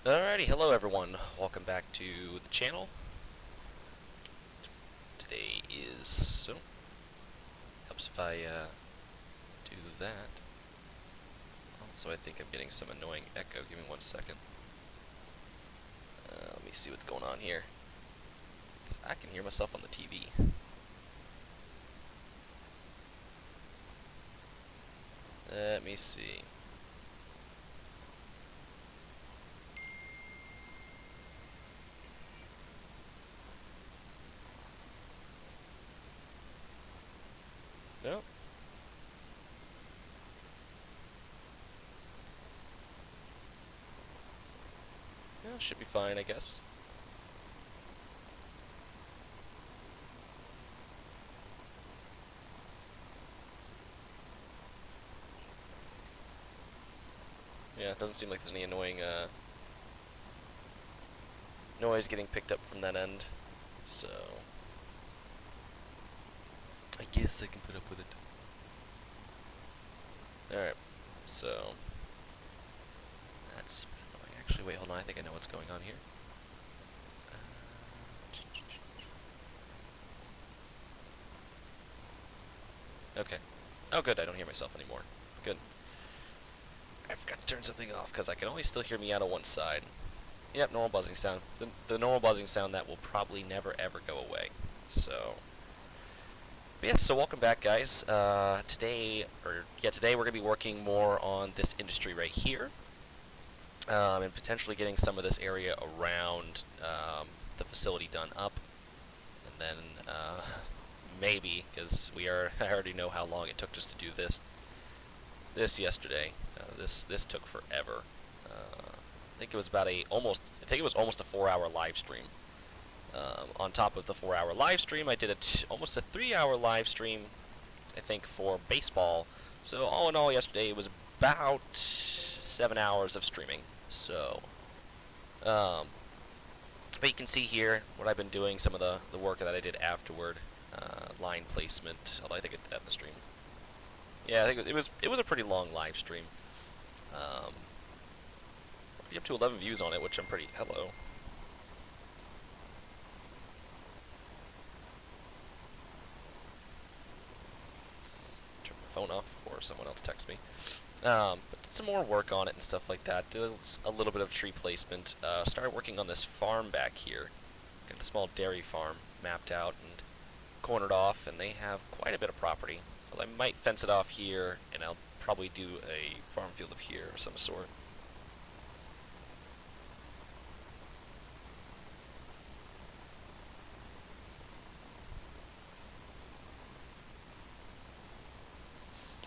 Alrighty, hello everyone. Welcome back to the channel. Today is... helps if I do that. Also, I think I'm getting some annoying echo. Give me 1 second. Let me see what's going on here. Because I can hear myself on the TV. Let me see. Nope. Yeah, should be fine, I guess. Yeah, it doesn't seem like there's any annoying noise getting picked up from that end. So I guess I can put up with it. Alright, so that's annoying. Actually, wait, hold on, I think I know what's going on here. Okay. Oh good, I don't hear myself anymore. Good. I forgot to turn something off because I can only still hear me out of one side. Yep, normal buzzing sound. The normal buzzing sound that will probably never ever go away. So but yeah, so welcome back, guys. Today we're going to be working more on this industry right here, and potentially getting some of this area around the facility done up, and then maybe, because I already know how long it took just to do this yesterday. This took forever. I think it was almost a 4-hour live stream. On top of the 4-hour live stream, I did almost a 3-hour live stream, I think, for baseball. So all in all, yesterday it was about 7 hours of streaming. So, but you can see here what I've been doing, some of the work that I did afterward, line placement. Although I think I did that in the stream. Yeah, I think it was a pretty long live stream. We're up to 11 views on it, which I'm pretty... Hello. Phone off or someone else text me. But did some more work on it and stuff like that. Did a little bit of tree placement. Started working on this farm back here. Got a small dairy farm mapped out and cornered off, and they have quite a bit of property. Well, I might fence it off here, and I'll probably do a farm field of here of some sort.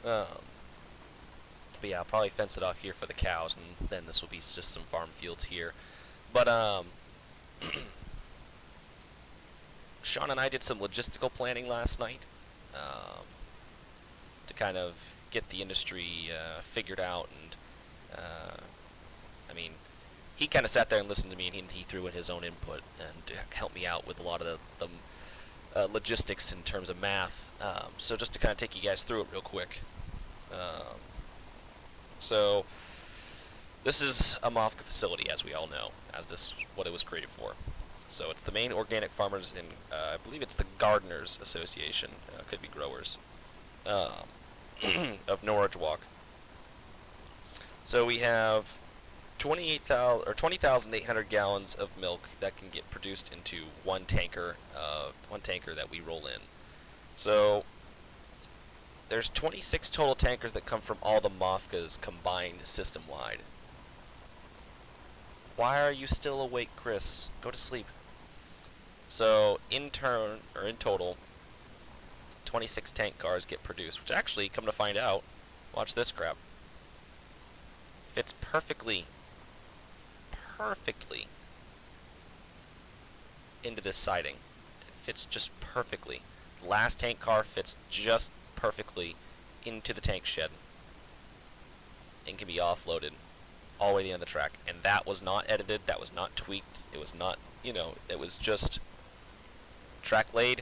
But yeah, I'll probably fence it off here for the cows, and then this will be just some farm fields here. But Sean and I did some logistical planning last night to kind of get the industry figured out, and I mean, he kind of sat there and listened to me, and he threw in his own input and helped me out with a lot of the logistics in terms of math. So just to kind of take you guys through it real quick. So this is a MOFCA facility, as we all know, as this what it was created for. So it's the main organic farmers in, I believe it's the Gardeners Association, could be growers, of Norridgewock. So we have 20,800 gallons of milk that can get produced into one tanker that we roll in. So there's 26 total tankers that come from all the MOFCAs combined system-wide. Why are you still awake, Chris? Go to sleep. So in total, 26 tank cars get produced, which actually, come to find out, watch this crap, fits perfectly into this siding. It fits just perfectly. The last tank car fits just perfectly into the tank shed and can be offloaded all the way to the end of the track. And that was not edited, that was not tweaked, it was not, you know, it was just track laid,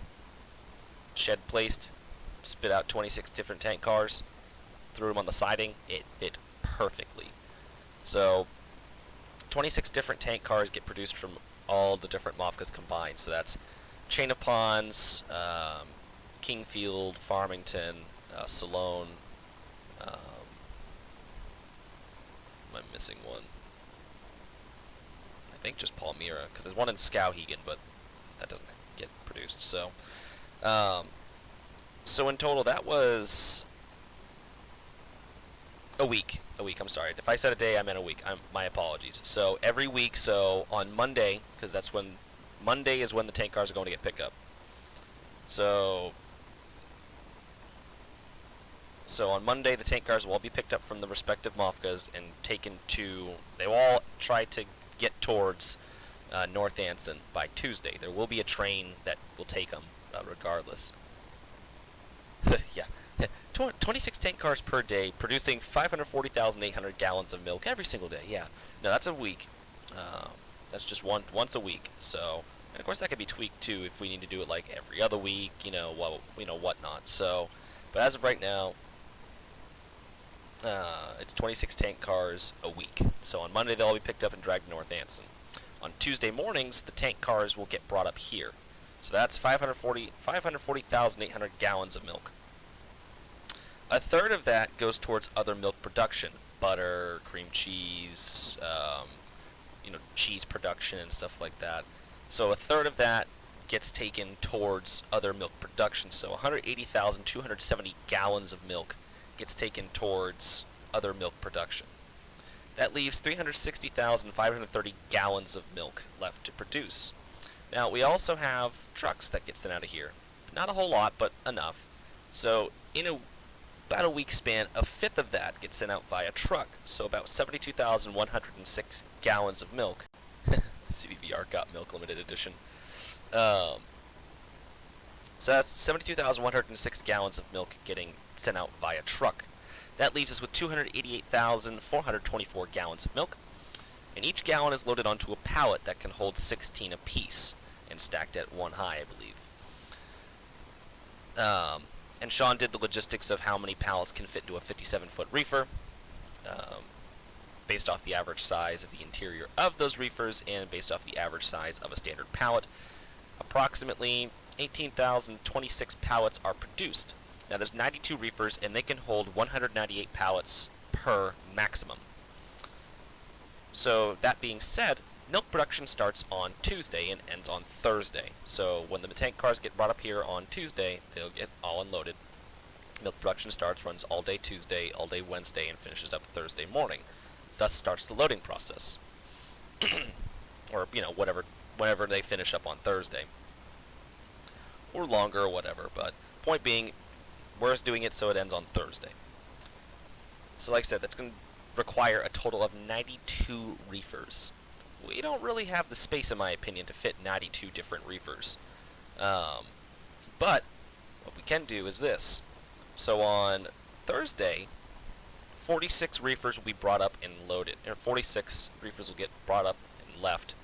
shed placed, spit out 26 different tank cars, threw them on the siding, it fit perfectly. So 26 different tank cars get produced from all the different Mofkas combined. So that's Chain of Ponds, Kingfield, Farmington, Salone. Am I missing one? I think just Palmyra, because there's one in Skowhegan, but that doesn't get produced. So, so in total, that was a week. I'm sorry. If I said a day, I meant a week. My apologies. So every week, so on Monday, because that's when Monday is when the tank cars are going to get picked up. So on Monday, the tank cars will all be picked up from the respective Mofkas and taken to. They will all try to get towards North Anson by Tuesday. There will be a train that will take them, regardless. Yeah. 26 tank cars per day, producing 540,800 gallons of milk every single day. Yeah. No, that's a week. That's just once a week. So, and of course that could be tweaked too if we need to do it like every other week, whatnot. So, but as of right now, it's 26 tank cars a week. So on Monday they'll all be picked up and dragged to North Anson. On Tuesday mornings, the tank cars will get brought up here. So that's 540,800 gallons of milk. A third of that goes towards other milk production, butter, cream cheese, cheese production and stuff like that. So a third of that gets taken towards other milk production. So 180,270 gallons of milk gets taken towards other milk production. That leaves 360,530 gallons of milk left to produce. Now, we also have trucks that get sent out of here. Not a whole lot, but enough. So, in about a week span, a fifth of that gets sent out via truck. So, about 72,106 gallons of milk. CBVR Got Milk Limited Edition. So, that's 72,106 gallons of milk getting sent out via truck. That leaves us with 288,424 gallons of milk. And each gallon is loaded onto a pallet that can hold 16 apiece and stacked at one high, I believe. And Sean did the logistics of how many pallets can fit into a 57-foot reefer, based off the average size of the interior of those reefers and based off the average size of a standard pallet. Approximately 18,026 pallets are produced. Now there's 92 reefers and they can hold 198 pallets per maximum. So that being said, milk production starts on Tuesday and ends on Thursday. So when the tank cars get brought up here on Tuesday, they'll get all unloaded. Milk production starts, runs all day Tuesday, all day Wednesday, and finishes up Thursday morning. Thus starts the loading process. Or, whenever they finish up on Thursday. Or longer or whatever, but point being, we're just doing it so it ends on Thursday. So like I said, that's going to require a total of 92 reefers. We don't really have the space, in my opinion, to fit 92 different reefers. But what we can do is this. So on Thursday, 46 reefers will be brought up and loaded. 46 reefers will get brought up and left,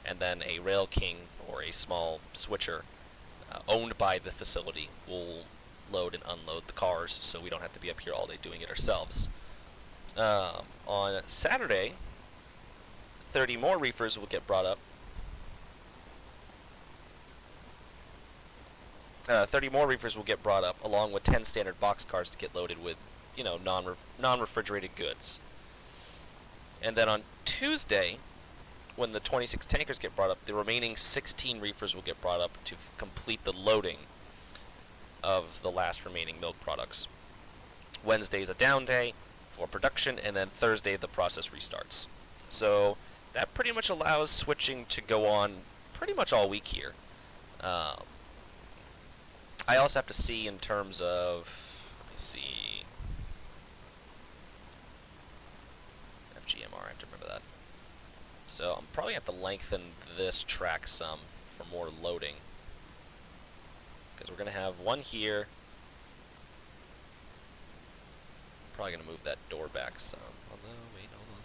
and then a Rail King or a small switcher owned by the facility will load and unload the cars, so we don't have to be up here all day doing it ourselves. On Saturday, 30 more reefers will get brought up. 30 more reefers will get brought up, along with 10 standard boxcars to get loaded with, non-refrigerated goods. And then on Tuesday, when the 26 tankers get brought up, the remaining 16 reefers will get brought up to complete the loading of the last remaining milk products. Wednesday is a down day for production, and then Thursday the process restarts. So that pretty much allows switching to go on pretty much all week here. I also have to see in terms of, let me see, FGMR, I have to remember that. So I'm probably have to lengthen this track some for more loading, because we're going to have one here. Probably going to move that door back some. Although, wait, hold on.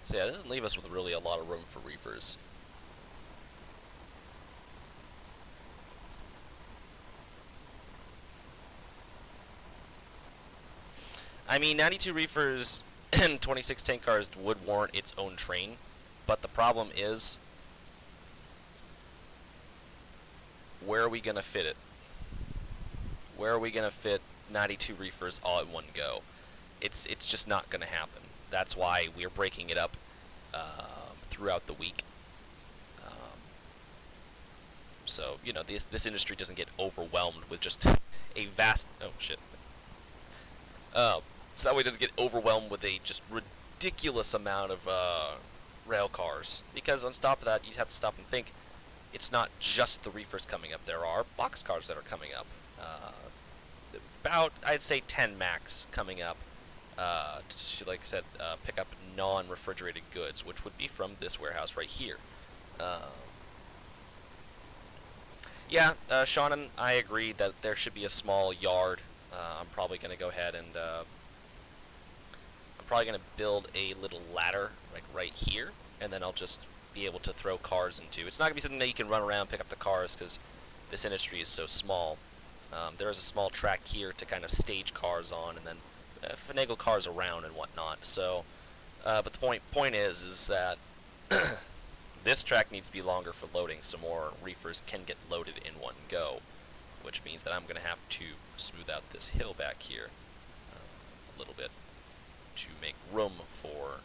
So yeah, it doesn't leave us with really a lot of room for reefers. I mean, 92 reefers and 26 tank cars would warrant its own train, but the problem is, where are we going to fit it? Where are we going to fit 92 reefers all at one go? It's just not going to happen. That's why we're breaking it up throughout the week. So, you know, this industry doesn't get overwhelmed with just a vast... Oh, shit. So that way it doesn't get overwhelmed with a just ridiculous amount of rail cars. Because on top of that, you have to stop and think, it's not just the reefers coming up. There are box cars that are coming up. About, I'd say, 10 max coming up. To, like I said, pick up non-refrigerated goods, which would be from this warehouse right here. Yeah, Sean and I agree that there should be a small yard. I'm probably going to go ahead and I'm probably going to build a little ladder like right here, and then I'll just be able to throw cars into. It's not going to be something that you can run around and pick up the cars because this industry is so small. There is a small track here to kind of stage cars on, and then finagle cars around and whatnot. So, but the point is that this track needs to be longer for loading, so more reefers can get loaded in one go, which means that I'm going to have to smooth out this hill back here a little bit to make room for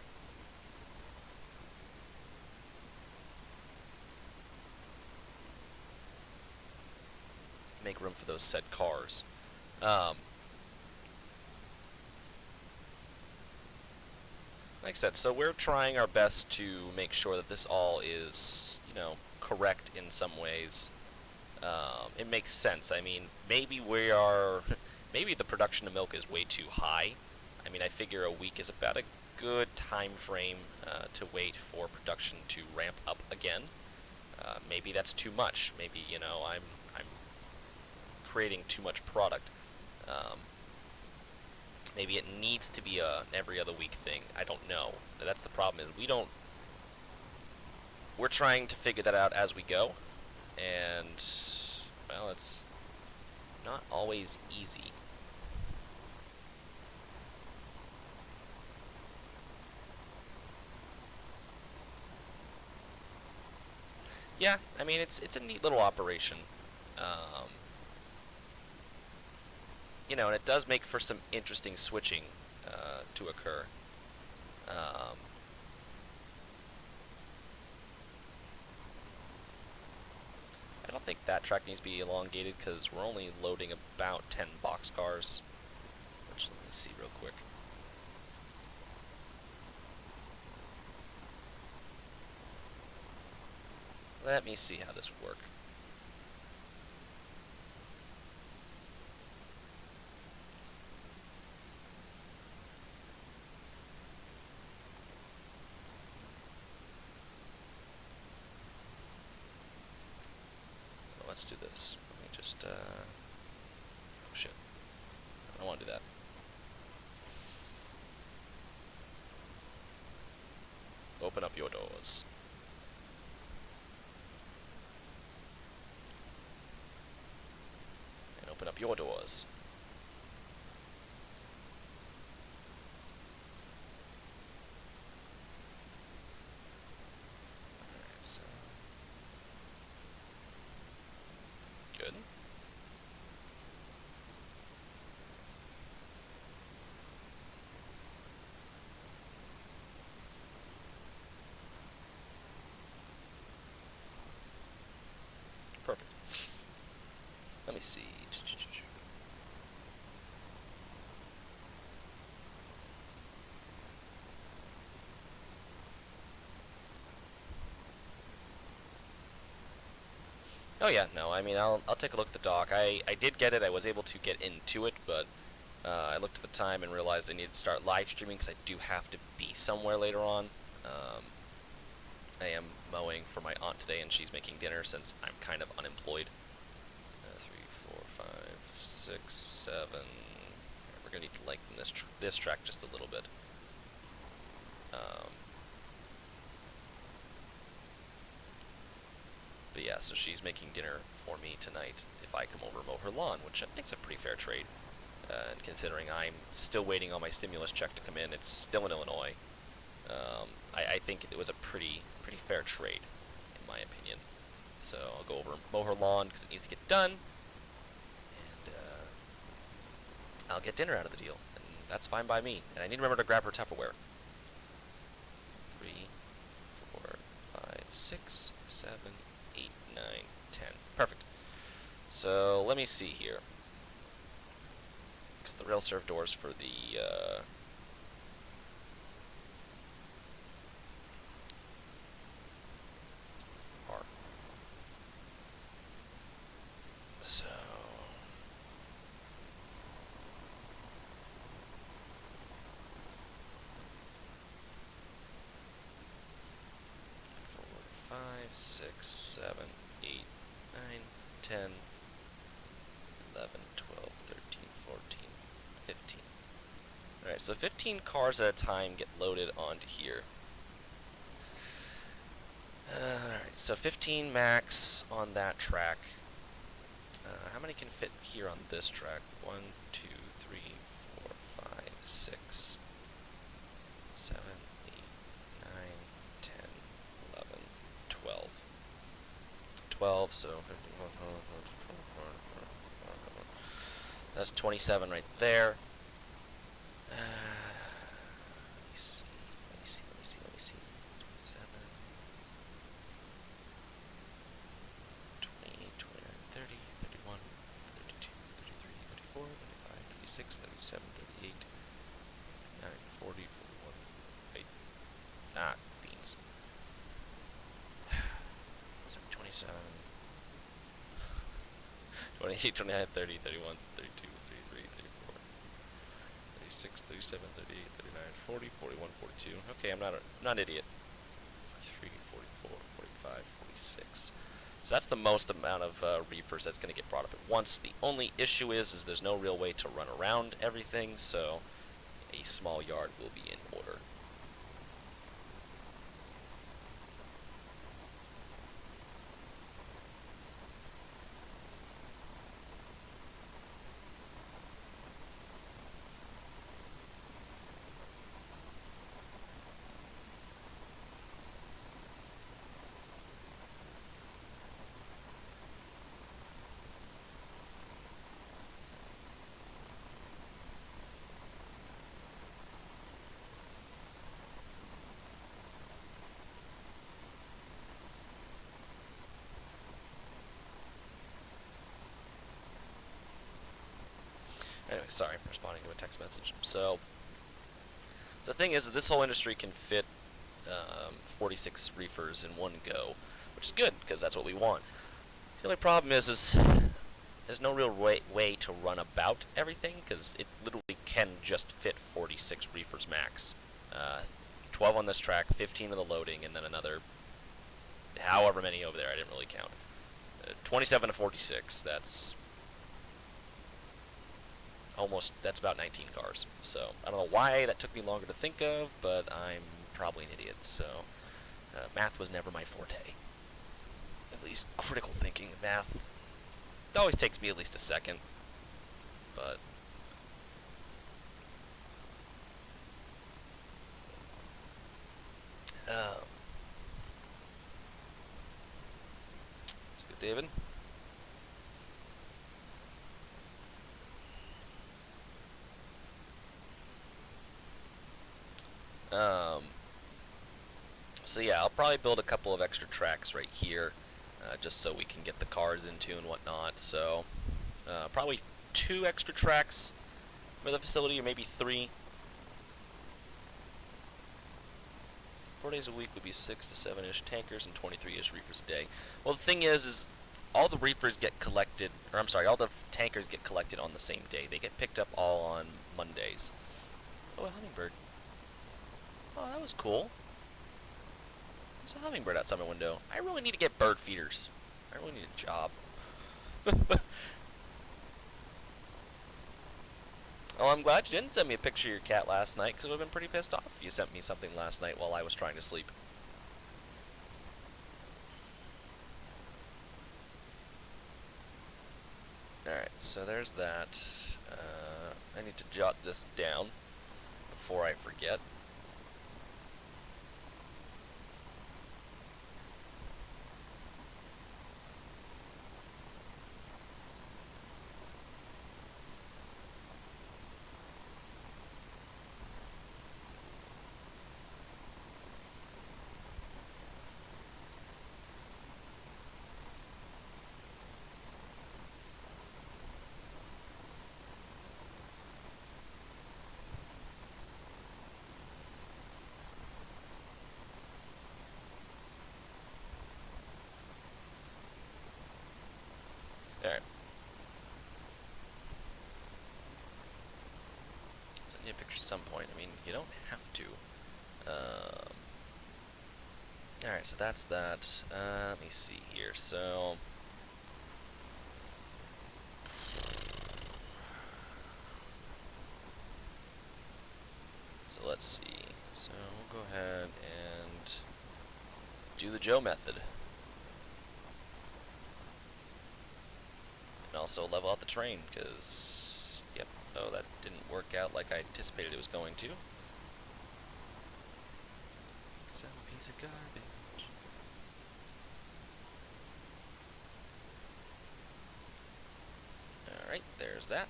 those said cars. Like I said, so we're trying our best to make sure that this all is, you know, correct in some ways. It makes sense. I mean, maybe maybe the production of milk is way too high. I mean, I figure a week is about a good time frame to wait for production to ramp up again. Maybe that's too much. Maybe, you know, I'm creating too much product. Maybe it needs to be a every other week thing. I don't know. That's the problem, is we're trying to figure that out as we go, and well, it's not always easy. Yeah, I mean, it's a neat little operation. You know, and it does make for some interesting switching to occur. I don't think that track needs to be elongated because we're only loading about 10 boxcars. Which, let me see real quick. Let me see how this would work. Let's do this. Let me just, oh shit. I don't want to do that. Open up your doors. And open up your doors. Perfect. Let me see. Oh yeah, no, I mean, I'll take a look at the dock. I did get it. I was able to get into it, but I looked at the time and realized I needed to start live streaming because I do have to be somewhere later on. I am mowing for my aunt today, and she's making dinner since I'm kind of unemployed. 3, 4, 5, 6, 7. We're gonna need to lengthen this track just a little bit. yeah, so she's making dinner for me tonight if I come over and mow her lawn, which I think's a pretty fair trade. And considering I'm still waiting on my stimulus check to come in, it's still in Illinois. I think it was a pretty fair trade, in my opinion. So I'll go over and mow her lawn because it needs to get done, and I'll get dinner out of the deal, and that's fine by me. And I need to remember to grab her Tupperware. 3, 4, 5, 6, 7, 8, 9, 10. Perfect. So let me see here, because the rail serve doors for the are. So 4, 5, 6, 7, 8, 9, 10, 11, 12, 13, 14, 15. Alright, so 15 cars at a time get loaded onto here. Alright, so 15 max on that track. How many can fit here on this track? 1, 2, 3, 4, 5, 6, 7, 8, 9, 10, 11, 12. 12, so that's 27 right there. Let me see. 27, 28, 29, 30, 31, 32, 33, 34, 35, 36, 37, 38, 39, 40, 41. Wait. Beans. 27. 28, 29, 30, 31, 32, 33, 34, 36, 37, 38, 39, 40, 41, 42. Okay, I'm not an idiot. 43, 44, 45, 46. So that's the most amount of reefers that's going to get brought up at once. The only issue is there's no real way to run around everything, so a small yard will be in order. Anyway, sorry, I'm responding to a text message. So the thing is, this whole industry can fit 46 reefers in one go, which is good, because that's what we want. The only problem is there's no real way to run about everything, because it literally can just fit 46 reefers max. 12 on this track, 15 in the loading, and then another however many over there, I didn't really count. 27 to 46, that's about 19 cars. So I don't know why that took me longer to think of, but I'm probably an idiot. So math was never my forte. At least critical thinking math. It always takes me at least a second. But that's good, David. So yeah, I'll probably build a couple of extra tracks right here, just so we can get the cars into and whatnot. So probably 2 extra tracks for the facility, or maybe 3. 4 days a week would be 6 to 7-ish tankers and 23-ish reefers a day. Well, the thing is all the reefers get collected, or I'm sorry, all the tankers get collected on the same day. They get picked up all on Mondays. Oh, a hummingbird. Oh, that was cool. There's a hummingbird outside my window. I really need to get bird feeders. I really need a job. Oh, I'm glad you didn't send me a picture of your cat last night, because I would have been pretty pissed off if you sent me something last night while I was trying to sleep. so there's that. I need to jot this down before I forget. Alright. So I need a picture at some point. I mean, you don't have to. Alright, so that's that. Let me see here. So let's see. So we'll go ahead and do the Joe method. And also level out the train, because, yep, oh, that didn't work out like I anticipated it was going to. 'Cause I'm a piece of garbage. Alright, there's that.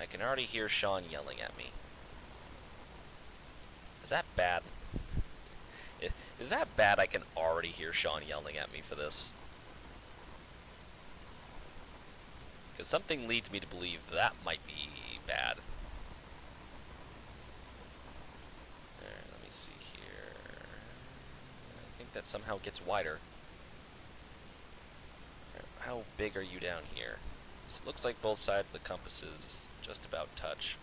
I can already hear Sean yelling at me. Is that bad? Is that bad I can already hear Sean yelling at me for this? Because something leads me to believe that might be bad. Alright, let me see here. I think that somehow gets wider. How big are you down here? So it looks like both sides of the compasses just about touch.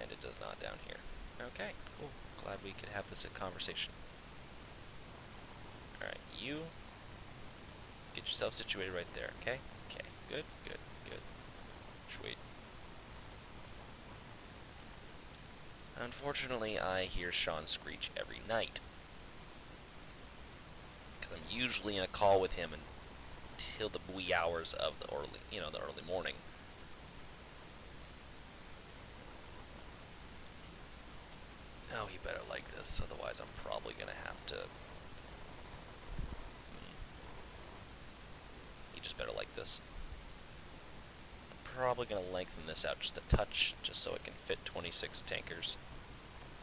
And it does not down here. Okay, cool. Glad we could have this conversation. Alright, you get yourself situated right there, okay? Okay, good, good, good. Sweet. Unfortunately, I hear Sean screech every night. Because I'm usually in a call with him until the wee hours of the early, the early morning. Oh, he better like this, otherwise I'm probably gonna have to... He just better like this. I'm probably gonna lengthen this out just a touch, just so it can fit 26 tankers.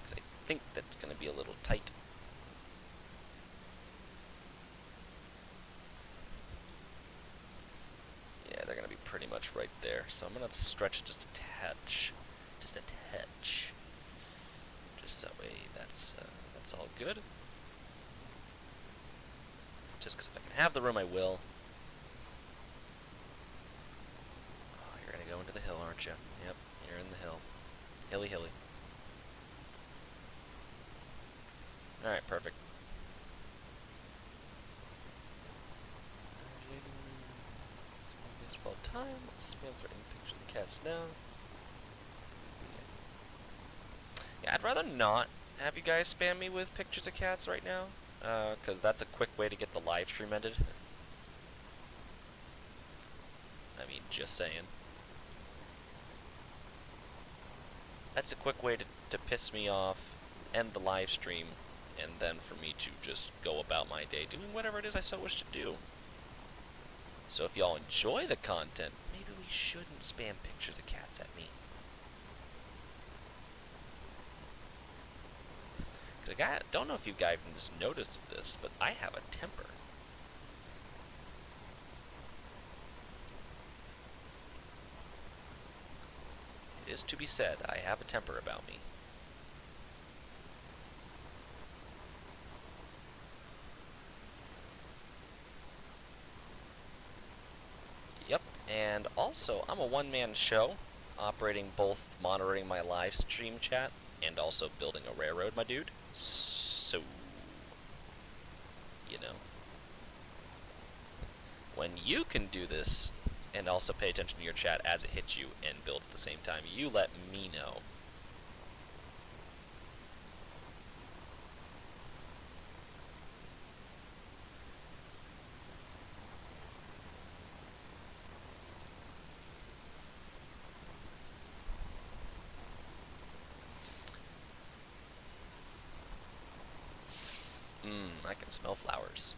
Because I think that's gonna be a little tight. Yeah, they're gonna be pretty much right there. So I'm gonna stretch it just a touch. Just a touch. Just that way, that's all good. Just because if I can have the room, I will. Oh, you're gonna go into the hill, aren't you? Yep, you're in the hill. Hilly, hilly. Alright, perfect. Well, time. Let's spam for any picture of the cats now. Yeah, I'd rather not have you guys spam me with pictures of cats right now, because that's a quick way to get the live stream ended. I mean, just saying. That's a quick way to piss me off, end the live stream, and then for me to just go about my day doing whatever it is I so wish to do. So if y'all enjoy the content, maybe we shouldn't spam pictures of cats at me. Because I don't know if you guys just noticed this, but I have a temper. It is to be said, I have a temper about me. Yep, and also, I'm a one-man show, operating both monitoring my live stream chat and also building a railroad, my dude. So, you know. when you can do this and also pay attention to your chat as it hits you and build at the same time, you let me know. I can smell flowers.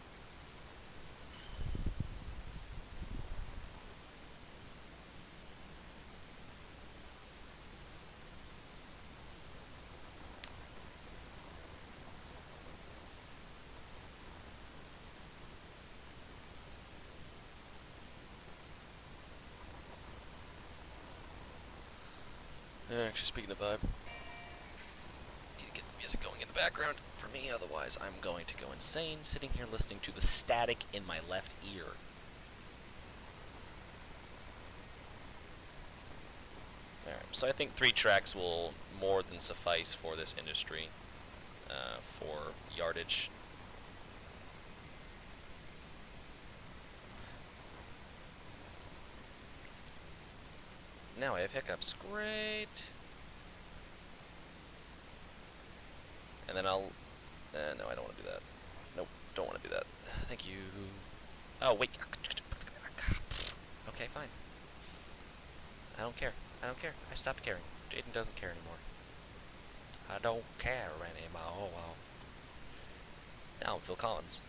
Actually, speaking of vibe, need to get the music going in the background for me, otherwise I'm going to go insane sitting here listening to the static in my left ear. Alright, so I think 3 tracks will more than suffice for this industry, for yardage. Now I have hiccups. Great. And then I'll... no, I don't want to do that. Nope, don't want to do that. Thank you. Oh, wait. Okay, fine. I don't care. I don't care. I stopped caring. Jaden doesn't care anymore. I don't care anymore. Now I'm Phil Collins.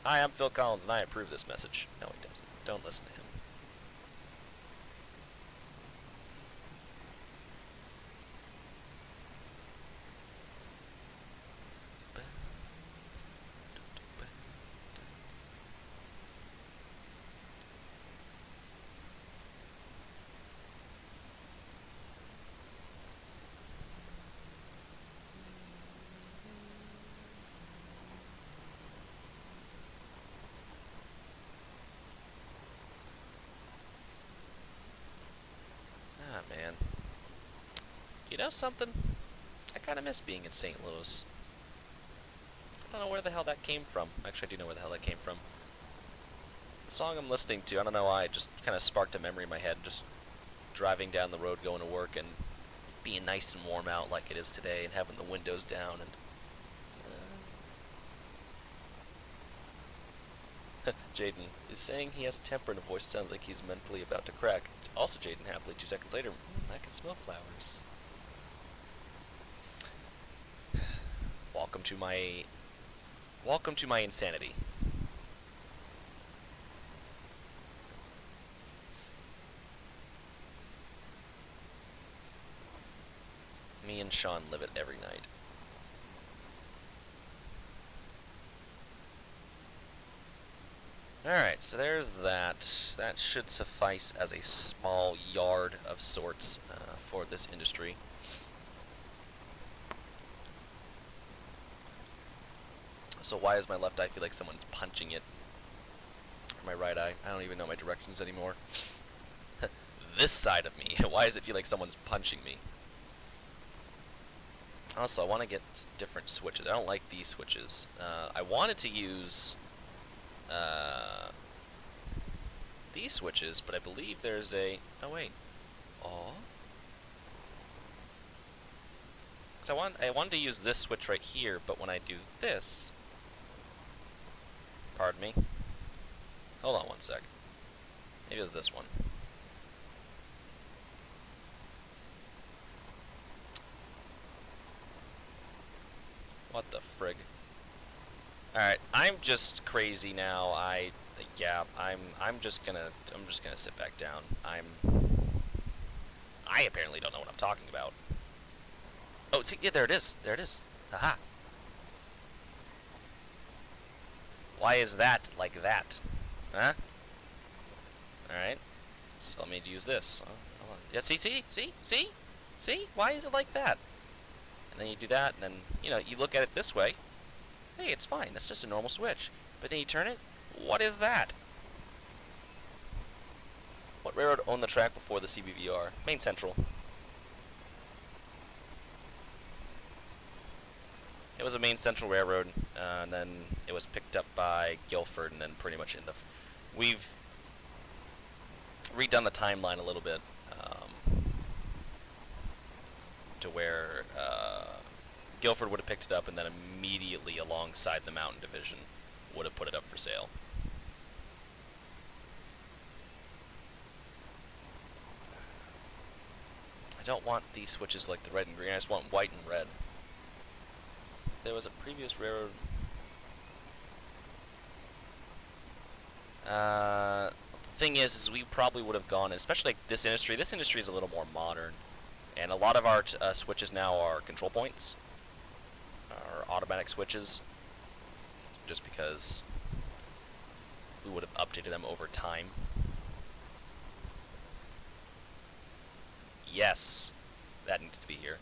Hi, I'm Phil Collins, and I approve this message. No, he doesn't. Don't listen to him. Man. You know something? I kind of miss being in St. Louis. I don't know where the hell that came from. Actually, I do know where the hell that came from. The song I'm listening to, I don't know why, it just kind of sparked a memory in my head. Just driving down the road going to work and being nice and warm out like it is today and having the windows down and... Jaden is saying he has a temper and a voice sounds like he's mentally about to crack. Also, Jaden happily 2 seconds later, I can smell flowers. Welcome to my insanity. Me and Sean live it every night. Alright, so there's that. That should suffice as a small yard of sorts for this industry. So why does my left eye feel like someone's punching it? Or my right eye? I don't even know my directions anymore. This side of me. Why does it feel like someone's punching me? Also, I want to get different switches. I don't like these switches. I wanted to use... these switches, but I believe there's a... Oh, wait. Oh. So I wanted to use this switch right here, but when I do this... Pardon me. Hold on one sec. Maybe it was this one. What the frig? Alright, I'm just crazy now. I'm just gonna sit back down. I apparently don't know what I'm talking about. Oh, see, yeah, there it is. There it is. Aha. Why is that like that? Huh? Alright. So let me use this. Oh, yeah, see? Why is it like that? And then you do that, and then, you know, you look at it this way. Hey, it's fine. That's just a normal switch. But then you turn it. What is that? What railroad owned the track before the CBVR? Main Central. was a main central railroad, and then it was picked up by Guilford, and then pretty much we've redone the timeline a little bit to where Guilford would have picked it up, and then immediately alongside the Mountain Division would have put it up for sale. I don't want these switches like the red and green, I just want white and red. If there was a previous railroad... the thing is we probably would have gone, especially like this industry is a little more modern, and a lot of our switches now are control points, or automatic switches, just because we would have updated them over time. Yes, that needs to be here.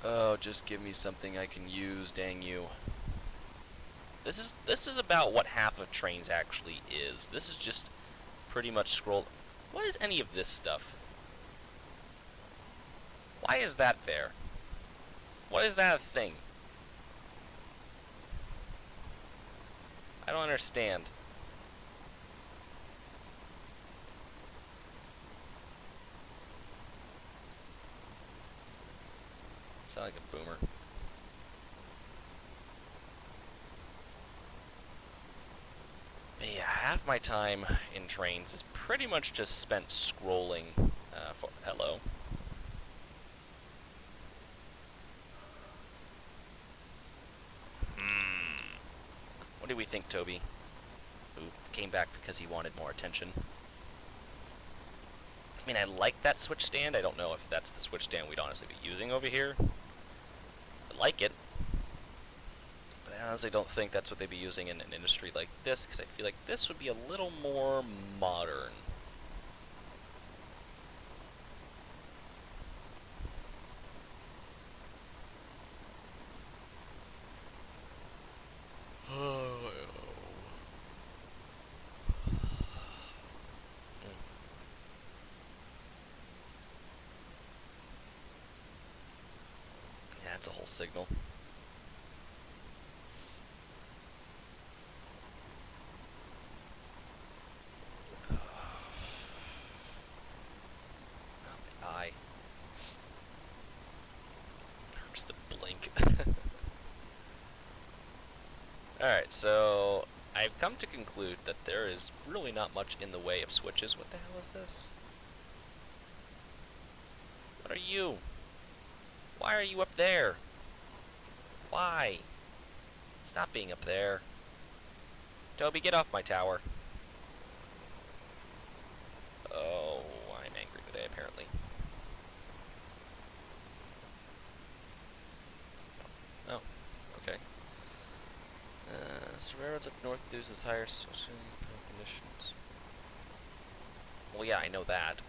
Oh, just give me something I can use, dang you. This is about what half of Trainz actually is. This is just pretty much scroll. What is any of this stuff? Why is that there? What is that a thing? I don't understand. Sound like a boomer. But yeah, half my time in Trainz is pretty much just spent scrolling for hello. What do we think, Toby? Who came back because he wanted more attention. I mean, I like that switch stand. I don't know if that's the switch stand we'd honestly be using over here. I like it. But I honestly don't think that's what they'd be using in an industry like this, because I feel like this would be a little more modern. That's a whole signal. Oh, my eye. Hurts to blink. Alright, so I've come to conclude that there is really not much in the way of switches. What the hell is this? What are you? Why are you up there? Why? Stop being up there. Toby, get off my tower. Oh, I'm angry today, apparently. Oh, okay. So railroads up north due to higher social conditions. Well, yeah, I know that.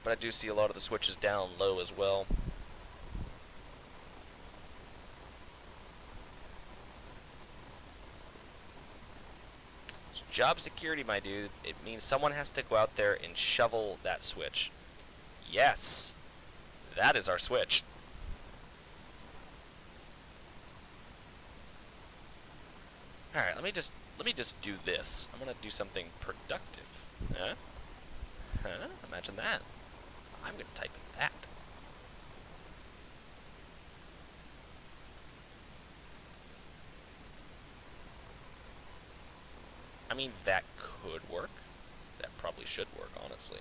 But I do see a lot of the switches down low as well. Job security, my dude. It means someone has to go out there and shovel that switch. Yes, that is our switch. All right, let me just do this. I'm gonna do something productive. Huh? Huh? Imagine that. I'm gonna type in that. I mean, that could work. That probably should work, honestly.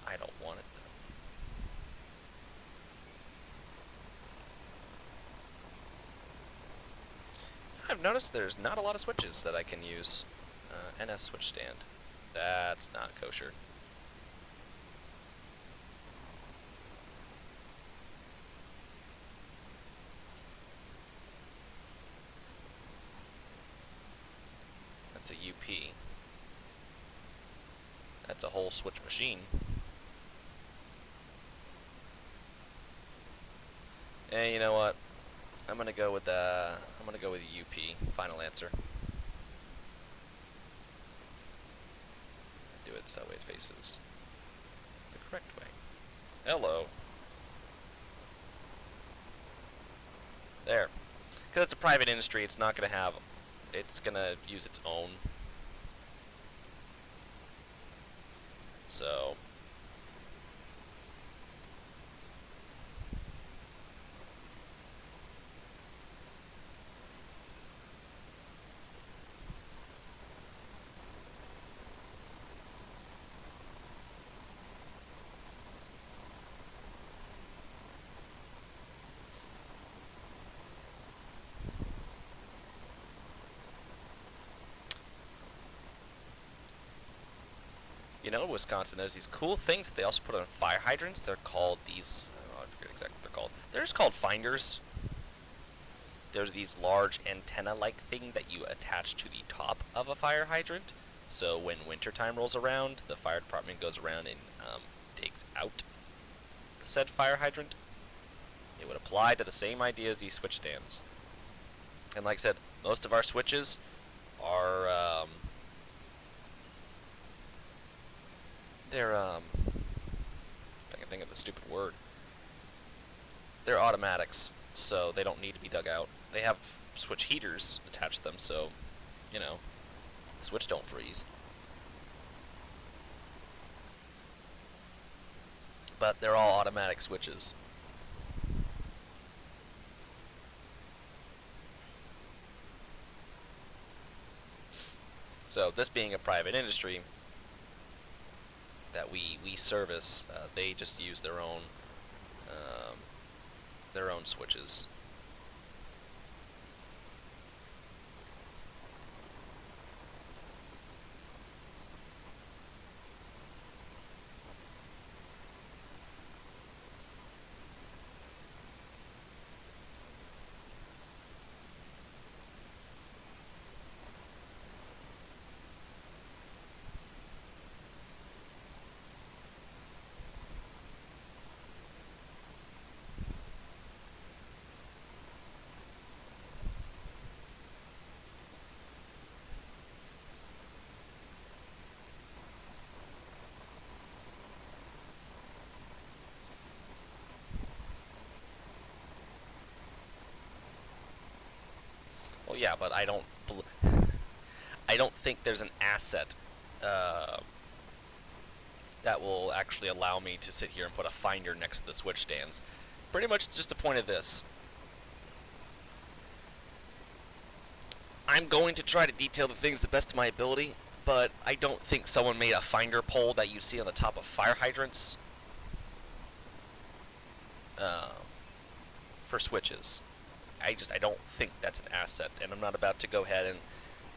I don't want it, though. I've noticed there's not a lot of switches that I can use. NS switch stand. That's not kosher. That's a UP. That's a whole switch machine. And you know what? I'm I'm gonna go with UP. Final answer. Do it so it faces the correct way. Hello. There. Because it's a private industry, it's not gonna have. It's gonna use its own. So. You know, Wisconsin, there's these cool things that they also put on fire hydrants. They're called these. Oh, I forget exactly what they're called. They're just called finders. There's these large antenna-like thing that you attach to the top of a fire hydrant. So when wintertime rolls around, the fire department goes around and digs out the said fire hydrant. It would apply to the same idea as these switch stands. And like I said, most of our switches are they're I can think of the stupid word. They're automatics, so they don't need to be dug out. They have switch heaters attached to them, so you know, the switch don't freeze. But they're all automatic switches. So this being a private industry that we service, they just use their own switches. Well, yeah, but I don't think there's an asset that will actually allow me to sit here and put a finder next to the switch stands. Pretty much just the point of this. I'm going to try to detail the things the best of my ability, but I don't think someone made a finder pole that you see on the top of fire hydrants for switches. I don't think that's an asset, and I'm not about to go ahead and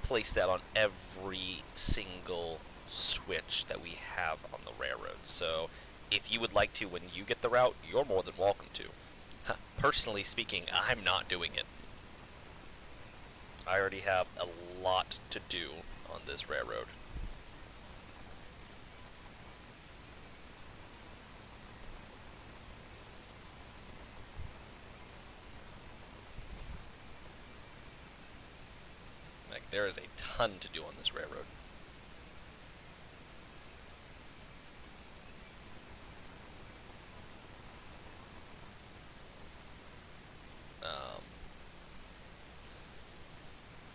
place that on every single switch that we have on the railroad. So if you would like to when you get the route, you're more than welcome to. Personally speaking, I'm not doing it. I already have a lot to do on this railroad. Like, there is a ton to do on this railroad.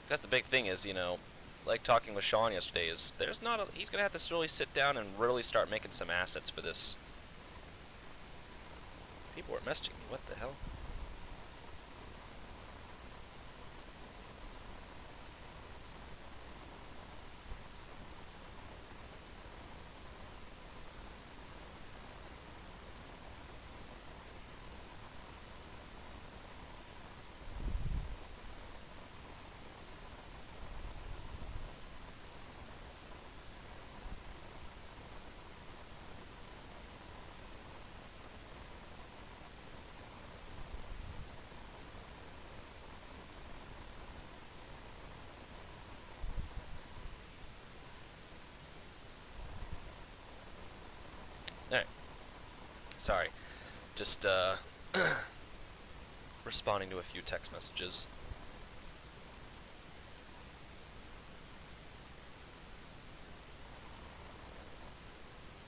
That's the big thing is, you know, like talking with Sean yesterday, is there's not a, he's going to have to really sit down and really start making some assets for this. People are messaging me, what the hell? Alright. Sorry. Just, responding to a few text messages.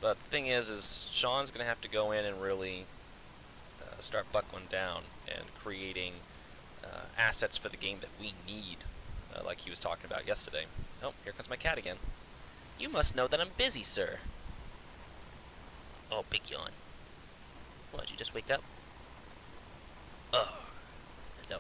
But the thing is Sean's going to have to go in and really start buckling down and creating assets for the game that we need, like he was talking about yesterday. Oh, here comes my cat again. You must know that I'm busy, sir. Oh, big yawn. What, did you just wake up? Ugh. No.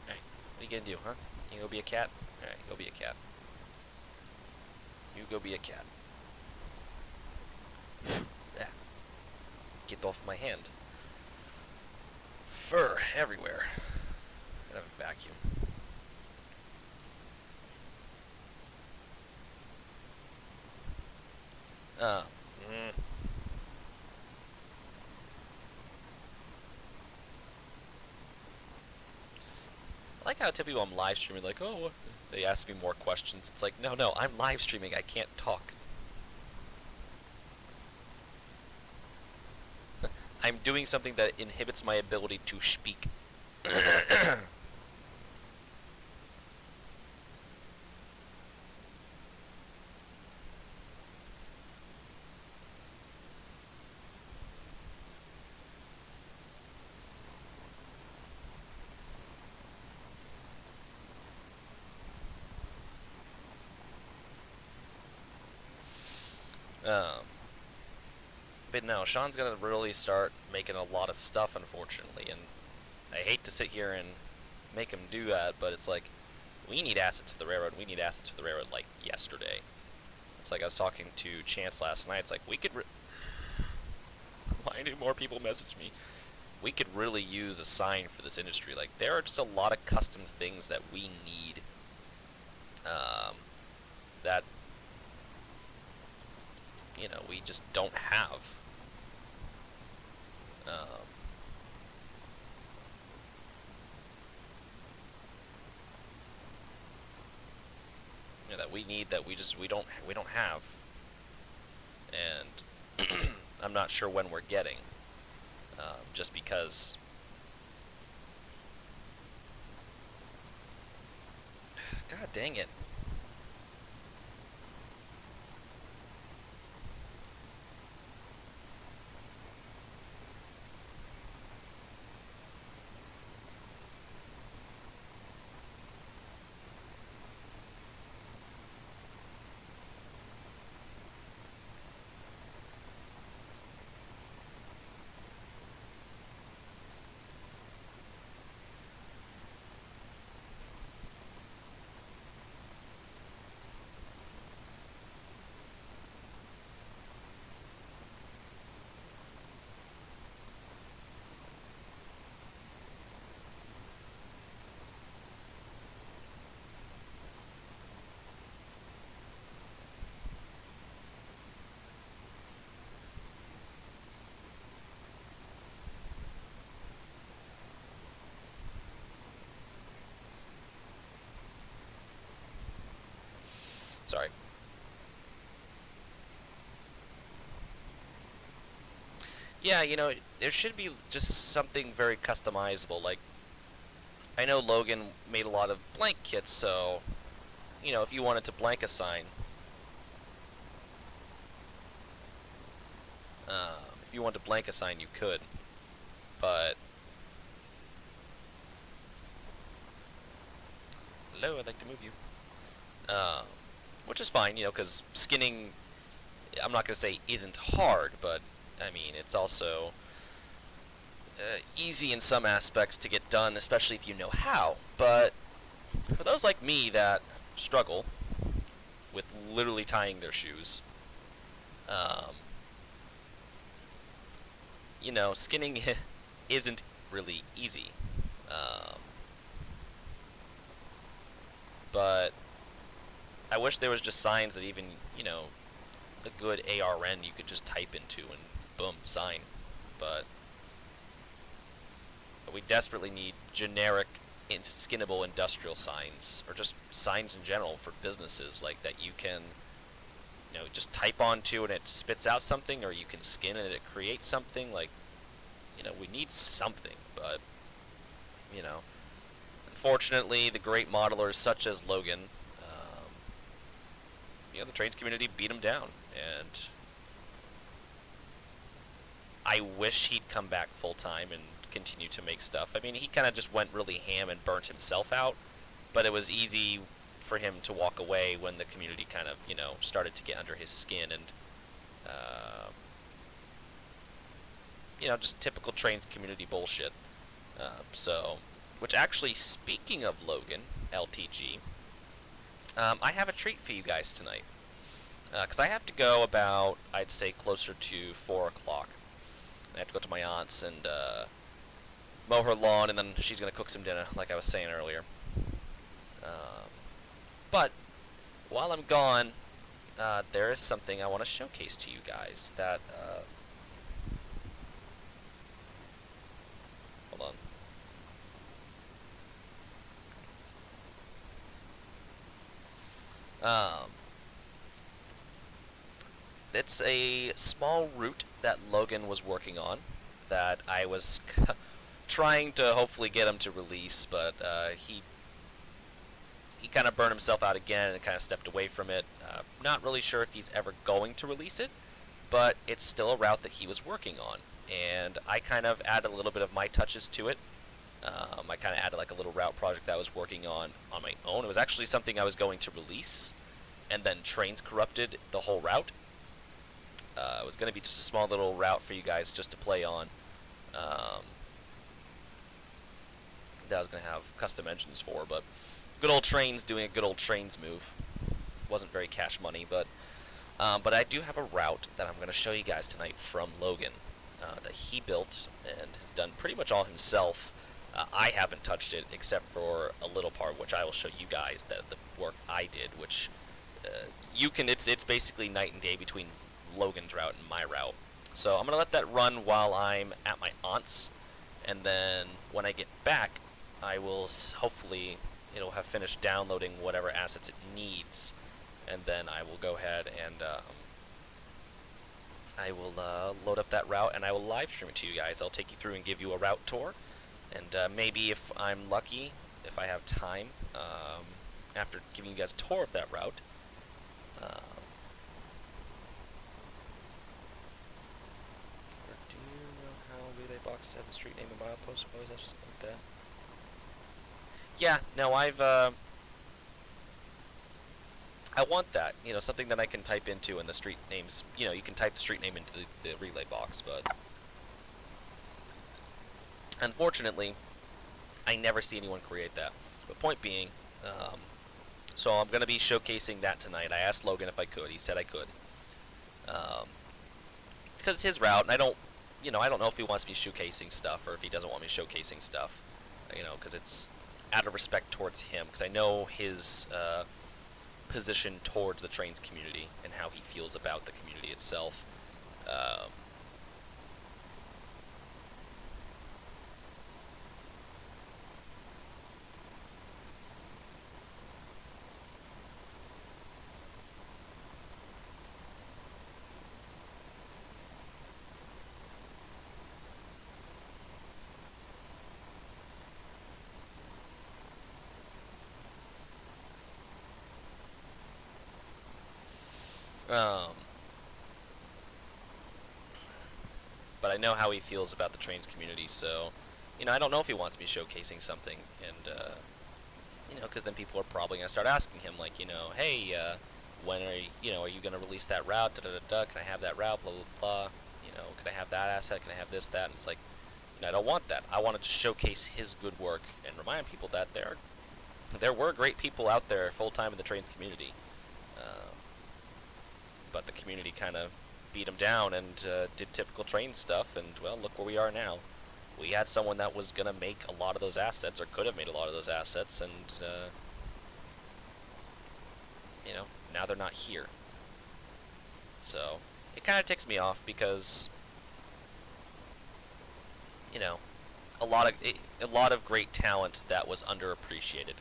Alright, what are you gonna do, huh? You go be a cat? Alright, go be a cat. You go be a cat. Ah. Get off my hand. Fur everywhere. Gotta have a vacuum. I like how typically I'm live streaming, like, oh, they ask me more questions. It's like, no, I'm live streaming. I can't talk. I'm doing something that inhibits my ability to speak. But no, Sean's gonna really start making a lot of stuff, unfortunately, and I hate to sit here and make him do that, but it's like, we need assets for the railroad. We need assets for the railroad like yesterday. It's like I was talking to Chance last night. It's like, we could. Why do more people message me? We could really use a sign for this industry. Like, there are just a lot of custom things that we need. That, you know, we just don't have. You know, that we need, that we don't have, and I'm not sure when we're getting, just because. God dang it. Sorry. Yeah, you know, there should be just something very customizable. Like, I know Logan made a lot of blank kits, so, you know, if you wanted to blank a sign, if you wanted to blank a sign, you could. But, hello, I'd like to move you. Which is fine, you know, because skinning, I'm not going to say isn't hard, but, I mean, it's also easy in some aspects to get done, especially if you know how. But for those like me that struggle with literally tying their shoes, you know, skinning isn't really easy. But I wish there was just signs that even, you know, a good ARN you could just type into and boom, sign. But we desperately need generic, skinnable industrial signs, or just signs in general for businesses, like that you can, just type onto and it spits out something, or you can skin and it creates something. Like, we need something, but, unfortunately, the great modelers such as Logan, the Trainz community beat him down, and I wish he'd come back full-time and continue to make stuff. I mean, he kind of just went really ham and burnt himself out, but it was easy for him to walk away when the community kind of, started to get under his skin, and, just typical Trainz community bullshit. Which actually, speaking of Logan, LTG, I have a treat for you guys tonight. Because I have to go about, I'd say, closer to 4 o'clock. I have to go to my aunt's and mow her lawn, and then she's going to cook some dinner, like I was saying earlier. But while I'm gone, there is something I want to showcase to you guys that... hold on. It's a small route that Logan was working on that I was trying to hopefully get him to release, but he kind of burned himself out again and kind of stepped away from it. Not really sure if he's ever going to release it, but it's still a route that he was working on, and I kind of added a little bit of my touches to it. I kind of added like a little route project that I was working on my own. It was actually something I was going to release, and then Trainz corrupted the whole route. It was going to be just a small little route for you guys just to play on. That I was going to have custom engines for, but good old Trainz doing a good old Trainz move. Wasn't very cash money, but I do have a route that I'm going to show you guys tonight from Logan that he built and has done pretty much all himself. I haven't touched it except for a little part, which I will show you guys the work I did, which it's basically night and day between Logan's route and my route. So I'm going to let that run while I'm at my aunt's, and then when I get back, I will hopefully, it'll have finished downloading whatever assets it needs, and then I will go ahead and I will load up that route, and I will live stream it to you guys. I'll take you through and give you a route tour, and maybe if I'm lucky, if I have time, after giving you guys a tour of that route, do you know how relay box have a street name and milepost? Suppose that's something like that. Yeah, no, I want that, something that I can type into in the street names. You can type the street name into the relay box, but unfortunately, I never see anyone create that. But point being, so I'm going to be showcasing that tonight. I asked Logan if I could. He said I could. Because it's his route, and I don't know if he wants me showcasing stuff or if he doesn't want me showcasing stuff. Because it's out of respect towards him, because I know his position towards the Trainz community and how he feels about the community itself. But I know how he feels about the Trainz community, so, I don't know if he wants me showcasing something, and, because then people are probably going to start asking him, like, hey, when are you going to release that route, da-da-da-da, can I have that route, blah, blah, blah, can I have that asset, can I have this, that, and it's like, I don't want that. I wanted to showcase his good work and remind people that there were great people out there full-time in the Trainz community. But the community kind of beat him down and did typical Trainz stuff, and, well, look where we are now. We had someone that was going to make a lot of those assets, or could have made a lot of those assets, and, now they're not here. So, it kind of ticks me off because, a lot of great talent that was underappreciated.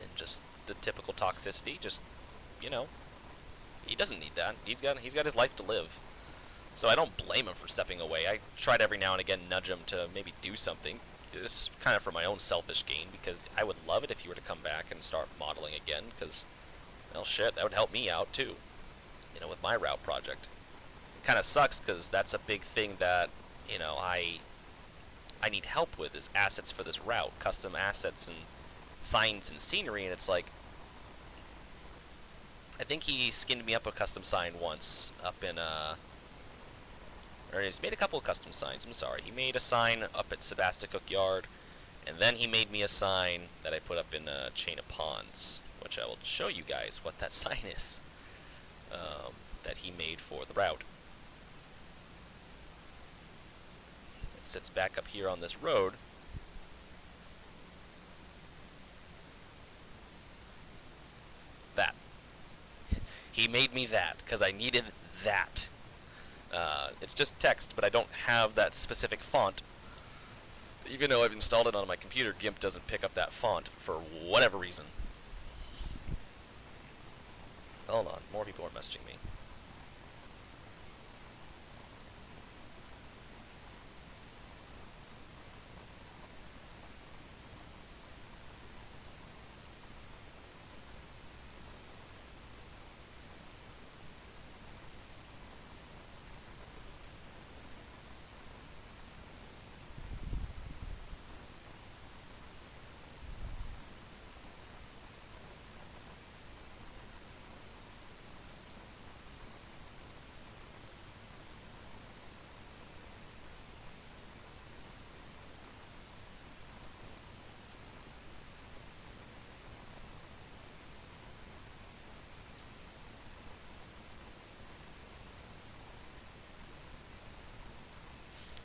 And just the typical toxicity. Just, you know, he doesn't need that. He's got his life to live. So I don't blame him for stepping away. I tried every now and again nudge him to maybe do something. This is kind of for my own selfish gain, because I would love it if he were to come back and start modeling again, because, well, shit, that would help me out too, you know, with my route project. It kind of sucks, because that's a big thing that, you know, I need help with, is assets for this route, custom assets and signs and scenery, and it's like, I think he skinned me up a custom sign once up in, or he's made a couple of custom signs, I'm sorry. He made a sign up at Sebasticook Yard, and then he made me a sign that I put up in Chain of Ponds, which I will show you guys what that sign is that he made for the route. It sits back up here on this road. That. He made me that, because I needed that. It's just text, but I don't have that specific font. Even though I've installed it on my computer, GIMP doesn't pick up that font for whatever reason. Hold on, more people are messaging me.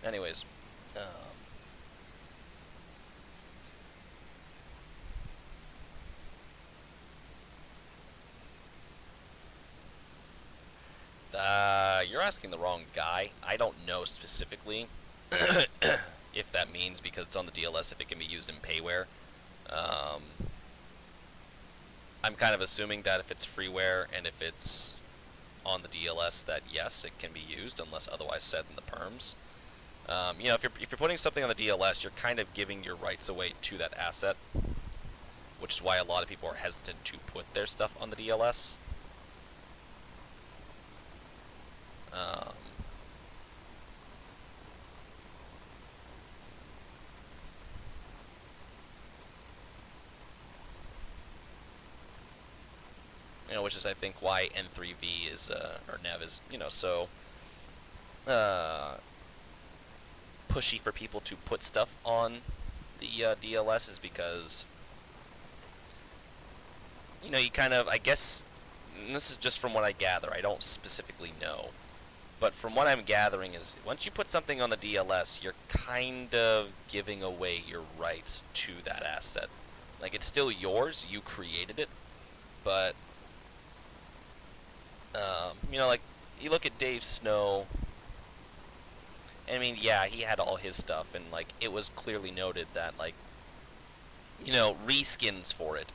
Anyways, you're asking the wrong guy. I don't know specifically if that means because it's on the DLS if it can be used in payware. I'm kind of assuming that if it's freeware and if it's on the DLS that yes, it can be used unless otherwise said in the perms. You know, if you're putting something on the DLS, you're kind of giving your rights away to that asset, which is why a lot of people are hesitant to put their stuff on the DLS. You know, which is I think why N3V is or Nev is, you know, so pushy for people to put stuff on the DLS is because, you know, you kind of, I guess, and this is just from what I gather, I don't specifically know, but from what I'm gathering is once you put something on the DLS, you're kind of giving away your rights to that asset. Like, it's still yours, you created it, but, you know, like, you look at Dave Snow, I mean, yeah, he had all his stuff, and, like, it was clearly noted that, like, you know, reskins for it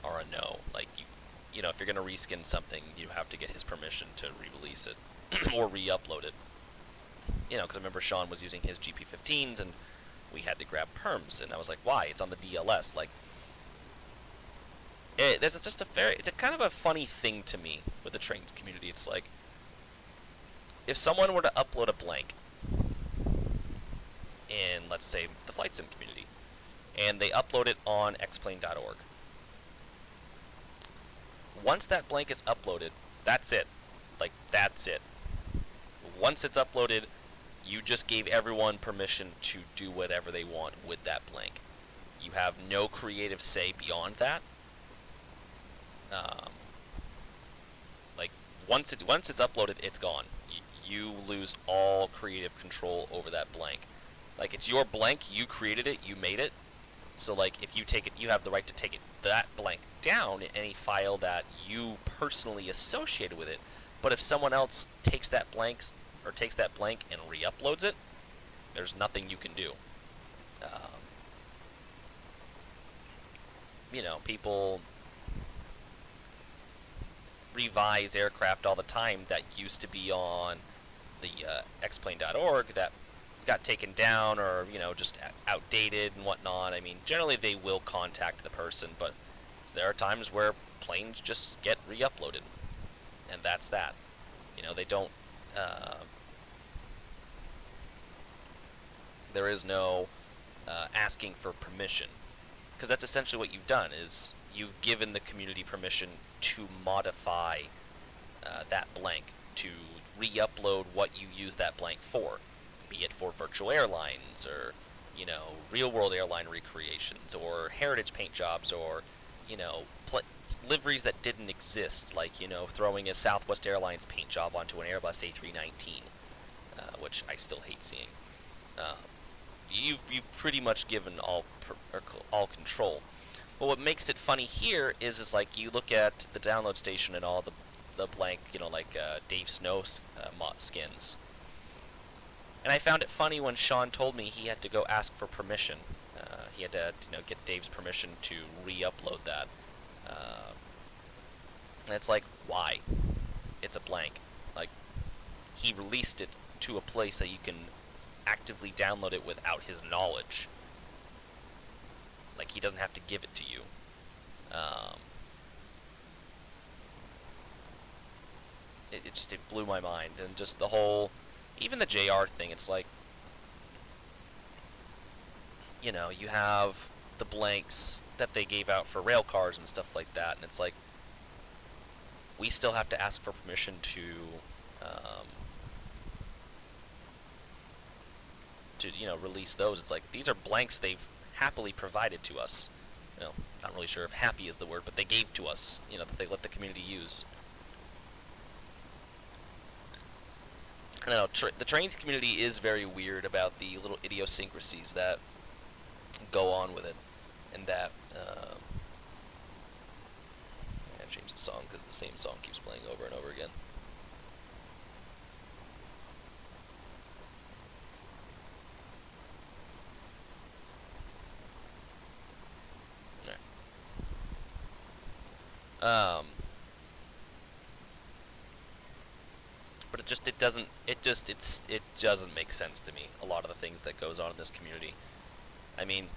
are a no. Like, you know, if you're going to reskin something, you have to get his permission to re-release it or re-upload it. You know, because I remember Sean was using his GP15s, and we had to grab perms, and I was like, why? It's on the DLS. Like, there's just it's a kind of a funny thing to me with the Trainz community. It's like, if someone were to upload a blank in, let's say, the Flight Sim community, and they upload it on xplane.org, once that blank is uploaded, that's it. Like, that's it. Once it's uploaded, you just gave everyone permission to do whatever they want with that blank. You have no creative say beyond that. Like, once it's uploaded, it's gone. You lose all creative control over that blank. Like, it's your blank, you created it, you made it. So, like, if you take it, you have the right to take that blank down in any file that you personally associated with it. But if someone else takes that blank and re-uploads it, there's nothing you can do. people revise aircraft all the time that used to be on the xplane.org that got taken down or, just outdated and whatnot. I mean, generally they will contact the person, but there are times where planes just get re-uploaded, and that's that. They don't, there is no asking for permission, because that's essentially what you've done, is you've given the community permission to modify that blank, to re-upload what you use that blank for, be it for virtual airlines or, real-world airline recreations or heritage paint jobs or, liveries that didn't exist, like, throwing a Southwest Airlines paint job onto an Airbus A319, which I still hate seeing. You've pretty much given all control. But what makes it funny here is like you look at the download station and all the blank, like Dave Snow skins. And I found it funny when Sean told me he had to go ask for permission. He had to, get Dave's permission to re-upload that. And it's like, why? It's a blank. Like, he released it to a place that you can actively download it without his knowledge. Like, he doesn't have to give it to you. It blew my mind. And just the whole, even the JR thing, it's like, you have the blanks that they gave out for rail cars and stuff like that, and it's like, we still have to ask for permission to release those. It's like, these are blanks they've happily provided to us. Not really sure if happy is the word, but they gave to us, that they let the community use. I don't know, the Trainz community is very weird about the little idiosyncrasies that go on with it, and that, I changed the song because the same song keeps playing over and over again. But it doesn't make sense to me, a lot of the things that goes on in this community. I mean,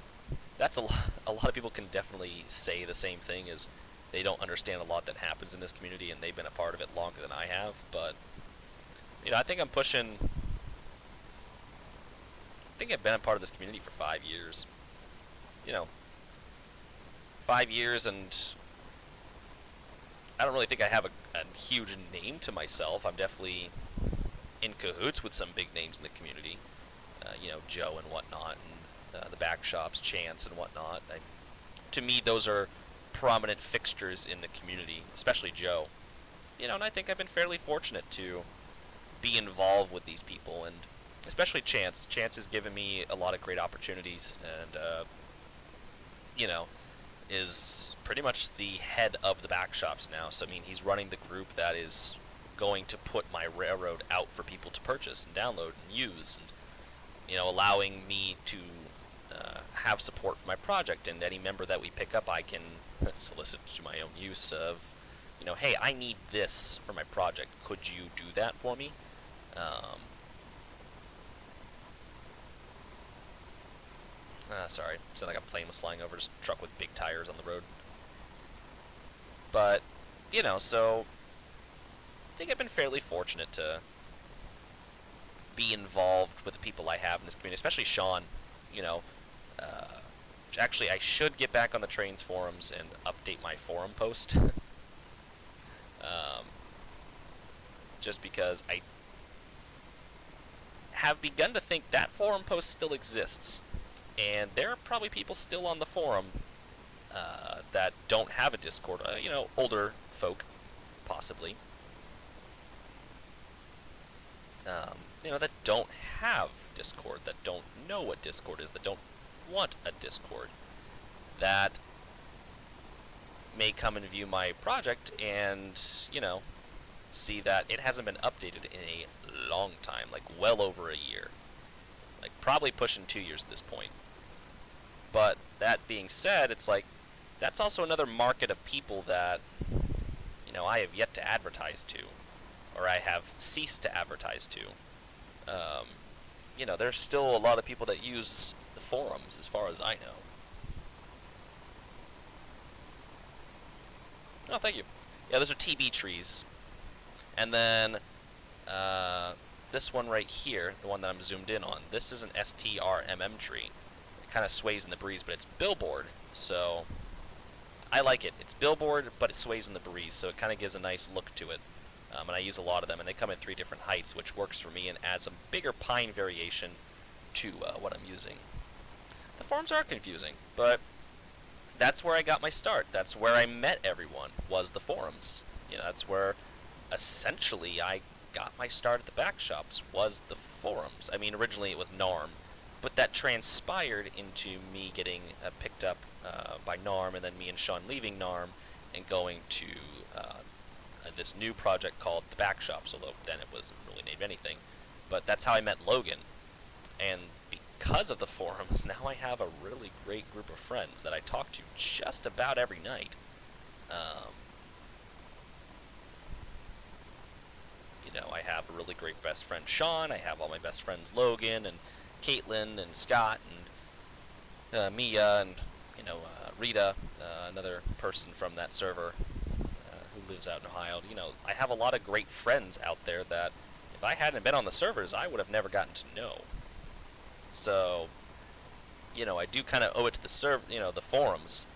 that's a lot of people can definitely say the same thing, is they don't understand a lot that happens in this community, and they've been a part of it longer than I have. But I think I've been a part of this community for 5 years. 5 years, and I don't really think I have a huge name to myself. I'm definitely in cahoots with some big names in the community, Joe and whatnot, and the back shops, Chance and whatnot. To me, those are prominent fixtures in the community, especially Joe. And I think I've been fairly fortunate to be involved with these people, and especially Chance. Chance has given me a lot of great opportunities, and is pretty much the head of the back shops now. So I mean, he's running the group that is going to put my railroad out for people to purchase and download and use, and allowing me to have support for my project, and any member that we pick up I can solicit to my own use of, hey, I need this for my project, could you do that for me? Sorry, sounded like a plane was flying over, just a truck with big tires on the road. But, so I think I've been fairly fortunate to be involved with the people I have in this community, especially Sean. Actually, I should get back on the Trainz forums and update my forum post. Just because I have begun to think that forum post still exists. And there are probably people still on the forum that don't have a Discord. Older folk, possibly. That don't have Discord, that don't know what Discord is, that don't want a Discord, that may come and view my project and, see that it hasn't been updated in a long time, like well over a year. Like probably pushing 2 years at this point. But that being said, it's like, that's also another market of people that, you know, I have yet to advertise to, or I have ceased to advertise to. You know, there's still a lot of people that use the forums, as far as I know. Oh, thank you. Yeah, those are TB trees. And then this one right here, the one that I'm zoomed in on, this is an STRMM tree. It kind of sways in the breeze, but it's billboard, so I like it. It's billboard, but it sways in the breeze, so it kind of gives a nice look to it. And I use a lot of them, and they come in 3 different heights, which works for me and adds a bigger pine variation to what I'm using. The forums are confusing, but that's where I got my start. That's where I met everyone, was the forums. You know, that's where essentially I got my start at the back shops, was the forums. I mean, originally it was NARM, but that transpired into me getting picked up by NARM, and then me and Sean leaving NARM and going to this new project called the back shops, although then it wasn't really named anything. But that's how I met Logan, and because of the forums, now I have a really great group of friends that I talk to just about every night. You know, I have a really great best friend Sean, I have all my best friends Logan and Caitlin and Scott and Mia and, you know, Rita, another person from that server who lives out in Ohio. You know, I have a lot of great friends out there that if I hadn't been on the servers, I would have never gotten to know. So, you know, I do kind of owe it to the forums,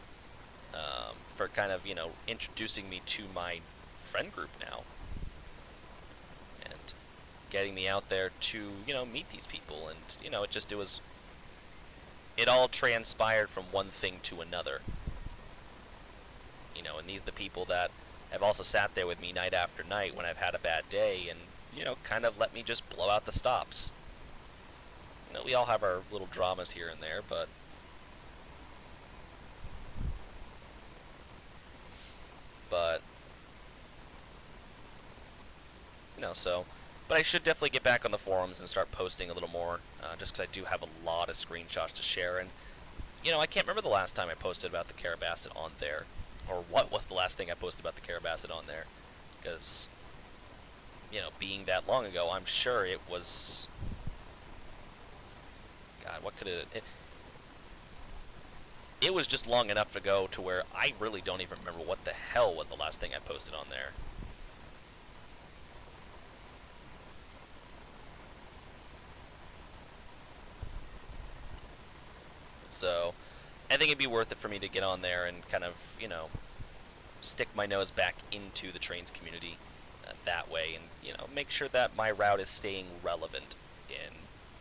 for kind of, you know, introducing me to my friend group now, and getting me out there to, you know, meet these people, and, you know, it all transpired from one thing to another, you know, and these are the people that have also sat there with me night after night when I've had a bad day, and, you know, kind of let me just blow out the stops. You know, we all have our little dramas here and there, but you know, but I should definitely get back on the forums and start posting a little more, just because I do have a lot of screenshots to share, and, you know, I can't remember the last time I posted about the Carrabasett on there, or what was the last thing I posted about the Carrabasett on there, because, you know, being that long ago, I'm sure it was, God, what could it was just long enough ago to where I really don't even remember what the hell was the last thing I posted on there. So, I think it'd be worth it for me to get on there and kind of, you know, stick my nose back into the Trainz community that way, and, you know, make sure that my route is staying relevant in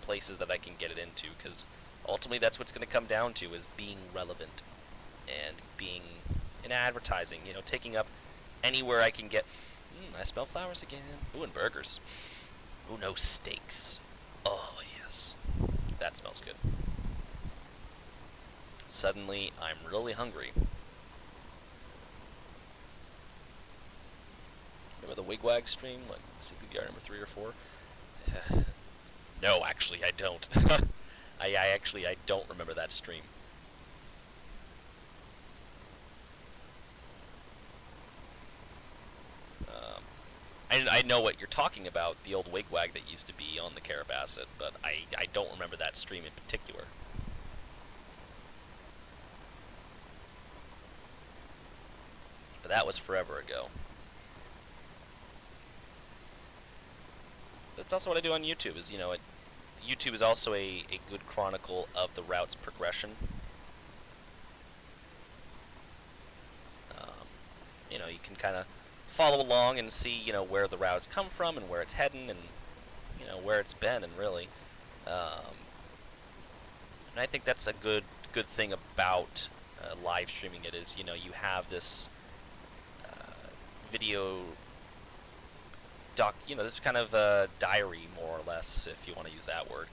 places that I can get it into, because ultimately that's what's going to come down to, is being relevant and being in advertising, you know, taking up anywhere I can get. I smell flowers again. Ooh, and burgers. Ooh, no, steaks. Oh, yes. That smells good. Suddenly, I'm really hungry. Remember the Wigwag stream, like CPBR number 3 or 4? No, actually, I don't. I don't remember that stream. I know what you're talking about, the old Wigwag that used to be on the Carrabasett, but I don't remember that stream in particular. But that was forever ago. That's also what I do on YouTube, is, you know, YouTube is also a good chronicle of the route's progression. You know, you can kind of follow along and see, you know, where the route's come from and where it's heading, and, you know, where it's been, and really. And I think that's a good thing about live streaming it, is, you know, you have this video you know, this kind of diary, more or less, if you want to use that word,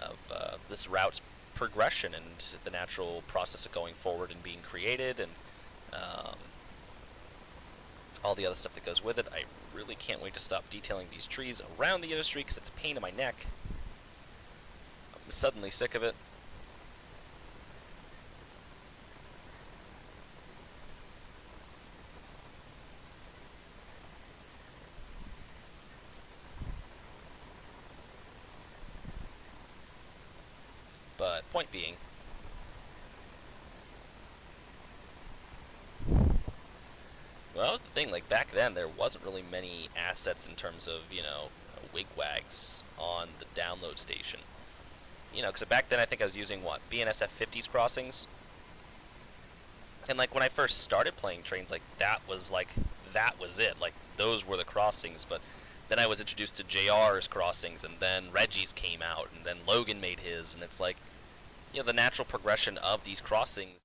of this route's progression and the natural process of going forward and being created, and all the other stuff that goes with it. I really can't wait to stop detailing these trees around the industry, because it's a pain in my neck. I'm suddenly sick of it. point being, well, that was the thing. Like back then, there wasn't really many assets in terms of wigwags on the download station. Because back then I think I was using what BNSF 50s crossings, and like when I first started playing Trainz, that was it. Like those were the crossings, but then I was introduced to JR's crossings, and then Reggie's came out, and then Logan made his, and it's like, the natural progression of these crossings.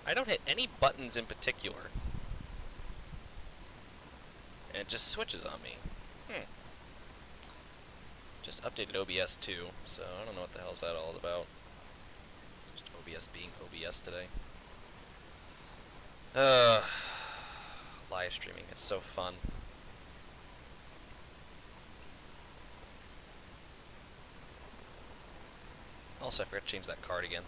I don't hit any buttons in particular, and it just switches on me. Just updated OBS too, so I don't know what the hell's that all about. Just OBS being OBS today. Live streaming is so fun. Also, I forgot to change that card again.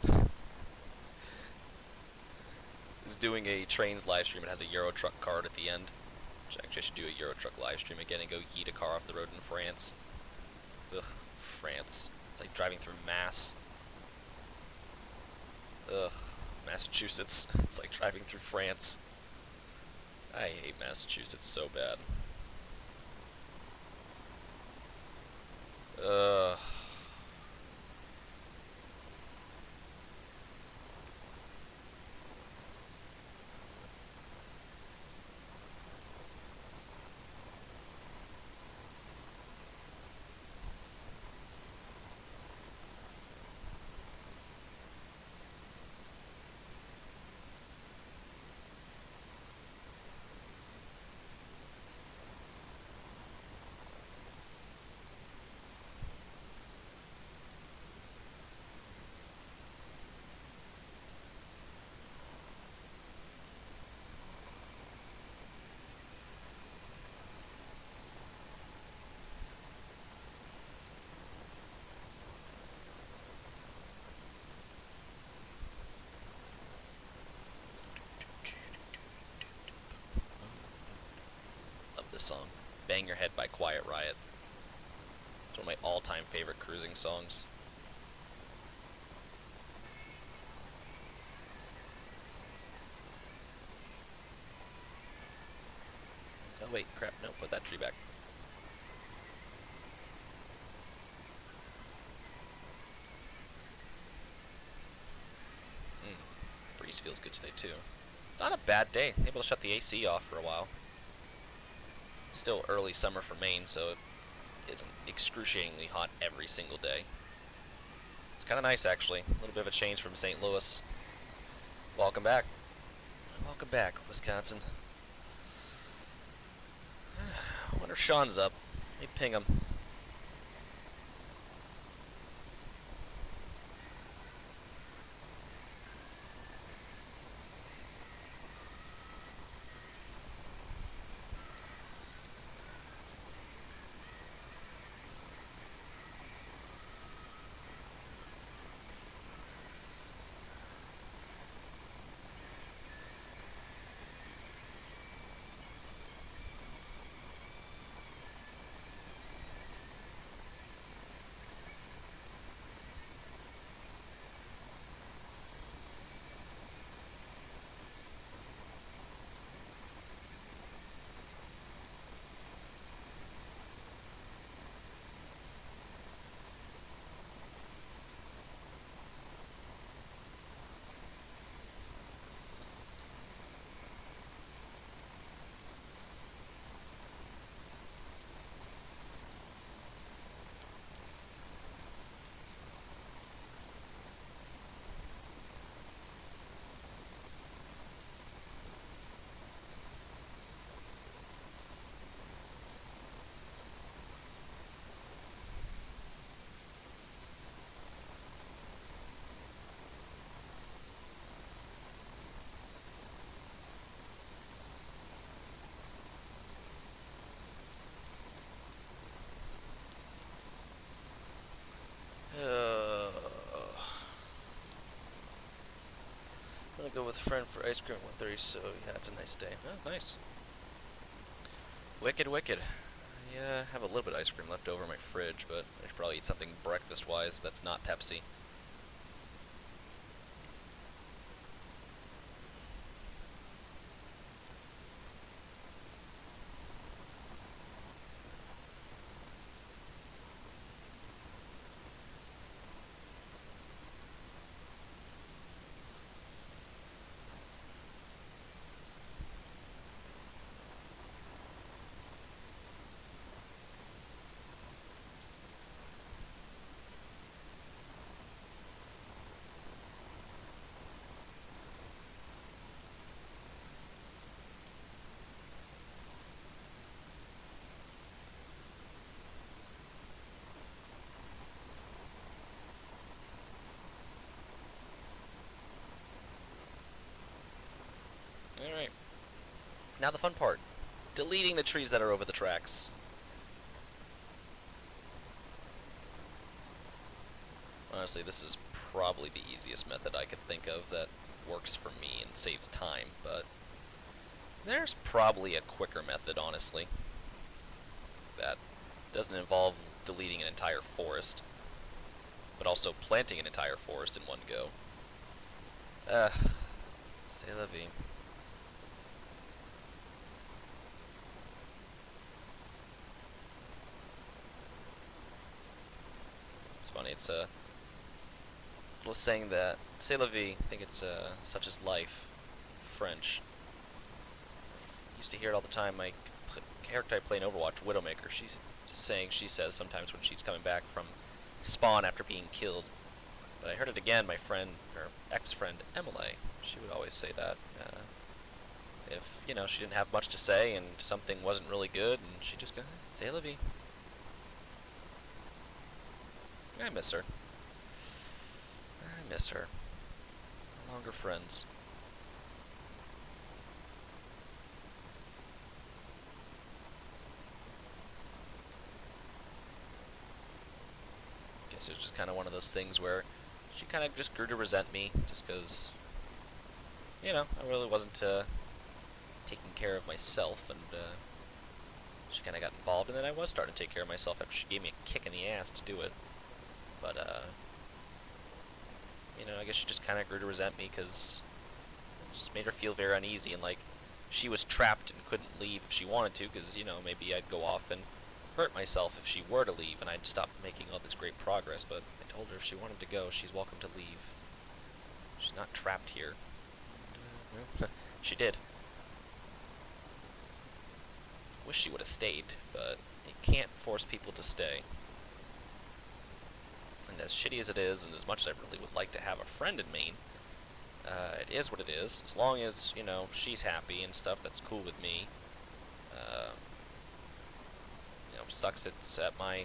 It's doing a Trainz live stream. It has a Euro Truck card at the end. Which actually I should do a Euro Truck live stream again and go yeet a car off the road in France. Ugh, France. It's like driving through Mass. Ugh, Massachusetts. It's like driving through France. I hate Massachusetts so bad. Ugh. this song. Bang Your Head by Quiet Riot. It's one of my all-time favorite cruising songs. Oh wait, crap, no, put that tree back. Breeze feels good today too. It's not a bad day. Able to shut the AC off for a while. Still early summer for Maine, so it isn't excruciatingly hot every single day. It's kind of nice, actually. A little bit of a change from St. Louis. Welcome back. Welcome back, Wisconsin. I wonder if Sean's up. Let me ping him. I'm gonna go with a friend for ice cream at 1:30, so yeah, it's a nice day. Oh, nice. Wicked, wicked. Yeah, I have a little bit of ice cream left over in my fridge, but I should probably eat something breakfast-wise that's not Pepsi. Alright. Now the fun part. Deleting the trees that are over the tracks. Honestly, this is probably the easiest method I could think of that works for me and saves time, but there's probably a quicker method, honestly, that doesn't involve deleting an entire forest, but also planting an entire forest in one go. C'est la vie. It's funny, it's a little saying that, c'est la vie, I think it's such as life, French. Used to hear it all the time. My character I play in Overwatch, Widowmaker, she's saying, she says sometimes when she's coming back from spawn after being killed. But I heard it again, my friend, or ex-friend, Emily, she would always say that. If, you know, she didn't have much to say and something wasn't really good, and she'd just go, c'est la vie. I miss her. I miss her. No longer friends. Guess it was just kind of one of those things where she kind of just grew to resent me, just because, you know, I really wasn't taking care of myself, and she kind of got involved, and then I was starting to take care of myself after she gave me a kick in the ass to do it. But, you know, I guess she just kind of grew to resent me because it just made her feel very uneasy, and like she was trapped and couldn't leave if she wanted to, because, you know, maybe I'd go off and hurt myself if she were to leave, and I'd stop making all this great progress. But I told her if she wanted to go, she's welcome to leave. She's not trapped here. She did. Wish she would have stayed, but you can't force people to stay. And as shitty as it is, and as much as I really would like to have a friend in Maine, it is what it is. As long as, you know, she's happy and stuff, that's cool with me. You know, sucks it's at my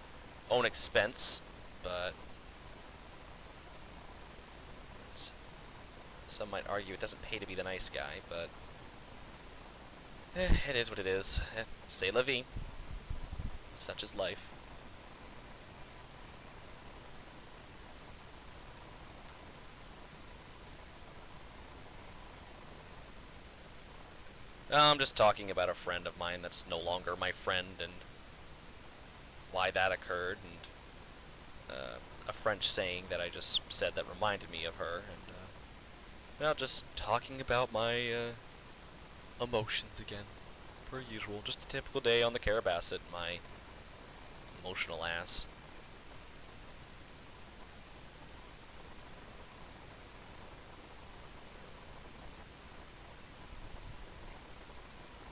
own expense, but some might argue it doesn't pay to be the nice guy, but it is what it is. C'est la vie. Such is life. I'm just talking about a friend of mine that's no longer my friend, and why that occurred, and a French saying that I just said that reminded me of her, and well, just talking about my emotions again, per usual. Just a typical day on the Carrabasett, my emotional ass.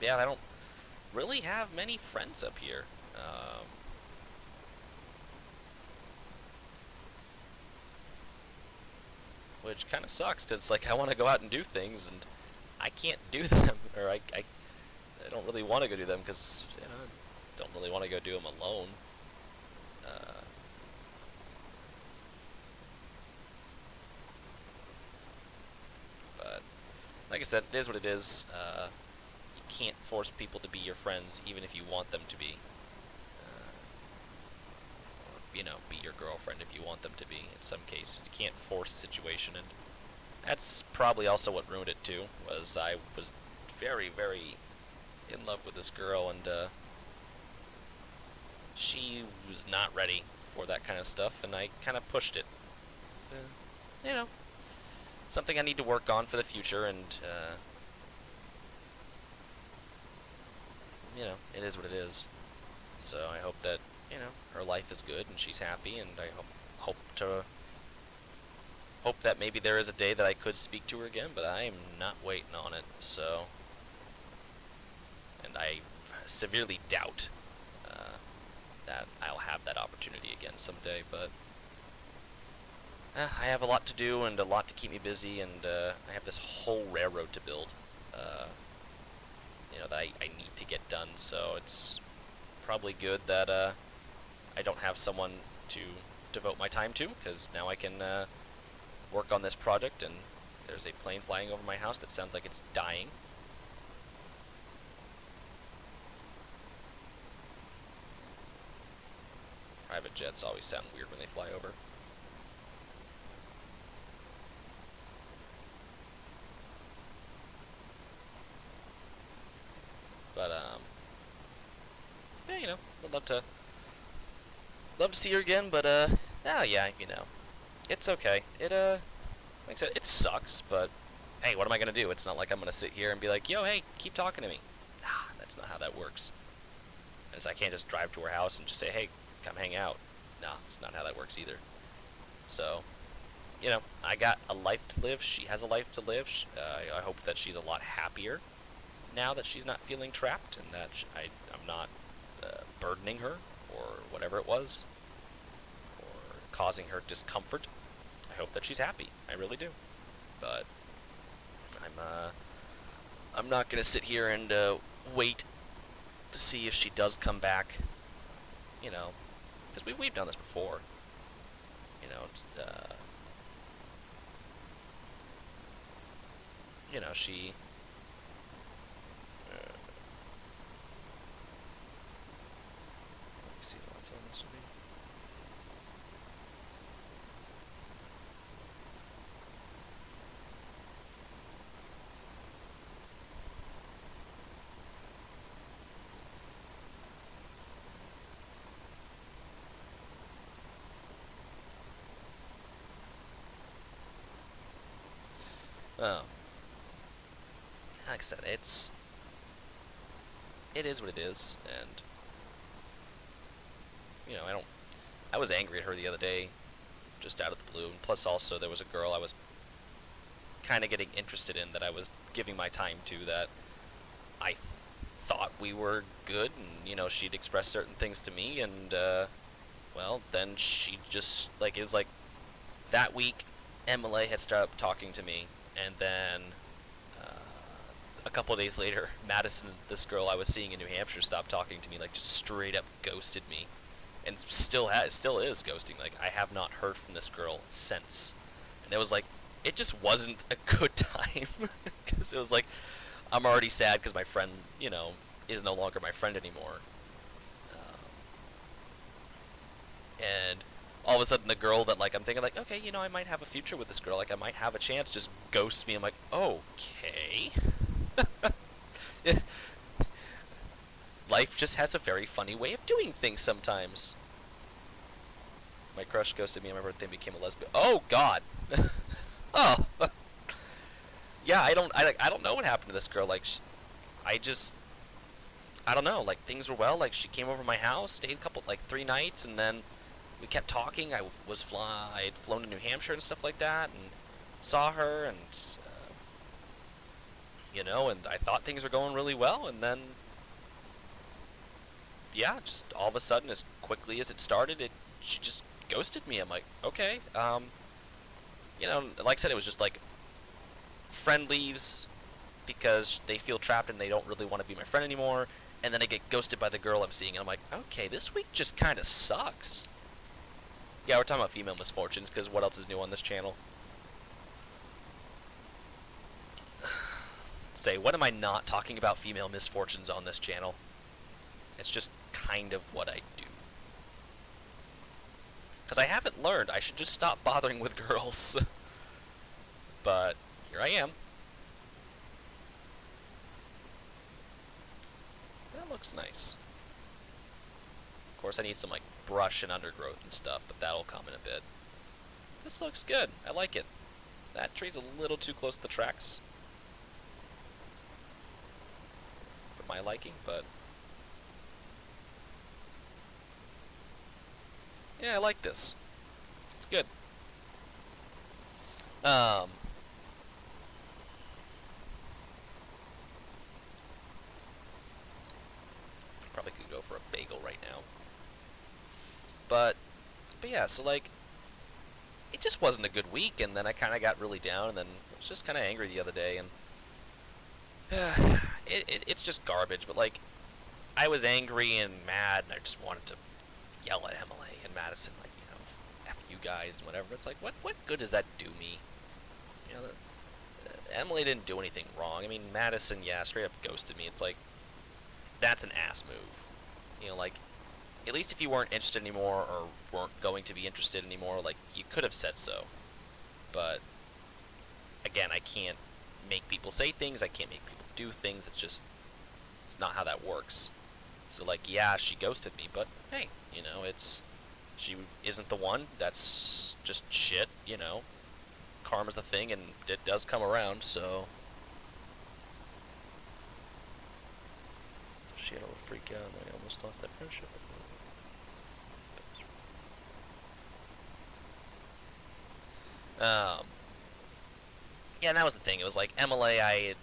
Yeah, I don't really have many friends up here. Which kind of sucks, because like I want to go out and do things, and I can't do them, or I don't really want to go do them, because, you know, I don't really want to go do them alone. But like I said, it is what it is. You can't force people to be your friends, even if you want them to be. Or, you know, be your girlfriend if you want them to be. In some cases, you can't force a situation, and that's probably also what ruined it too. Was I was very, very in love with this girl, and she was not ready for that kind of stuff, and I kind of pushed it. You know, something I need to work on for the future, and you know, it is what it is. So I hope that, you know, her life is good and she's happy, and I hope that maybe there is a day that I could speak to her again, but I am not waiting on it. So, and I severely doubt that I'll have that opportunity again someday, but I have a lot to do and a lot to keep me busy, and I have this whole railroad to build, you know, that I need to get done, so it's probably good that I don't have someone to devote my time to, because now I can work on this project. And there's a plane flying over my house that sounds like it's dying. Private jets always sound weird when they fly over. But yeah, you know, I'd love to see her again, but oh yeah, you know, it's okay. It like I said, it sucks, but hey, what am I gonna do? It's not like I'm gonna sit here and be like, yo, hey, keep talking to me. Ah, that's not how that works. And I can't just drive to her house and just say, hey, come hang out. No, it's not how that works either. So, you know, I got a life to live. She has a life to live. I hope that she's a lot happier now that she's not feeling trapped, and that I'm not burdening her or whatever it was, or causing her discomfort. I hope that she's happy. I really do. But I'm not gonna sit here and wait to see if she does come back. You know, because we've done this before. You know, you know, she. Let me see what's on this would be. Like I said, it is what it is, and you know, I was angry at her the other day, just out of the blue, and plus also there was a girl I was kind of getting interested in that I was giving my time to that I thought we were good, and you know, she'd expressed certain things to me, and well, then she just like, it was like that week Emily had started talking to me, and then a couple of days later, Madison, this girl I was seeing in New Hampshire, stopped talking to me, like just straight up ghosted me, and still is ghosting. Like, I have not heard from this girl since, and it was like, it just wasn't a good time, because it was like, I'm already sad because my friend, you know, is no longer my friend anymore, and all of a sudden the girl that, like, I'm thinking like, okay, you know, I might have a future with this girl, like I might have a chance, just ghosts me. I'm like, okay. Life just has a very funny way of doing things sometimes. My crush ghosted me on my birthday and became a lesbian. Oh God. Oh. Yeah, I don't know what happened to this girl. Like, I don't know. Like, things were well. Like, she came over to my house, stayed a couple, like 3 nights, and then we kept talking. I'd flown to New Hampshire and stuff like that, and saw her, and you know, and I thought things were going really well, and then, yeah, just all of a sudden, as quickly as it started, she just ghosted me. I'm like, okay, you know, like I said, it was just like, friend leaves because they feel trapped and they don't really want to be my friend anymore, and then I get ghosted by the girl I'm seeing, and I'm like, okay, this week just kind of sucks. Yeah, we're talking about female misfortunes, because what else is new on this channel? Say, what am I not talking about female misfortunes on this channel? It's just kind of what I do. Because I haven't learned. I should just stop bothering with girls. But here I am. That looks nice. Of course, I need some like brush and undergrowth and stuff, but that'll come in a bit. This looks good. I like it. That tree's a little too close to the tracks for my liking, but yeah, I like this. It's good. Probably could go for a bagel right now. But yeah, so like, it just wasn't a good week, and then I kind of got really down, and then I was just kind of angry the other day, and it's just garbage. But like, I was angry and mad, and I just wanted to yell at Emily and Madison, like, you know, F you guys and whatever. It's like, what good does that do me? You know, Emily didn't do anything wrong. I mean, Madison, yeah, straight up ghosted me. It's like, that's an ass move. You know, like, at least if you weren't interested anymore, or weren't going to be interested anymore, like, you could have said so. But again, I can't make people say things, I can't make people do things. It's not how that works. So like, yeah, she ghosted me, but hey, you know, she isn't the one. That's just shit, you know. Karma's a thing, and it does come around, so. She had a little freak out, and I almost lost that friendship. Yeah, and that was the thing. It was like, Emily, I had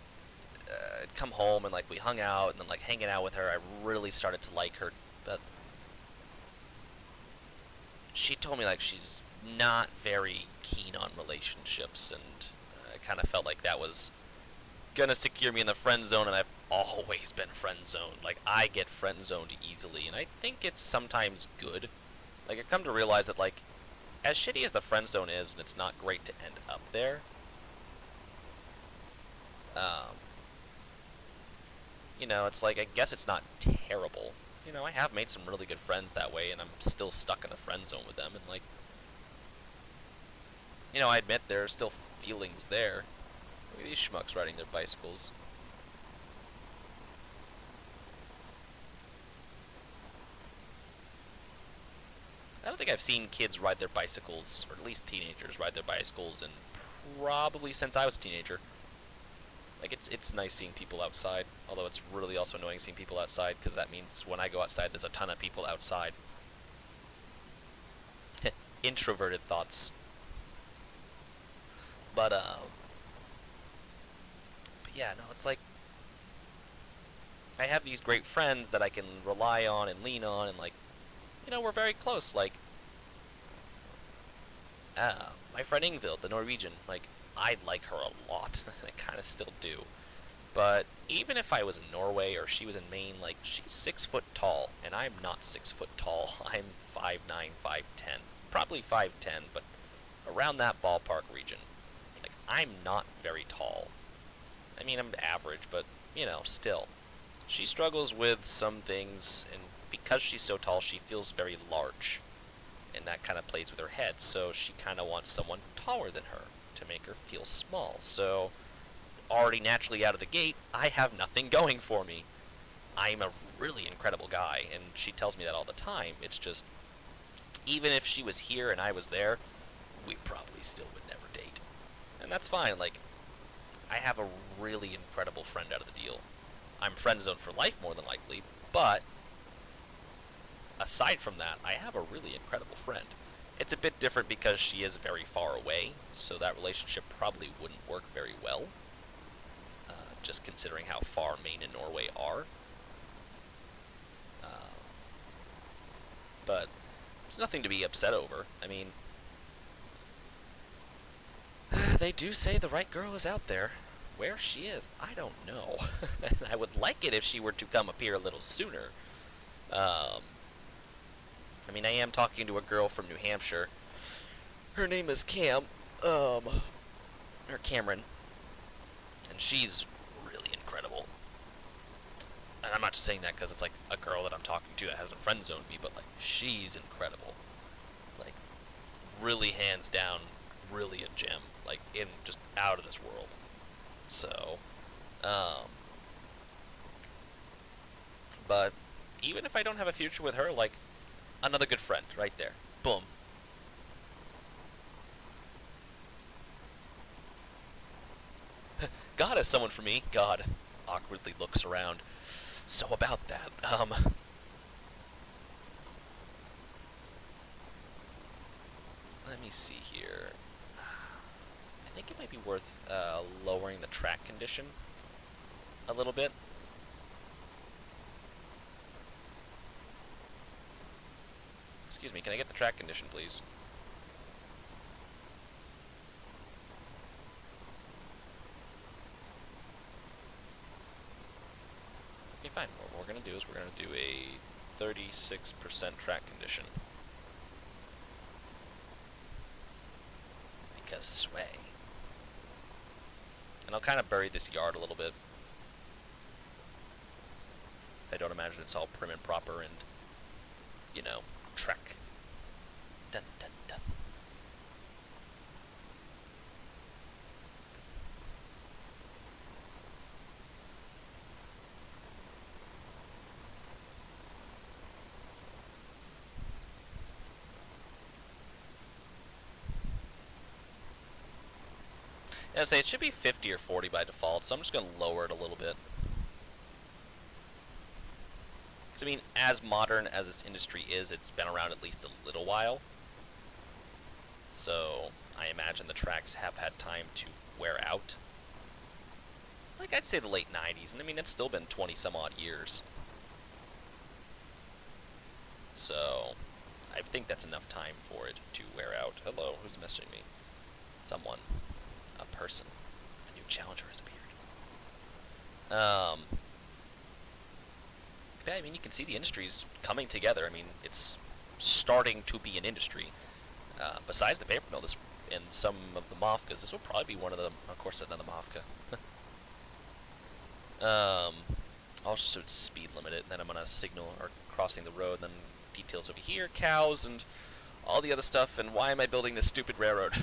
come home, and like, we hung out, and then like, hanging out with her, I really started to like her. But she told me like, she's not very keen on relationships, and I kind of felt like that was gonna secure me in the friend zone, and I've always been friend zoned. Like, I get friend zoned easily, and I think it's sometimes good. Like, I've come to realize that, like, as shitty as the friend zone is, and it's not great to end up there, you know, it's like, I guess it's not terrible. You know, I have made some really good friends that way, and I'm still stuck in a friend zone with them, and like, you know, I admit there are still feelings there. Look at these schmucks riding their bicycles. I don't think I've seen kids ride their bicycles, or at least teenagers ride their bicycles, in probably since I was a teenager. Like, it's nice seeing people outside, although it's really also annoying seeing people outside, because that means when I go outside, there's a ton of people outside. Introverted thoughts. But yeah, no, it's like, I have these great friends that I can rely on and lean on, and, like, you know, we're very close. Like, my friend Ingvild, the Norwegian, like, I like her a lot. I kind of still do. But even if I was in Norway or she was in Maine, like, she's 6 foot tall, and I'm not 6 foot tall. I'm 5'9", 5'10", probably 5'10", but around that ballpark region. Like, I'm not very tall. I mean, I'm average, but, you know, still. She struggles with some things, and because she's so tall, she feels very large. And that kind of plays with her head, so she kind of wants someone taller than her to make her feel small. So, already naturally out of the gate, I have nothing going for me. I'm a really incredible guy, and she tells me that all the time. It's just, even if she was here and I was there, we probably still would never date. And that's fine. Like, I have a really incredible friend out of the deal. I'm friend zoned for life, more than likely, but aside from that, I have a really incredible friend. It's a bit different because she is very far away, so that relationship probably wouldn't work very well, just considering how far Maine and Norway are. But there's nothing to be upset over. I mean, they do say the right girl is out there. Where she is, I don't know. And I would like it if she were to come up here a little sooner. I mean, I am talking to a girl from New Hampshire. Her name is Cam, or Cameron, and she's really incredible. And I'm not just saying that because it's like a girl that I'm talking to that hasn't friend zoned me, but like, she's incredible. Like, really hands down, really a gem. Like, in just out of this world. So, but even if I don't have a future with her, like, another good friend right there. Boom. God has someone for me. God awkwardly looks around. So about that, let me see here. I think it might be worth lowering the track condition a little bit. Excuse me, can I get the track condition, please? Okay, fine. What we're going to do is we're going to do a 36% track condition. Because sway. And I'll kind of bury this yard a little bit. I don't imagine it's all prim and proper and, you know, trek. Dun dun dun. I say it should be 50 or 40 by default, so I'm just going to lower it a little bit. Because, I mean, as modern as this industry is, it's been around at least a little while. So, I imagine the tracks have had time to wear out. Like, I'd say the late 90s, and I mean, it's still been 20 some odd years. So, I think that's enough time for it to wear out. Hello, who's messaging me? Someone. A person. A new challenger has appeared. Yeah, I mean, you can see the industry's coming together. I mean, it's starting to be an industry. Besides the paper mill, this and some of the Mafkas, this will probably be one of them. Of course, another Mafka. I'll just speed limit it, and then I'm gonna signal or crossing the road, and then details over here, cows, and all the other stuff. And why am I building this stupid railroad?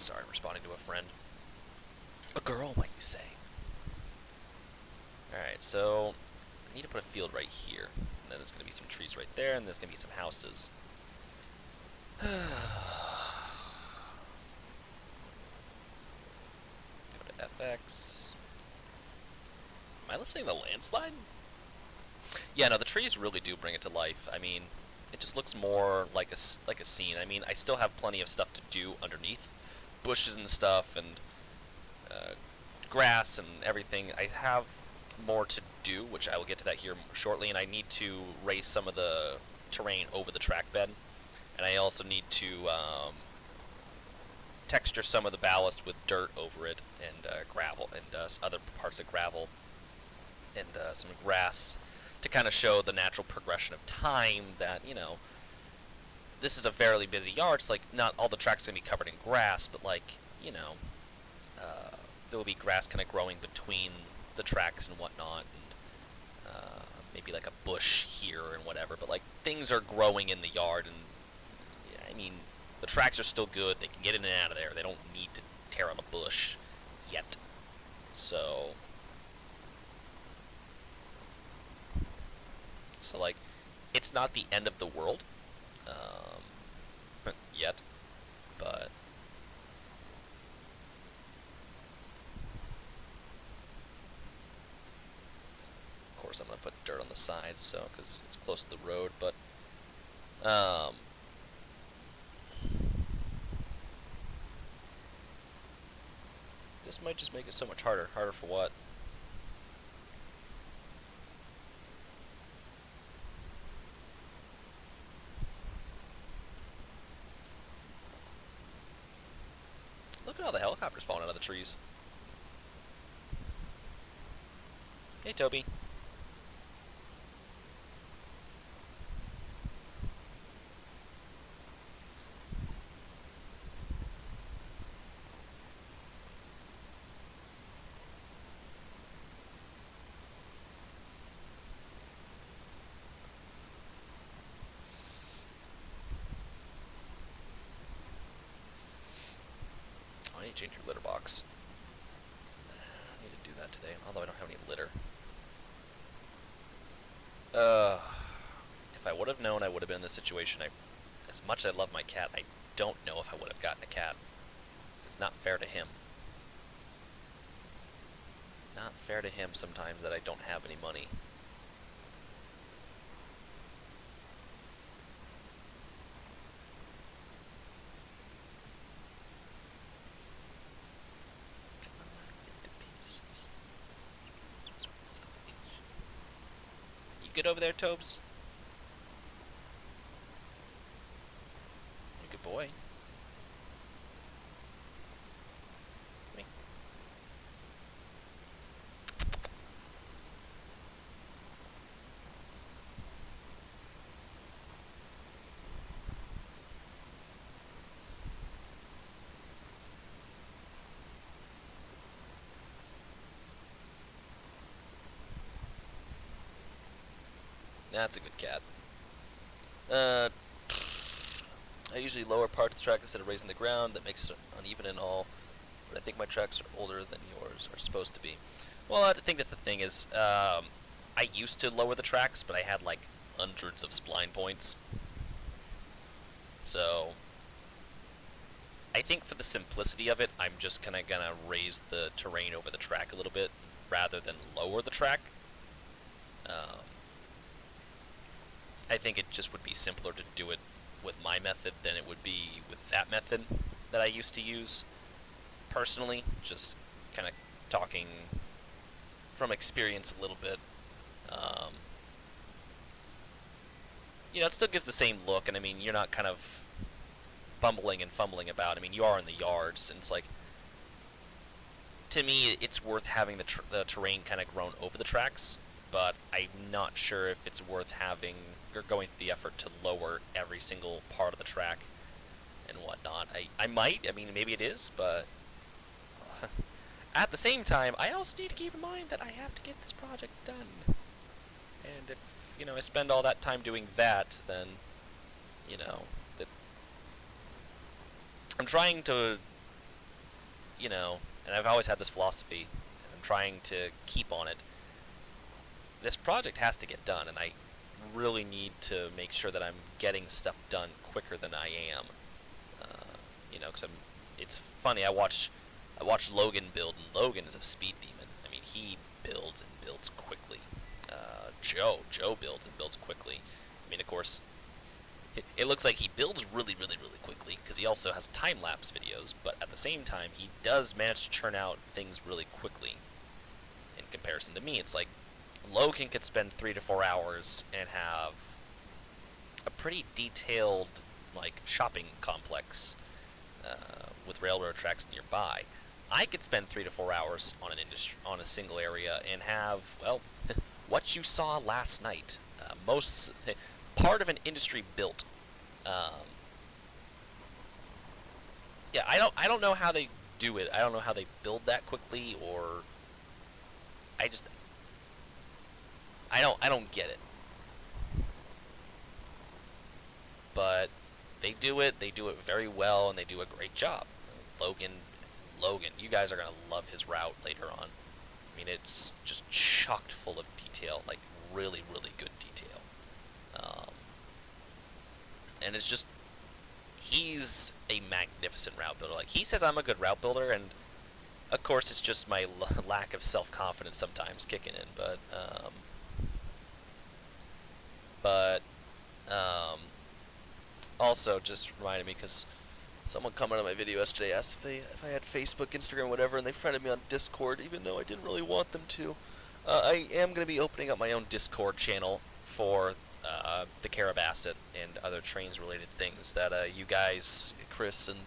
Sorry, I'm responding to a friend. A girl, might you say. Alright, so I need to put a field right here. And then there's going to be some trees right there, and there's going to be some houses. Go to FX. Am I listening to landslide? Yeah, no, the trees really do bring it to life. I mean, it just looks more like a scene. I mean, I still have plenty of stuff to do underneath. Bushes and stuff, and grass and everything. I have more to do, which I will get to that here shortly, and I need to raise some of the terrain over the track bed. And I also need to texture some of the ballast with dirt over it, and gravel, and other parts of gravel, and some grass, to kind of show the natural progression of time that, you know, this is a fairly busy yard. So, like, not all the track's going to be covered in grass, but, like, you know, there will be grass kind of growing between the tracks and whatnot, and maybe like a bush here and whatever, but, like, things are growing in the yard, and, yeah, I mean, the tracks are still good. They can get in and out of there. They don't need to tear out a bush yet. So, like, it's not the end of the world yet, but of course I'm going to put dirt on the side, so, because it's close to the road, but this might just make it so much harder. Harder for what? Look at all the helicopters falling out of the trees. Hey, Toby. I need to change your litter box. I need to do that today, although I don't have any litter. If I would have known I would have been in this situation, as much as I love my cat, I don't know if I would have gotten a cat. It's not fair to him. Not fair to him sometimes that I don't have any money. You good over there, Tobes? You're a good boy. Me. That's a good cat. I usually lower parts of the track instead of raising the ground. That makes it uneven and all. But I think my tracks are older than yours are supposed to be. Well, I think that's the thing is, I used to lower the tracks, but I had like hundreds of spline points. So, I think for the simplicity of it, I'm just kind of gonna raise the terrain over the track a little bit rather than lower the track. I think it just would be simpler to do it with my method than it would be with that method that I used to use. Personally, just kind of talking from experience a little bit. You know, it still gives the same look, and I mean, you're not kind of bumbling and fumbling about. I mean, you are in the yards, and it's like, to me, it's worth having the terrain kind of grown over the tracks, but I'm not sure if it's worth having or going through the effort to lower every single part of the track and whatnot. I might, I mean, maybe it is, but at the same time, I also need to keep in mind that I have to get this project done. And if, you know, I spend all that time doing that, then, you know, that I'm trying to you know, and I've always had this philosophy, and I'm trying to keep on it. This project has to get done, and I really need to make sure that I'm getting stuff done quicker than I am. You know, because it's funny. I watch Logan build, and Logan is a speed demon. I mean, he builds and builds quickly. Joe builds and builds quickly. I mean, of course, it looks like he builds really, really, really quickly because he also has time-lapse videos, but at the same time, he does manage to churn out things really quickly. In comparison to me, it's like Logan could spend 3 to 4 hours and have a pretty detailed, like, shopping complex with railroad tracks nearby. I could spend 3 to 4 hours on on a single area and have, well, what you saw last night. Part of an industry built. Yeah, I don't know how they do it. I don't know how they build that quickly, or I don't get it. But they do it very well, and they do a great job. Logan, you guys are gonna love his route later on. I mean, it's just chocked full of detail, like really, really good detail. And it's just, he's a magnificent route builder. Like, he says I'm a good route builder, and of course it's just my lack of self-confidence sometimes kicking in. Also just reminded me, because someone commented on my video yesterday, asked if I had Facebook, Instagram, whatever, and they friended me on Discord, even though I didn't really want them to. I am going to be opening up my own Discord channel for the Carrabasett and other Trainz-related things that you guys, Chris and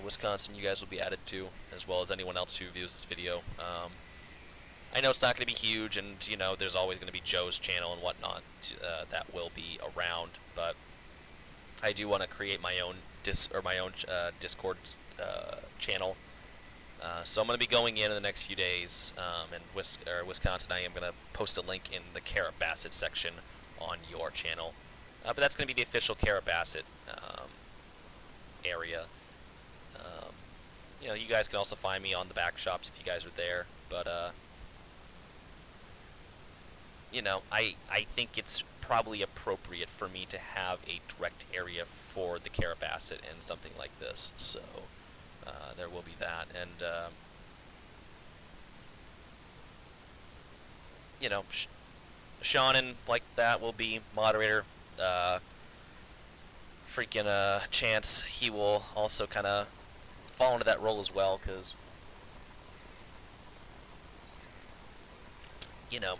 Wisconsin, you guys will be added to, as well as anyone else who views this video. I know it's not going to be huge, and you know there's always going to be Joe's channel and whatnot that will be around, but I do want to create my own Discord channel. So I'm going to be going in the next few days, and Wisconsin, I am going to post a link in the Carrabasett section on your channel. But that's going to be the official Carrabasett area. You know, you guys can also find me on the back shops if you guys are there. But you know, I think it's probably appropriate for me to have a direct area for the Carrabasett and something like this. So there will be that, and you know, Seanan, like that, will be moderator. Chance, he will also kind of fall into that role as well, because you know.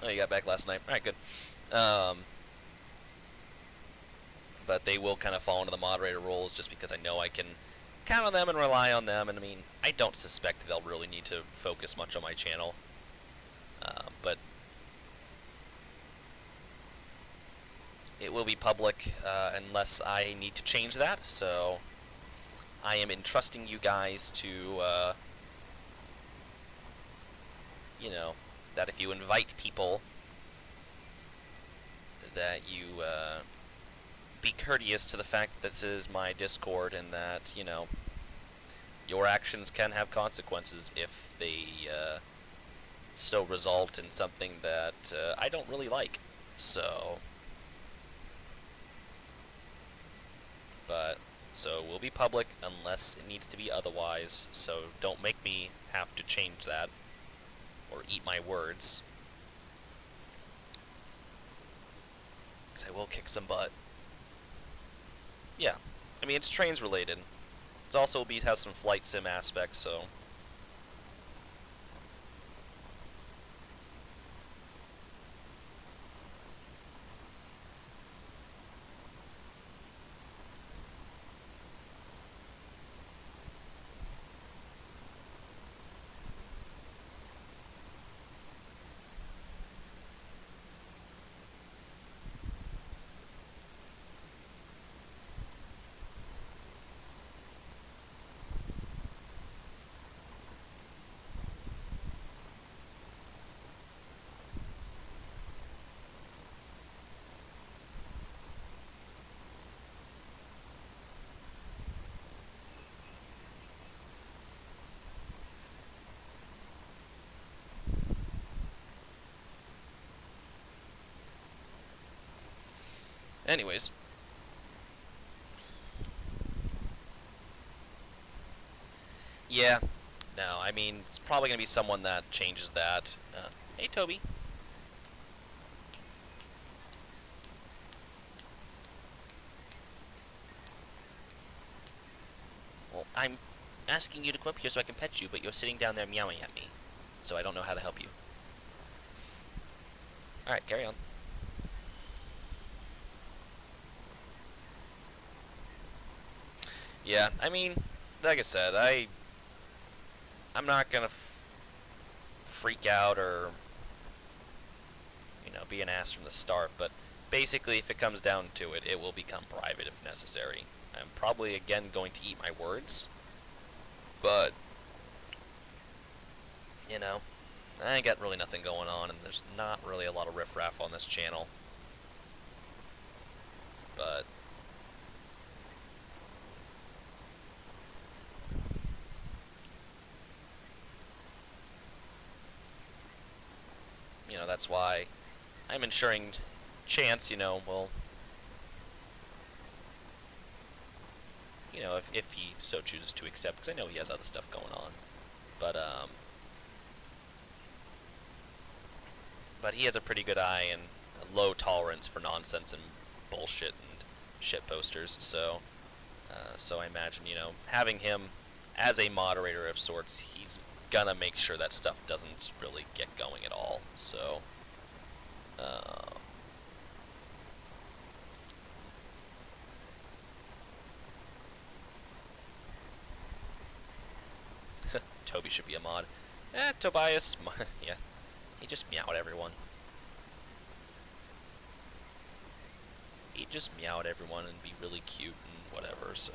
Oh, you got back last night. All right, good. But they will kind of fall into the moderator roles just because I know I can count on them and rely on them. And I mean, I don't suspect that they'll really need to focus much on my channel. But it will be public unless I need to change that. So I am entrusting you guys to, you know, that if you invite people, that you be courteous to the fact that this is my Discord, and that, you know, your actions can have consequences if they so result in something that I don't really like. So, so we'll be public unless it needs to be otherwise, so don't make me have to change that or eat my words, because I will kick some butt. Yeah, I mean, it's Trainz related. It's also has some flight sim aspects, so Anyways. Yeah. No, I mean, it's probably going to be someone that changes that. Hey, Toby. Well, I'm asking you to come up here so I can pet you, but you're sitting down there meowing at me. So I don't know how to help you. Alright, carry on. Yeah, I mean, like I said, I'm not gonna freak out or, you know, be an ass from the start, but basically if it comes down to it, it will become private if necessary. I'm probably again going to eat my words, but, you know, I ain't got really nothing going on, and there's not really a lot of riffraff on this channel. But you know, that's why I'm ensuring Chance, you know, will, you know, if he so chooses to accept, because I know he has other stuff going on. But he has a pretty good eye and a low tolerance for nonsense and bullshit and shit posters. So, so I imagine, you know, having him as a moderator of sorts, he's gonna make sure that stuff doesn't really get going at all. So, Toby should be a mod. Tobias, yeah, he just meowed everyone. He'd just meow at everyone and be really cute and whatever, so.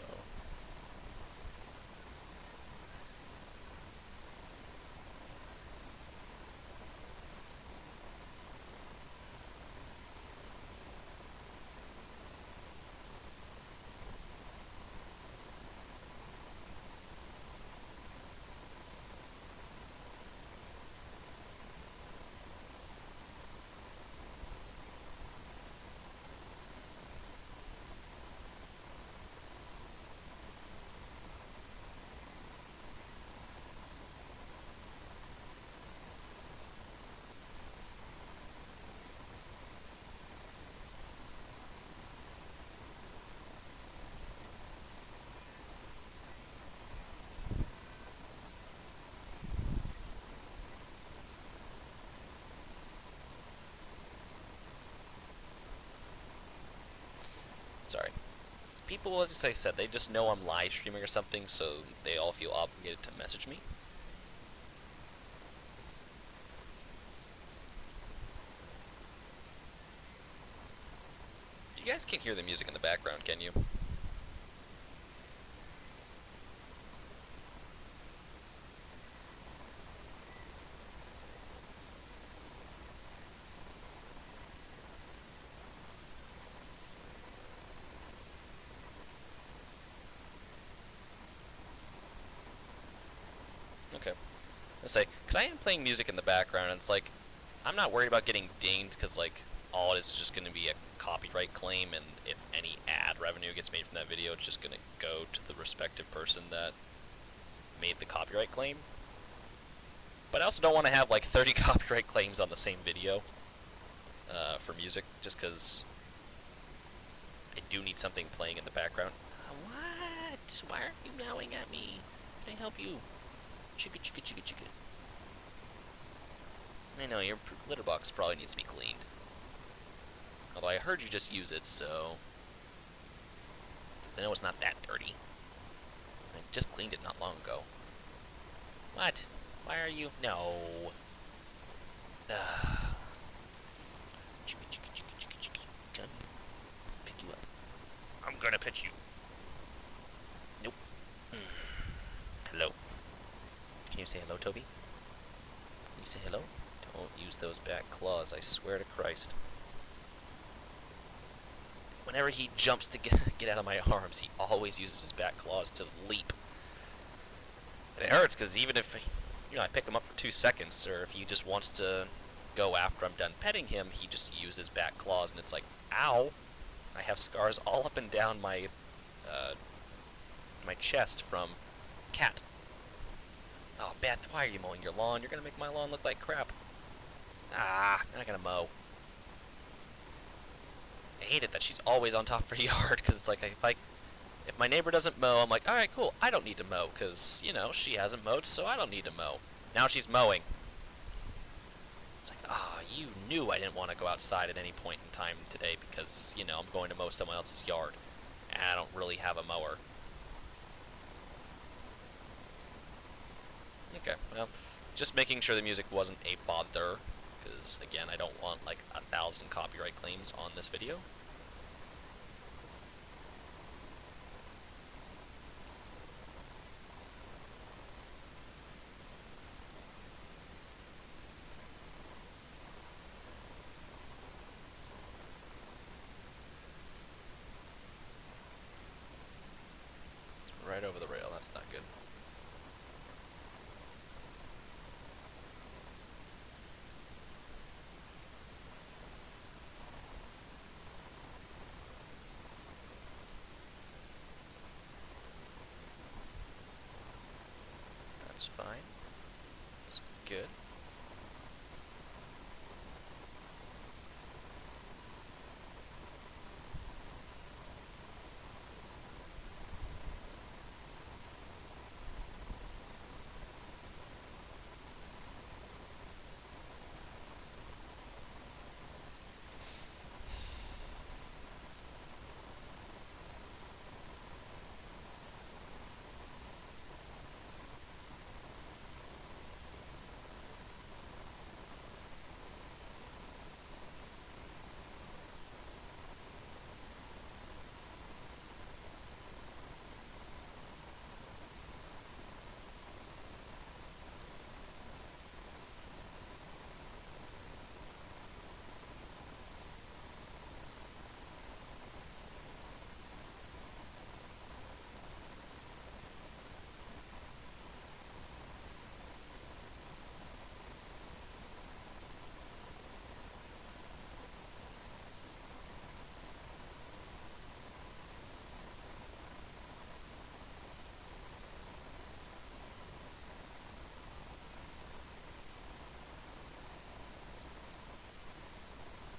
Sorry. People, as I said, they just know I'm live streaming or something, so they all feel obligated to message me. You guys can't hear the music in the background, can you? Okay. I say, because I am playing music in the background, and it's like, I'm not worried about getting dinged, because, like, all it is just going to be a copyright claim, and if any ad revenue gets made from that video, it's just going to go to the respective person that made the copyright claim. But I also don't want to have, like, 30 copyright claims on the same video for music, just because I do need something playing in the background. What? Why aren't you meowing at me? Can I help you? Chicka, chicka, chicka, chicka. I know, your litter box probably needs to be cleaned. Although I heard you just use it, so I know it's not that dirty. I just cleaned it not long ago. What? Why are you? No. Chicka, chicka, chicka, chicka, chicka. Come pick you up. I'm gonna pet you. Nope. Hello. Can you say hello, Toby? Can you say hello? Don't use those back claws, I swear to Christ. Whenever he jumps to get out of my arms, he always uses his back claws to leap. And it hurts, because even if, you know, I pick him up for 2 seconds, or if he just wants to go after I'm done petting him, he just uses back claws, and it's like, ow. I have scars all up and down my chest from cat. Oh, Beth, why are you mowing your lawn? You're gonna make my lawn look like crap. Ah, I'm not gonna mow. I hate it that she's always on top of her yard, because it's like, if my neighbor doesn't mow, I'm like, alright, cool, I don't need to mow, because, you know, she hasn't mowed, so I don't need to mow. Now she's mowing. It's like, you knew I didn't want to go outside at any point in time today, because, you know, I'm going to mow someone else's yard, and I don't really have a mower. Okay, well, just making sure the music wasn't a bother, because, again, I don't want, like, 1,000 copyright claims on this video. Right over the rail, that's not good. That's fine. It's good.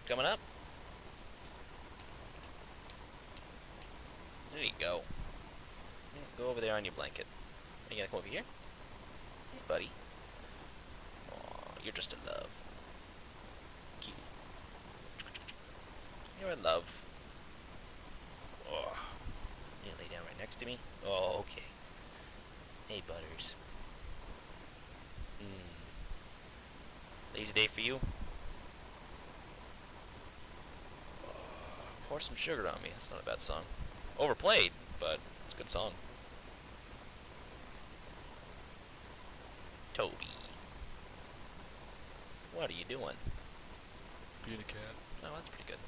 Coming up. There you go. Yeah, go over there on your blanket. You gonna come over here? Hey, buddy. Aw, you're just a love. Kitty. You're a love. Oh. You lay down right next to me? Oh, okay. Hey, Butters. Lazy day for you? Pour some sugar on me. That's not a bad song. Overplayed, but it's a good song. Toby. What are you doing? Being a cat. Oh, that's pretty good.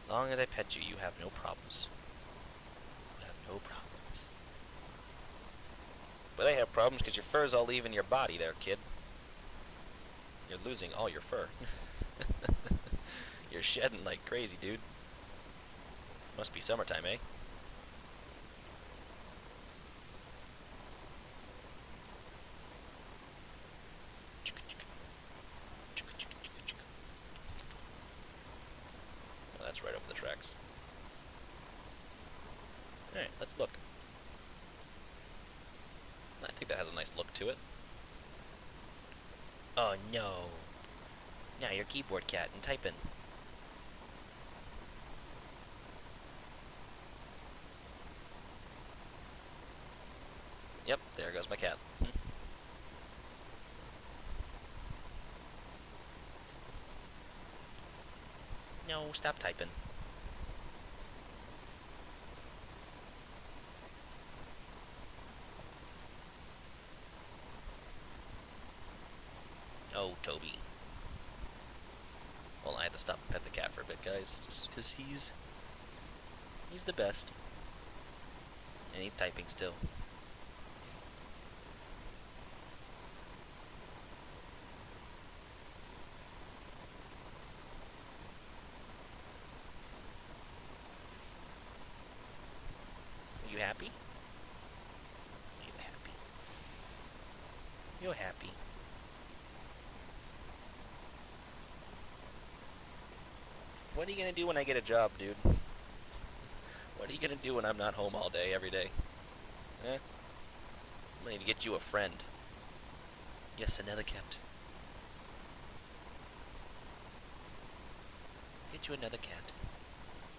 As long as I pet you, you have no problems. You have no problems. But I have problems because your fur's all leaving your body there, kid. You're losing all your fur. You're shedding like crazy, dude. Must be summertime, eh? Oh, that's right over the tracks. Alright, let's look. I think that has a nice look to it. Oh no. Now you're keyboard cat and typing. Yep, there goes my cat. No, stop typing. Oh, Toby. Well, I had to stop and pet the cat for a bit, guys, just because he's the best. And he's typing still. You're happy. What are you gonna do when I get a job, dude? What are you gonna do when I'm not home all day, every day? Eh? I need to get you a friend. Yes, another cat. Get you another cat.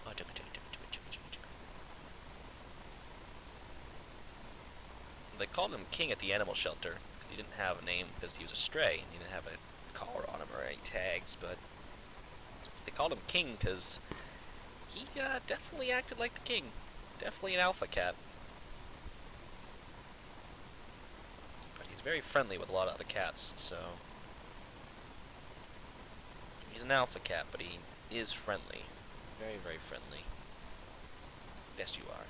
Oh, chugga, chugga, chugga, chugga, chugga, chugga, chugga. They called him King at the animal shelter because he didn't have a name because he was a stray and he didn't have a collar on him or any tags, but they called him King because he definitely acted like the king. Definitely an alpha cat. But he's very friendly with a lot of other cats, so... He's an alpha cat, but he is friendly. Very, very friendly. Yes, you are.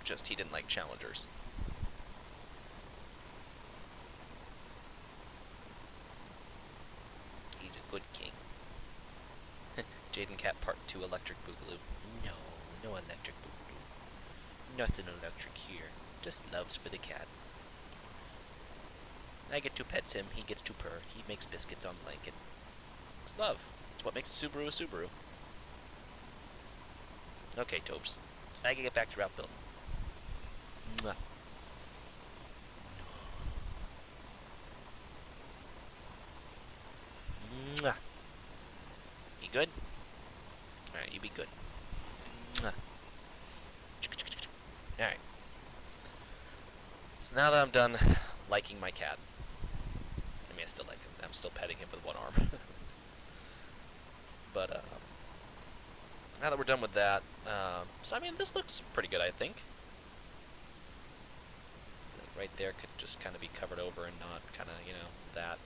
Just he didn't like challengers. He's a good king. Jaden Cat Part 2 Electric Boogaloo. No, no electric boogaloo. Nothing electric here. Just loves for the cat. I get to pet him, he gets to purr, he makes biscuits on blanket. It's love. It's what makes a Subaru a Subaru. Okay, Tobes. I can get back to route building. Mwah. Mwah. You good? Alright, you be good. Mwah. Alright. So now that I'm done liking my cat. I mean, I still like him. I'm still petting him with one arm. But, now that we're done with that, so I mean, this looks pretty good, I think. Like right there could just kind of be covered over and not kind of, you know, that.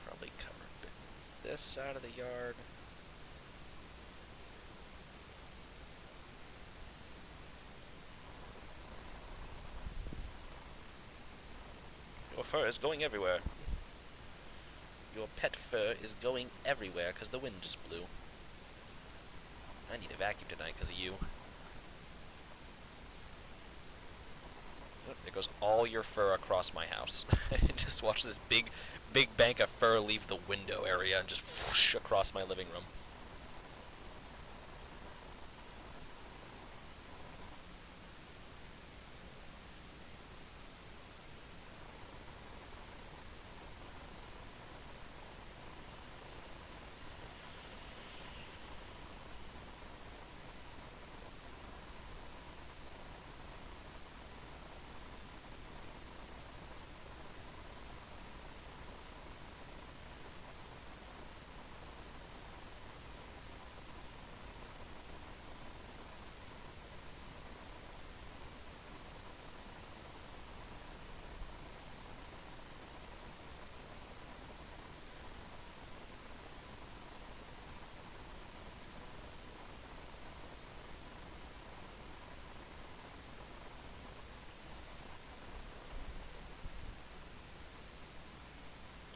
Probably cover this side of the yard. Your fur is going everywhere. Your pet fur is going everywhere because the wind just blew. I need a vacuum tonight because of you. Oh, there goes all your fur across my house. Just watch this big bank of fur leave the window area and just whoosh across my living room.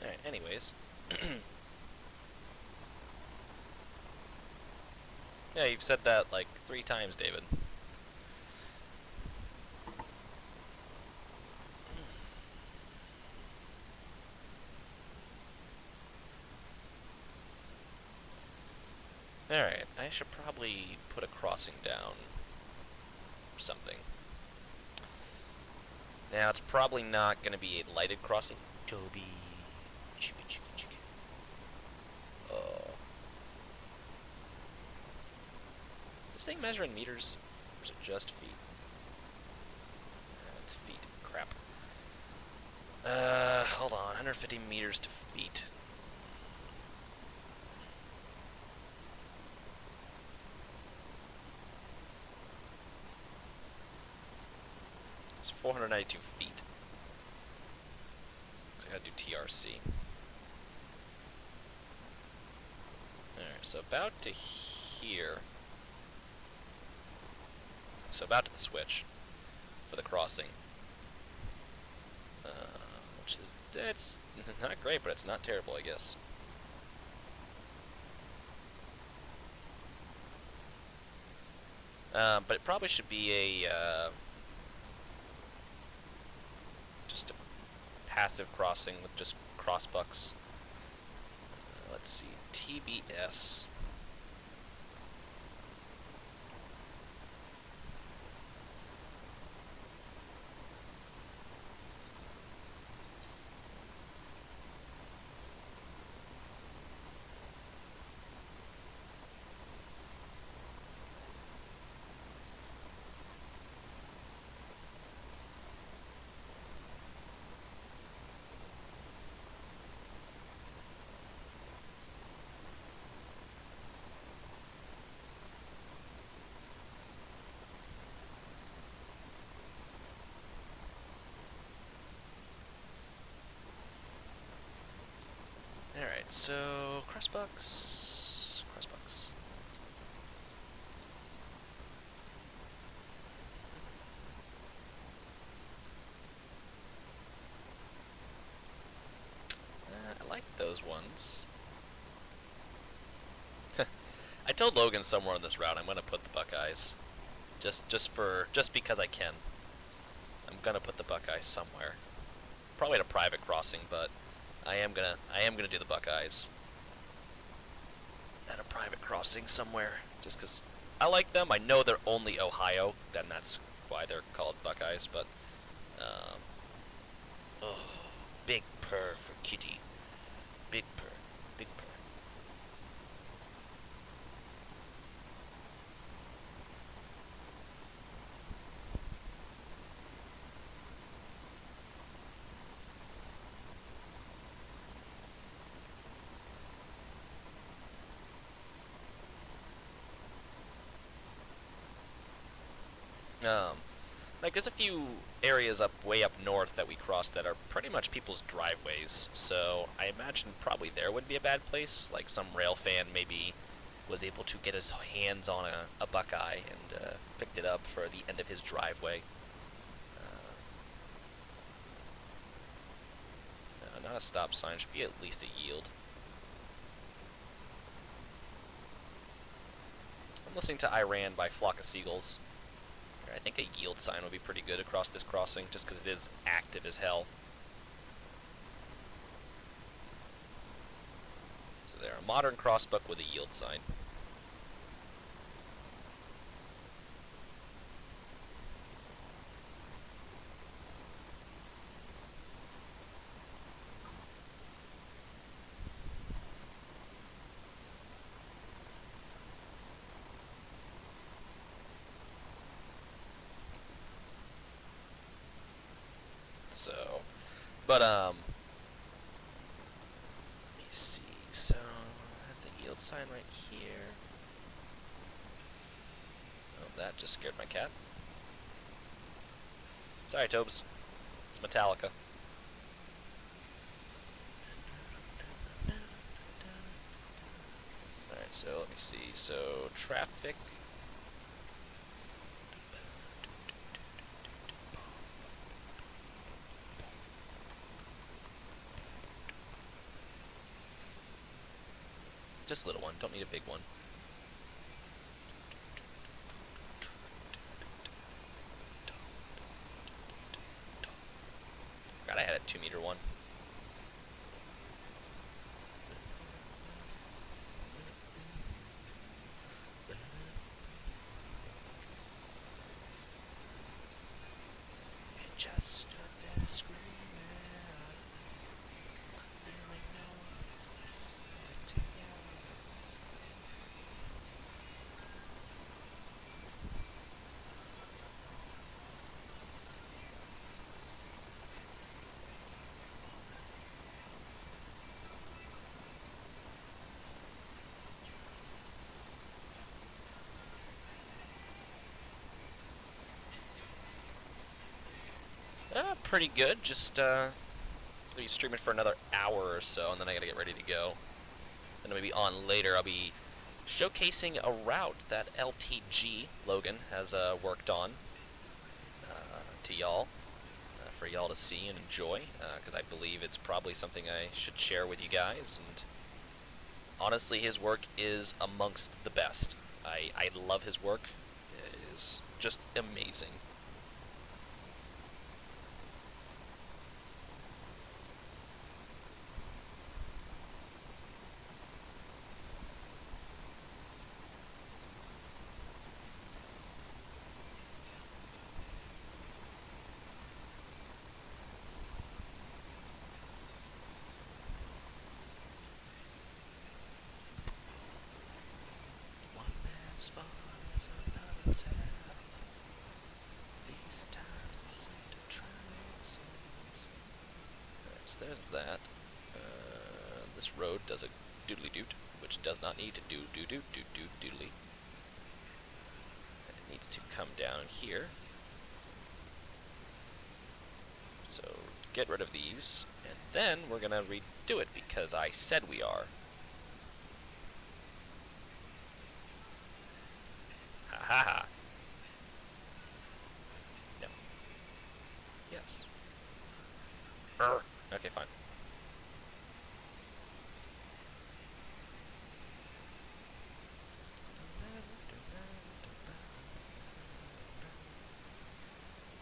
Alright, anyways. Yeah, you've said that like 3 times, David. Alright, I should probably put a crossing down or something. Now, it's probably not going to be a lighted crossing. Toby. Chicka, chicka, chicka. Is this thing measuring meters? Or is it just feet? It's feet. Crap. Hold on. 150 meters to feet. It's 492 feet. So I gotta do TRC. Alright, so about to here. So about to the switch for the crossing. Which is, it's not great, but it's not terrible, I guess. But it probably should be a just a passive crossing with just crossbucks. Let's see, TBS. Alright, so crossbucks. I like those ones. I told Logan somewhere on this route I'm gonna put the Buckeyes. Just because I can. I'm gonna put the Buckeyes somewhere. Probably at a private crossing, but I am gonna do the Buckeyes at a private crossing somewhere, just because I like them. I know they're only Ohio, then that's why they're called Buckeyes. But oh, big purr for Kitty, big purr, big purr. Like there's a few areas way up north that we cross that are pretty much people's driveways, so I imagine probably there would be a bad place. Like some rail fan maybe was able to get his hands on a Buckeye and picked it up for the end of his driveway. No, not a stop sign, should be at least a yield. I'm listening to Iran by Flock of Seagulls. I think a yield sign would be pretty good across this crossing, just because it is active as hell. So there, a modern crossbuck with a yield sign. So, but let me see. So, I have the yield sign right here. Oh, that just scared my cat. Sorry, Tobes. It's Metallica. Alright, so let me see. So, traffic. Just a little one, don't need a big one. God, I had a 2-meter one. It just stood there screaming. Pretty good. Just be streaming for another hour or so, and then I gotta get ready to go. And then maybe on later, I'll be showcasing a route that LTG Logan has worked on to y'all, for y'all to see and enjoy, because I believe it's probably something I should share with you guys. And honestly, his work is amongst the best. I love his work. is just amazing. One man's fault is another's hell. These times are sent to Trainz. So there's that. This road does a doodly doot, which does not need to do doodly. And it needs to come down here. So get rid of these, and then we're gonna redo it because I said we are. Ha ha ha. No. Yes. Okay, fine.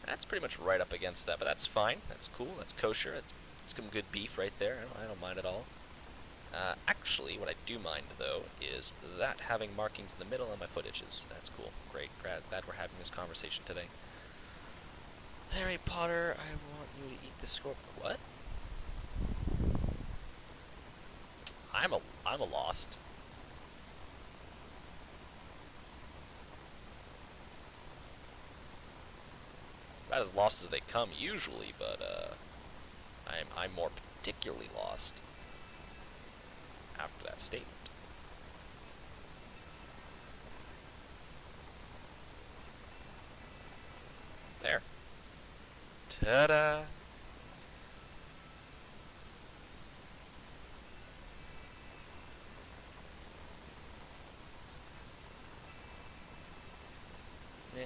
That's pretty much right up against that, but that's fine. That's cool. That's kosher. That's some good beef right there. I don't mind at all. Actually, what I do mind, though, is that having markings in the middle and my foot itches. That's cool. Great. Glad we're having this conversation today. Harry Potter, I want you to eat the scorpion. What? I'm a lost. About as lost as they come usually, but I'm more particularly lost after that statement. There. Ta-da! Yeah.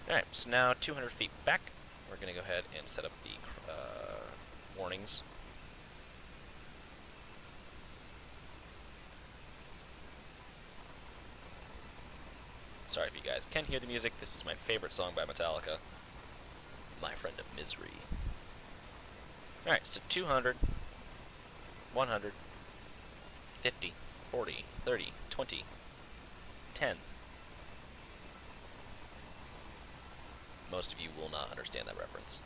Alright, so now 200 feet back, we're going to go ahead and set up the warnings. Sorry if you guys can hear the music. This is my favorite song by Metallica, My Friend of Misery. Alright, so 200, 100, 50, 40, 30, 20, 10. Most of you will not understand that reference.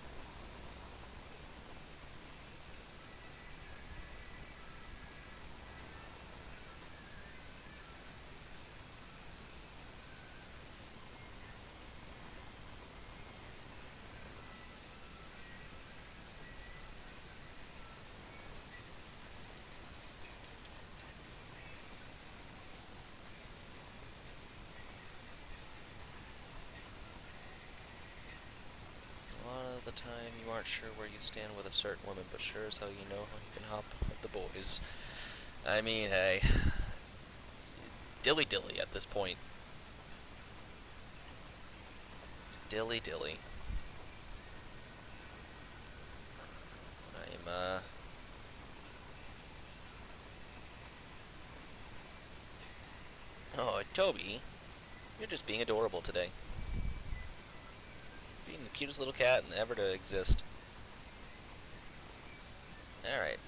The time you aren't sure where you stand with a certain woman, but sure as hell you know how you can hop with the boys. I mean, hey, dilly at this point. Dilly. I'm Oh, Toby, you're just being adorable today. Being the cutest little cat ever to exist. Alright.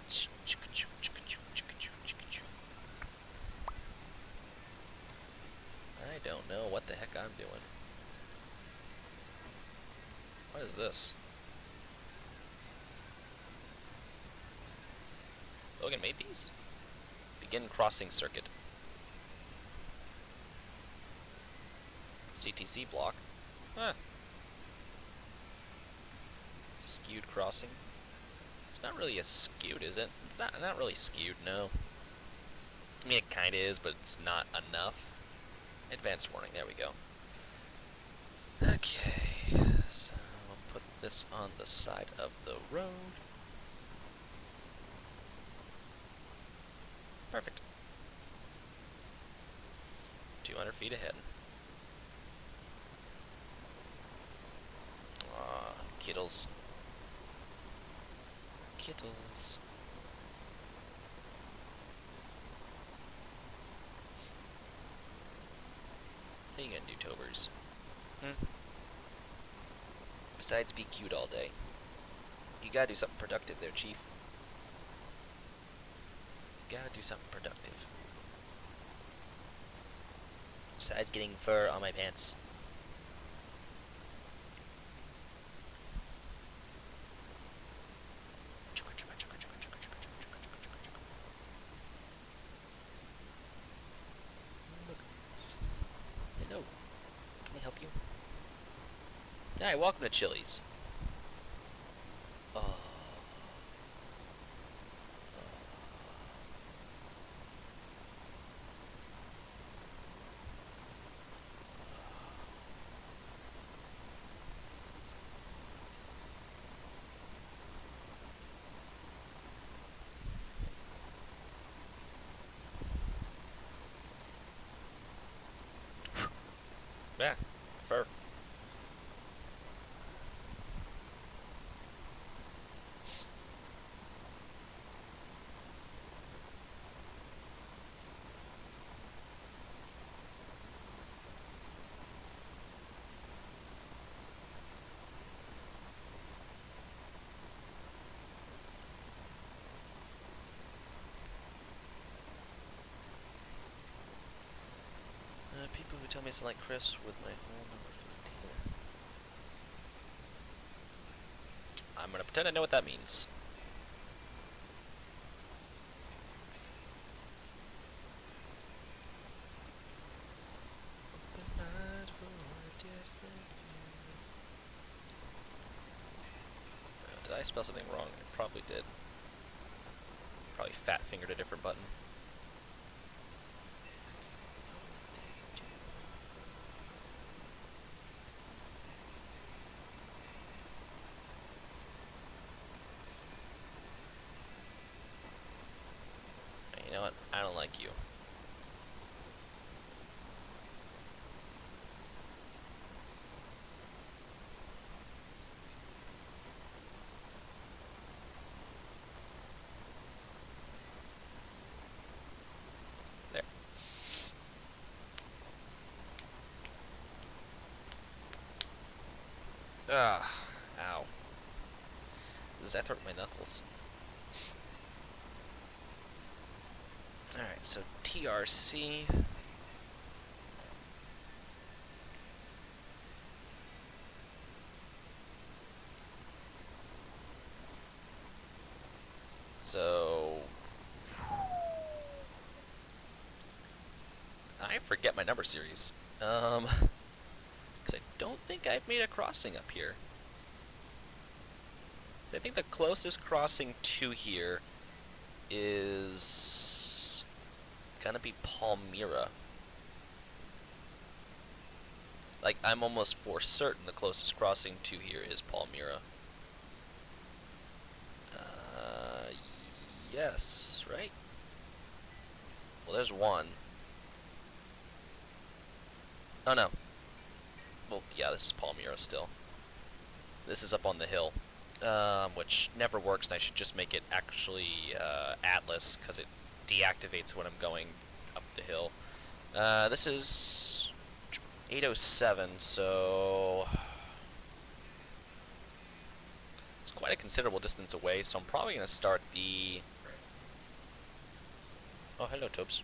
I don't know what the heck I'm doing. What is this? Logan made these? Begin crossing circuit. CTC block. Huh. Skewed crossing. It's not really a skewed, is it? It's not really skewed, no. I mean, it kinda is, but it's not enough. Advanced warning, there we go. Okay, so I'll put this on the side of the road. Perfect. 200 feet ahead. Aw, kittles. Kittles. What are you gonna do, Tobers? Besides be cute all day. You gotta do something productive there, Chief. You gotta do something productive. Besides getting fur on my pants. Hello. Can I help you? Hi, welcome to Chili's. Oh. Yeah, fur. People who tell me I sound like Chris with my whole number 15. I'm gonna pretend I know what that means. Did I spell something wrong? I probably did. Probably fat fingered a different button. You know what? I don't like you. There. Ah, ow. Does that hurt my knuckles? Alright, so TRC. So I forget my number series. Because I don't think I've made a crossing up here. I think the closest crossing to here is gonna be Palmyra. Like, I'm almost for certain the closest crossing to here is Palmyra. Yes, right? Well, there's one. Oh, no. Well, yeah, this is Palmyra still. This is up on the hill, which never works, and I should just make it actually Atlas, because it deactivates when I'm going up the hill. This is 807, so it's quite a considerable distance away, so I'm probably going to start the... Oh, hello, Tobes.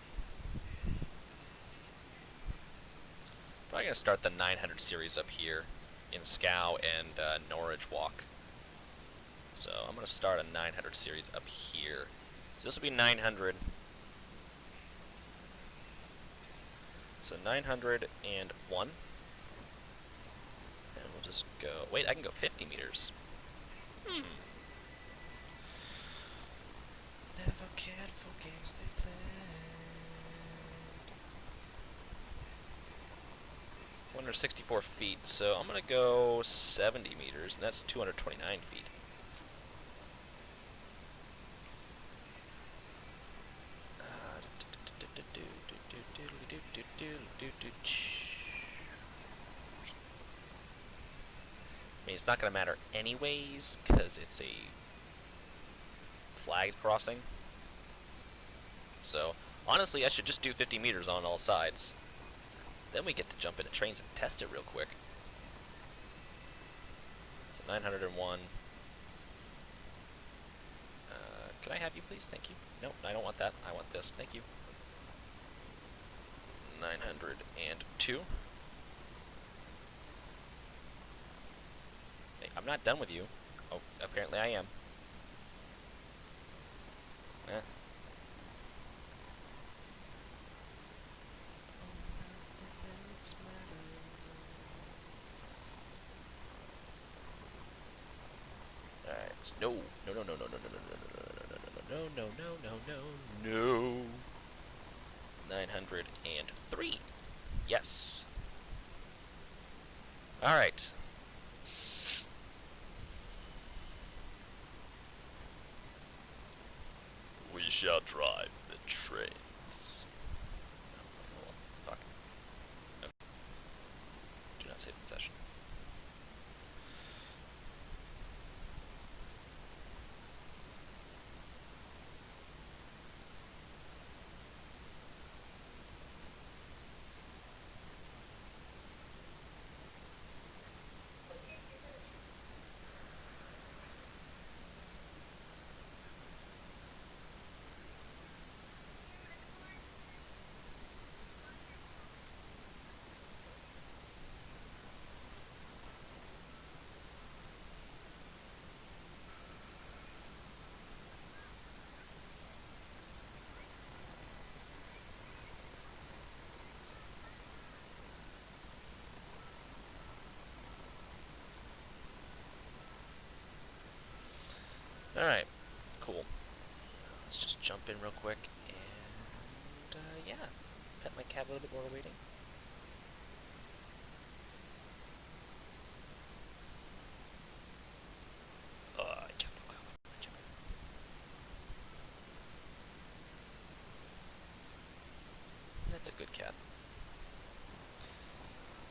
Probably going to start the 900 series up here in Scow and Norwich Walk. So I'm going to start a 900 series up here. So this will be 900. So 901. And we'll just go... Wait, I can go 50 meters. Never cared for games they played. 164 feet, so I'm going to go 70 meters, and that's 229 feet. I mean, it's not going to matter anyways, because it's a flagged crossing. So, honestly, I should just do 50 meters on all sides. Then we get to jump into Trainz and test it real quick. So 901. Can I have you, please? Thank you. Nope, I don't want that. I want this. Thank you. 902. Hey, I'm not done with you. Oh, apparently I am. Eh. Alright, no, no, no, no, no, no, no, no, no, no, no, no, no, no, no, no. 903. Yes. Alright. We shall drive the trains. Oh, fuck. Okay. Do not save the session. Alright, cool. Let's just jump in real quick and, yeah. Pet my cat a little bit while we're waiting. I can't. That's a good cat.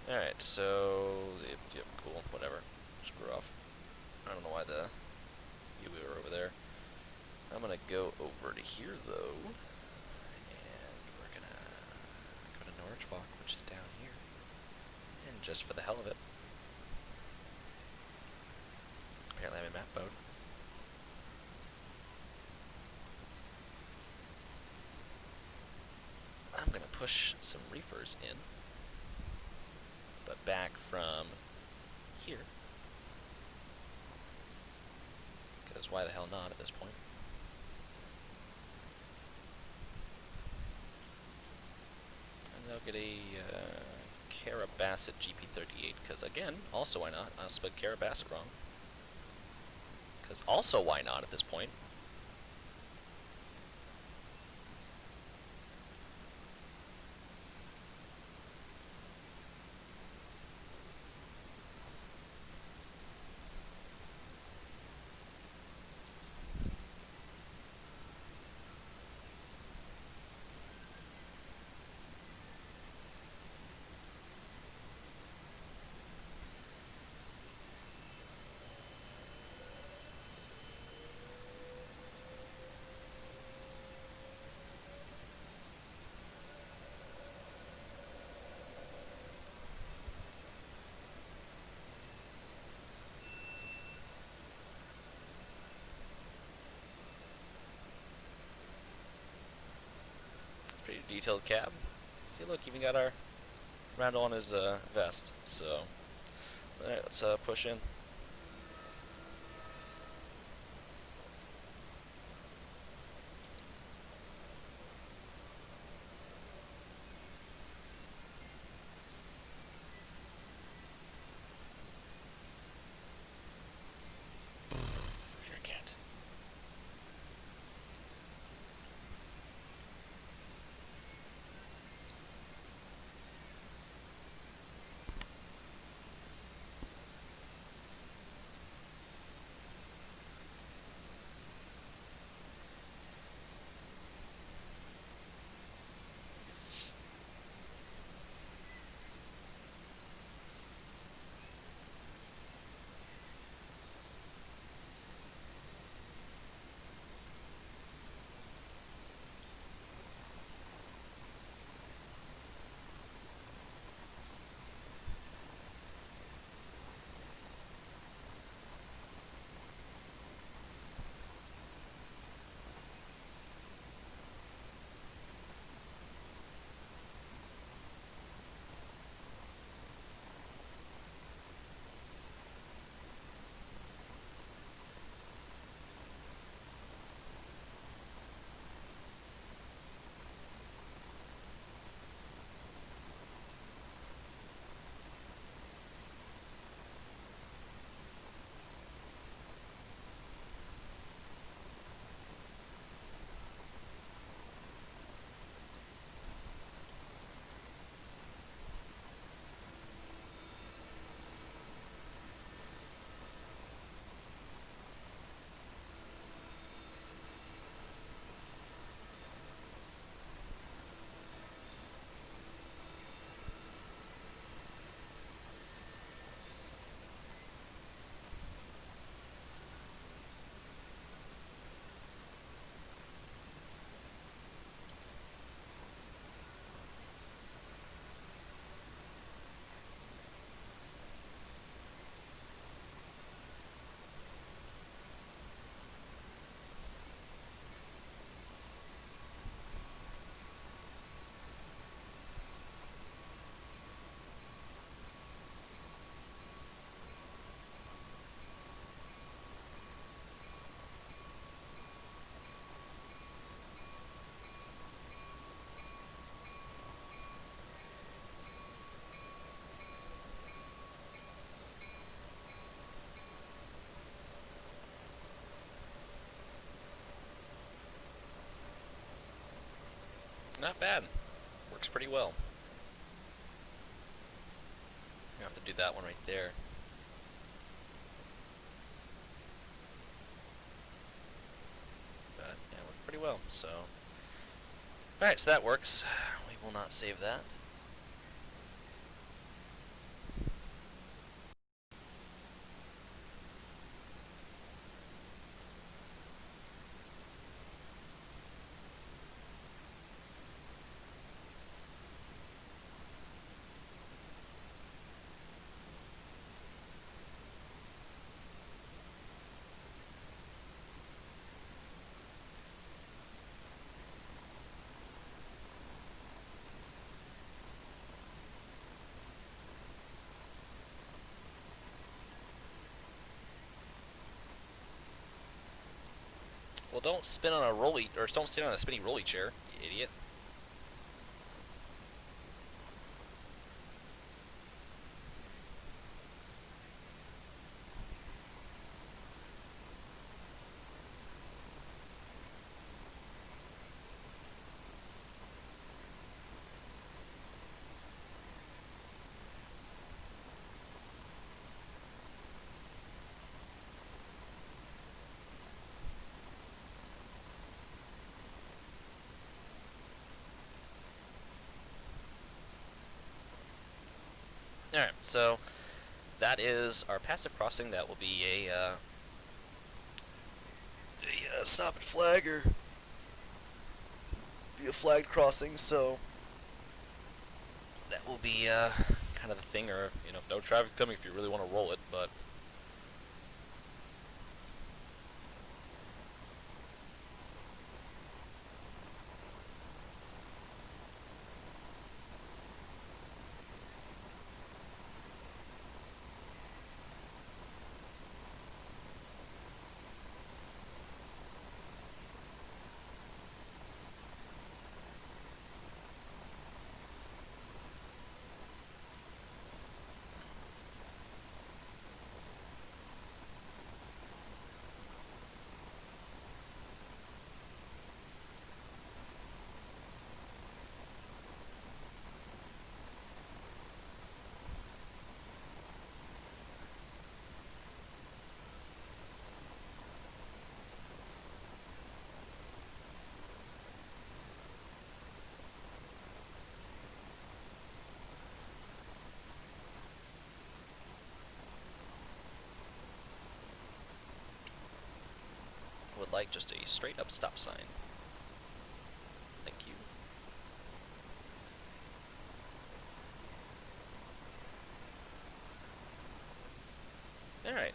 Alright, so, yep, cool, whatever. Screw off. I don't know why you were over there. I'm gonna go over to here, though. And we're gonna go to Norwich Walk, which is down here. And just for the hell of it. Apparently I'm in map mode. I'm gonna push some reefers in. But back from here. Because why the hell not at this point? And I'll get a Carrabasett GP38, because again, also why not? I'll spell Carrabasett wrong. Because also why not at this point? Pretty detailed cab. See, look, even got our roundel on his vest. So, alright, let's push in. Your cat. not bad. Works pretty well. I have to do that one right there. But yeah, it worked pretty well. So, all right, so that works. We will not save that. Well, don't spin on a rolly, or don't sit on a spinny rolly chair, you idiot. Alright, so that is our passive crossing. That will be a stop and flag, or be a flagged crossing, so that will be kind of the thing, or, you know, no traffic coming if you really want to roll it, but would like just a straight up stop sign. Thank you. Alright.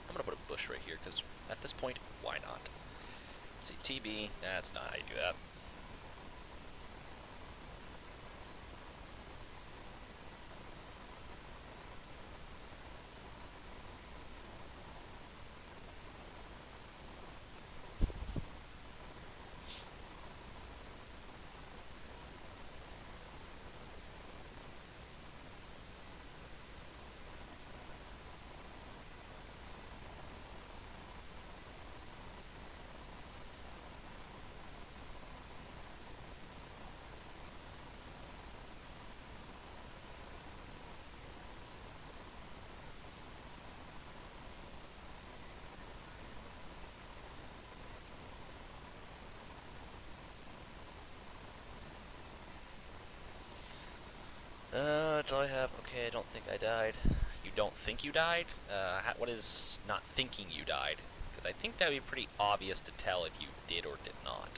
I'm gonna put a bush right here, because at this point, why not? Let's see, TB, that's not how you do that. That's all I have. Okay, I don't think I died. You don't think you died? What is not thinking you died? Because I think that would be pretty obvious to tell if you did or did not.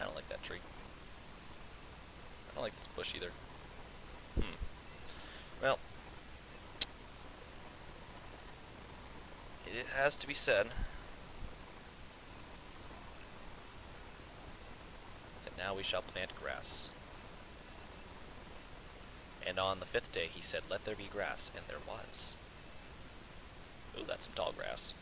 I don't like that tree. don't like this bush either. Well, it has to be said that now we shall plant grass. And on the 5th day he said, let there be grass, and there was. Ooh, that's some tall grass.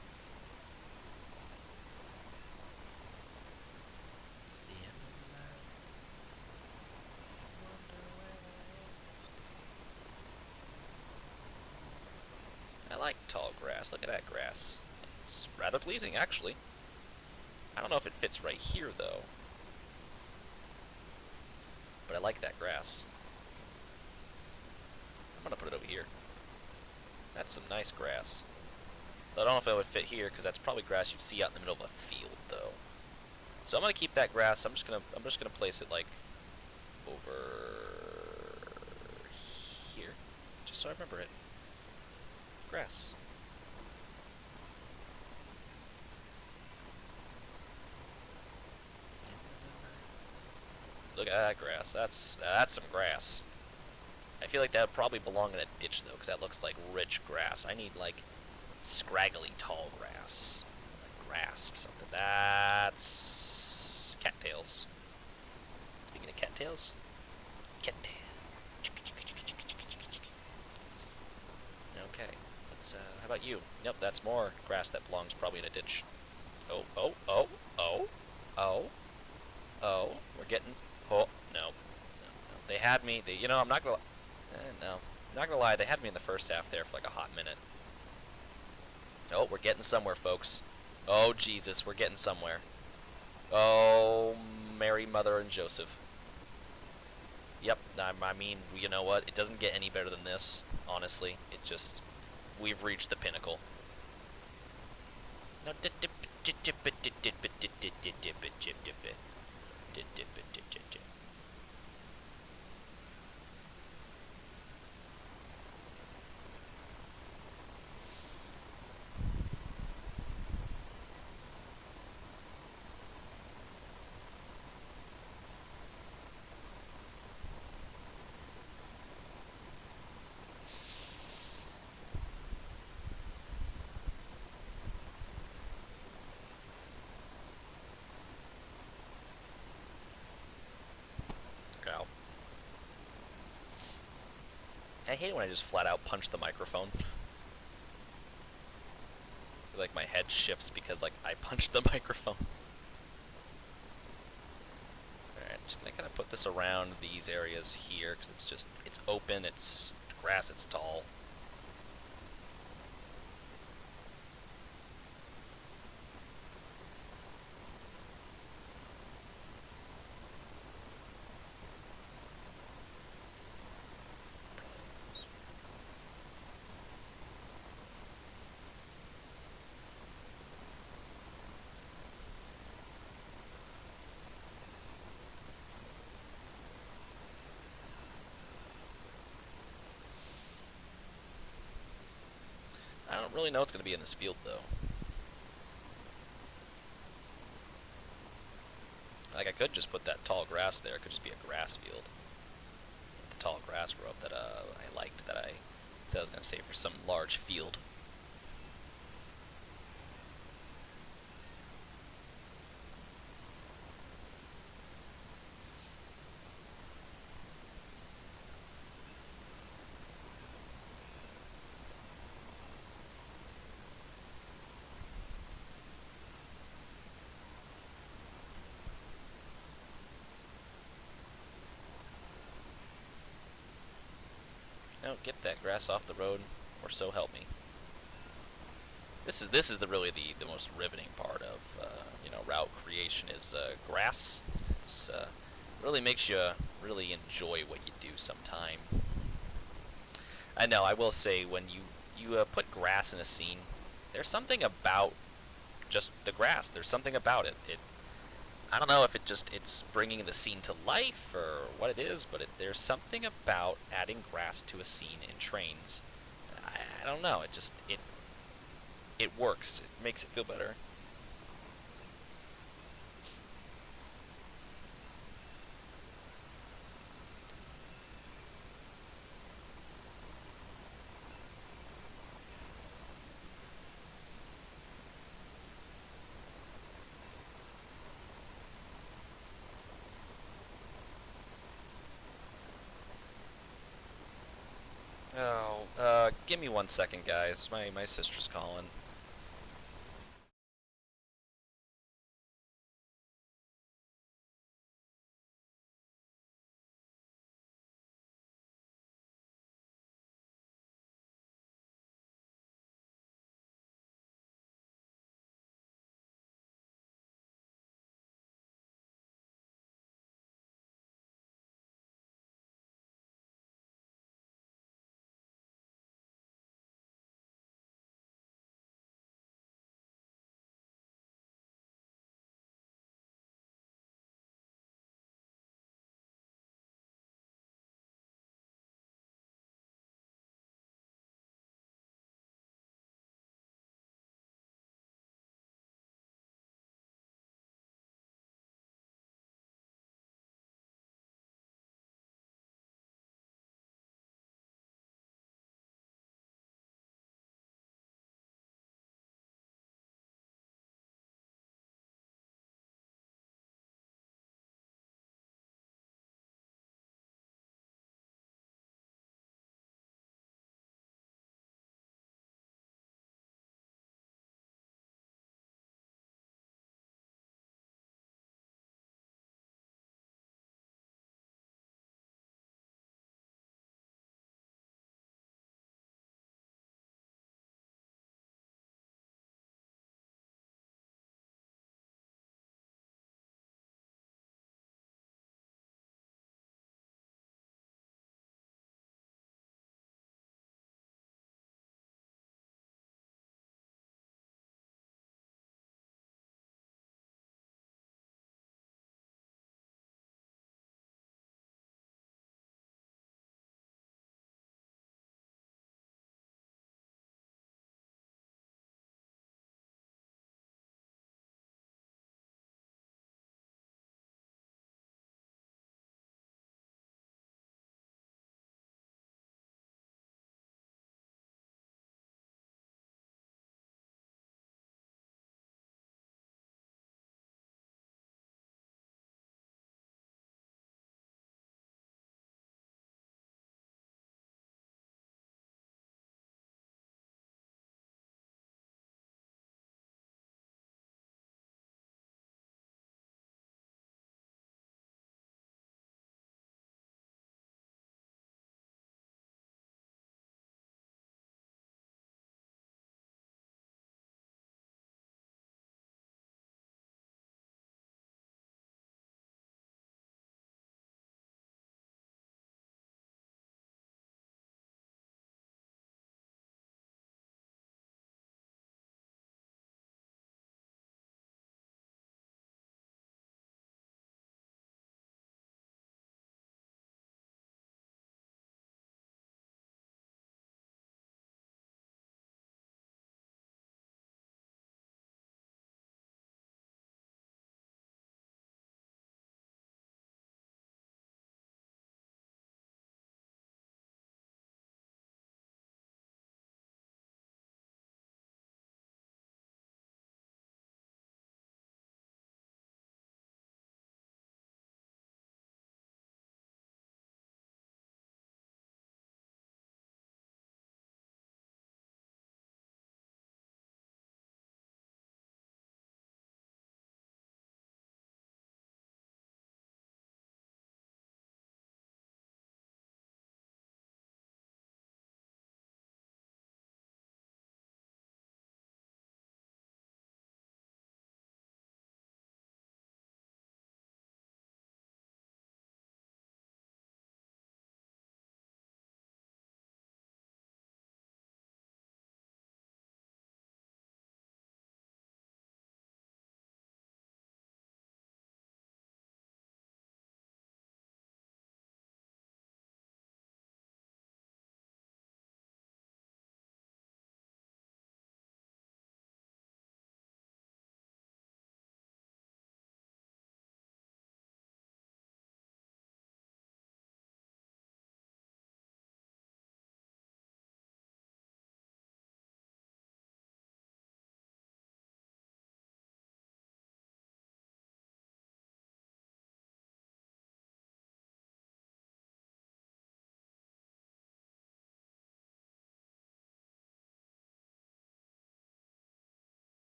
I like tall grass. Look at that grass. It's rather pleasing, actually. I don't know if it fits right here, though. But I like that grass. I'm gonna put it over here. That's some nice grass. But I don't know if it would fit here, because that's probably grass you'd see out in the middle of a field, though. So I'm gonna keep that grass. I'm just gonna place it like over here, just so I remember it. Grass. Look at that grass. That's some grass. I feel like that would probably belong in a ditch, though, because that looks like rich grass. I need, like, scraggly tall grass. Like grass or something. That's cattails. Speaking of cattails, cattail. Okay. Let's, how about you? Nope, that's more grass that belongs probably in a ditch. Oh, oh, oh, oh, oh, oh. We're getting... Oh, no. No. They had me. You know, I'm not gonna... no. Not gonna lie, they had me in the first half there for like a hot minute. Oh, we're getting somewhere, folks. Oh, Jesus, we're getting somewhere. Oh, Mary, Mother, and Joseph. Yep, I mean, you know what? It doesn't get any better than this, honestly. It just... We've reached the pinnacle. No, I hate it when I just flat out punch the microphone. Like my head shifts because like I punched the microphone. Alright, just gonna kind of put this around these areas here because it's open, it's grass, it's tall. I don't really know what's going to be in this field, though. Like, I could just put that tall grass there. It could just be a grass field. The tall grass row that I liked, that I said I was going to save for some large field. Now get that grass off the road, or so help me. This is really the most riveting part of you know, route creation is grass. It's really makes you really enjoy what you do sometime. I know, I will say, when you put grass in a scene, there's something about just the grass. There's something about it. I don't know if it's bringing the scene to life or what it is, but there's something about adding grass to a scene in Trainz. I don't know. It works. It makes it feel better. Give me 1 second, guys. My sister's calling.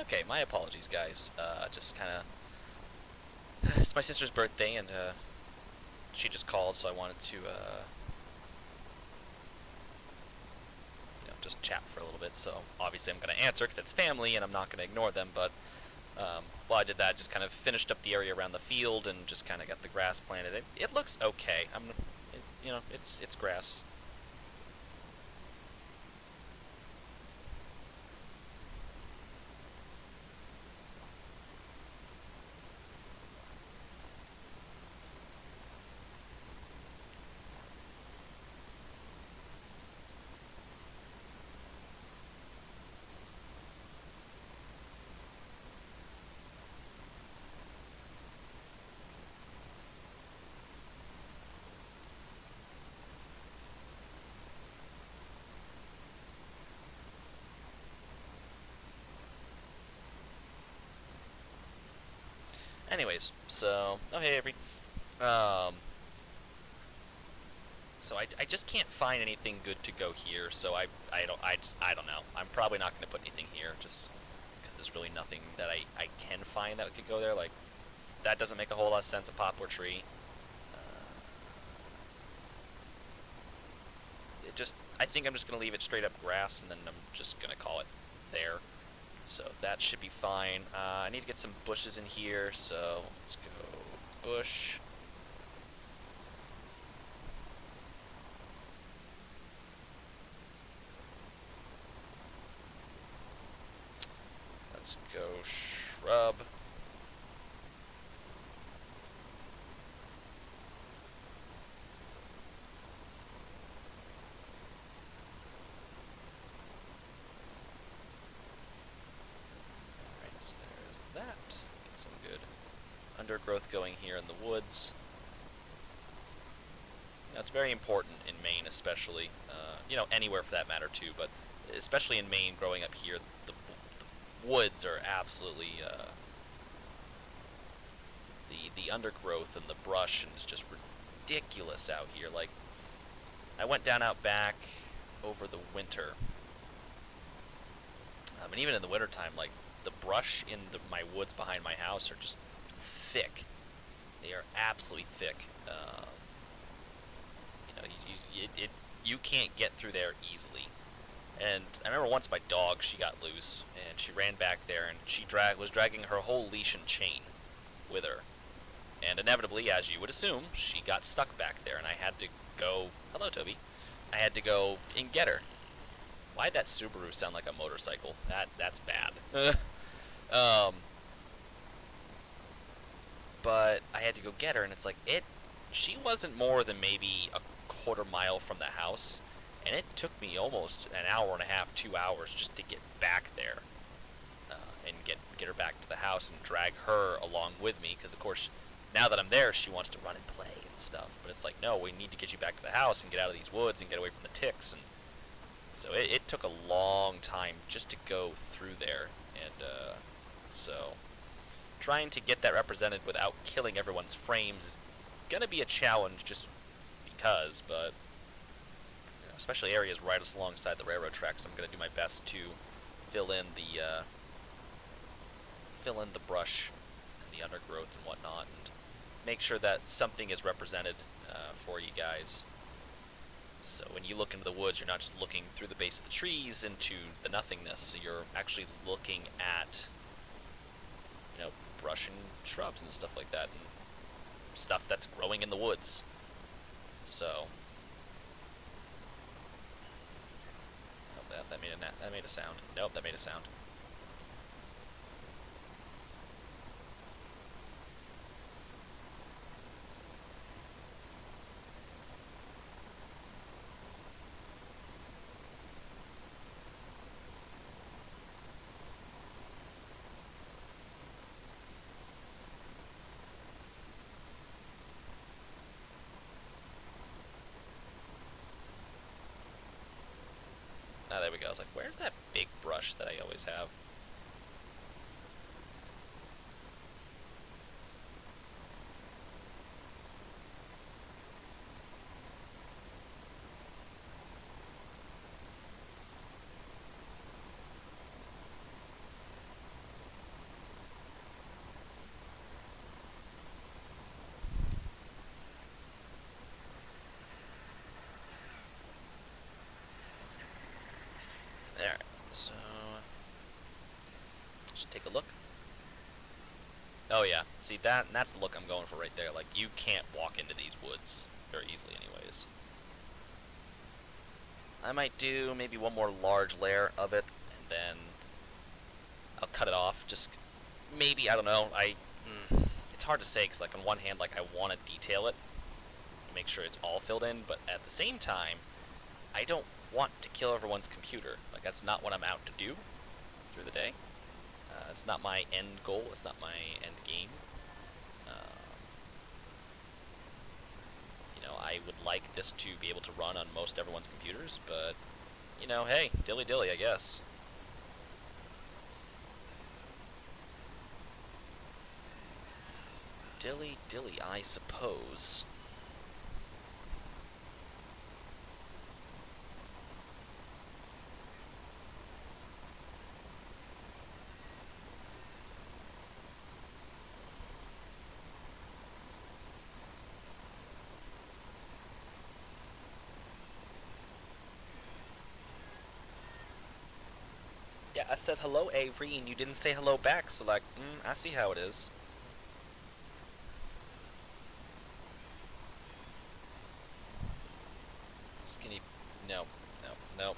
Okay, my apologies, guys. Just kind of... It's my sister's birthday, and she just called, so I wanted to, just chat for a little bit. So obviously I'm going to answer because it's family, and I'm not going to ignore them. But while I did that, just kind of finished up the area around the field and just kind of got the grass planted. It looks okay. It's grass. Anyways, so hey Avery. Um, so I just can't find anything good to go here. So I don't know. I'm probably not going to put anything here just because there's really nothing that I can find that could go there. Like that doesn't make a whole lot of sense. A poplar tree. I think I'm just going to leave it straight up grass, and then I'm just going to call it there. So that should be fine. I need to get some bushes in here, so let's go bush. Let's go shrub. Alright, so there's that. Get some good undergrowth going here in the woods. It's very important in Maine, especially. Anywhere for that matter too, but especially in Maine, growing up here, the woods are absolutely the undergrowth and the brush, and it's just ridiculous out here. Like, I went down out back over the winter, and even in the wintertime, like the brush in my woods behind my house are just thick. They are absolutely thick. You can't get through there easily. And I remember once my dog, she got loose, and she ran back there, and she was dragging her whole leash and chain with her. And inevitably, as you would assume, she got stuck back there, and I had to go... Hello, Toby. I had to go and get her. Why'd that Subaru sound like a motorcycle? That's bad. But I had to go get her, and it's like, she wasn't more than maybe a quarter mile from the house, and it took me almost an hour and a half, 2 hours just to get back there, and get her back to the house and drag her along with me, because of course now that I'm there she wants to run and play and stuff, but it's like, no, we need to get you back to the house and get out of these woods and get away from the ticks. And so it took a long time just to go through there, and so trying to get that represented without killing everyone's frames is gonna be a challenge just because, but especially areas right alongside the railroad tracks, I'm gonna do my best to fill in the brush and the undergrowth and whatnot, and make sure that something is represented for you guys. So when you look into the woods, you're not just looking through the base of the trees into the nothingness. So you're actually looking at, brush and shrubs and stuff like that, and stuff that's growing in the woods. So that made a sound. Nope, that made a sound. Ah, there we go. I was like, where's that big brush that I always have? Alright, so just take a look. Oh yeah, see that's the look I'm going for right there. Like, you can't walk into these woods very easily anyways. I might do maybe one more large layer of it, and then I'll cut it off. Just maybe, I don't know. It's hard to say because, like, on one hand, like, I want to detail it, make sure it's all filled in, but at the same time, I don't want to kill everyone's computer. Like, that's not what I'm out to do through the day. It's not my end goal. It's not my end game. You know, I would like this to be able to run on most everyone's computers, but, you know, hey, dilly dilly, I guess. Dilly dilly, I suppose. Yeah, I said hello, Avery, and you didn't say hello back, so, like, I see how it is. Skinny. No, no, no, no, no.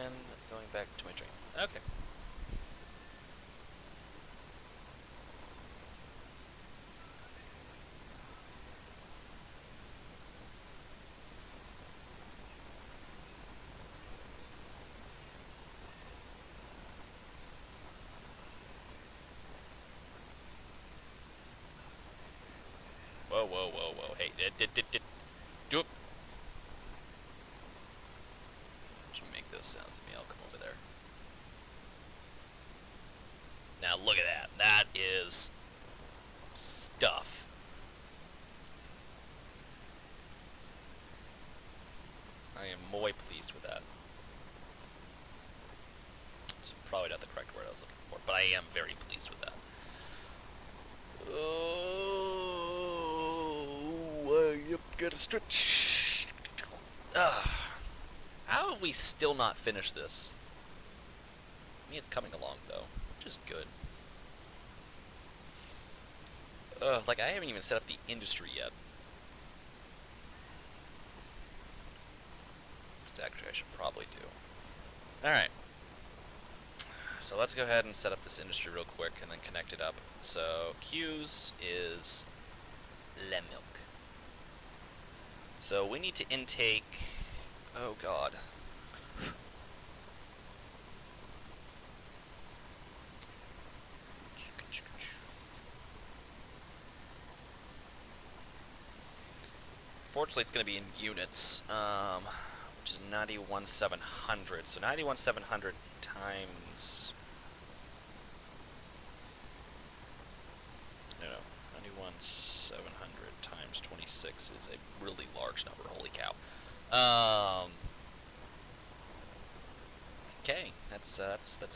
And going back to my train. Okay. Whoa, whoa, whoa, whoa. Hey, do it. Should make those sounds at me. I'll come over there. Now look at that. That is stuff. I am muy pleased with that. It's probably not the correct word I was looking for, but I am very pleased with that. Oh, yep, gotta stretch. How have we still not finished this? I mean, it's coming along, though, which is good. Like, I haven't even set up the industry yet. Which actually I should probably do. Alright. So let's go ahead and set up this industry real quick and then connect it up. So, Q's is le milk. So we need to intake... Oh, God. Fortunately, it's going to be in units, which is 91,700. So 91,700 times... No, 91,700 times 26 is a really large number. Holy cow. Okay, that's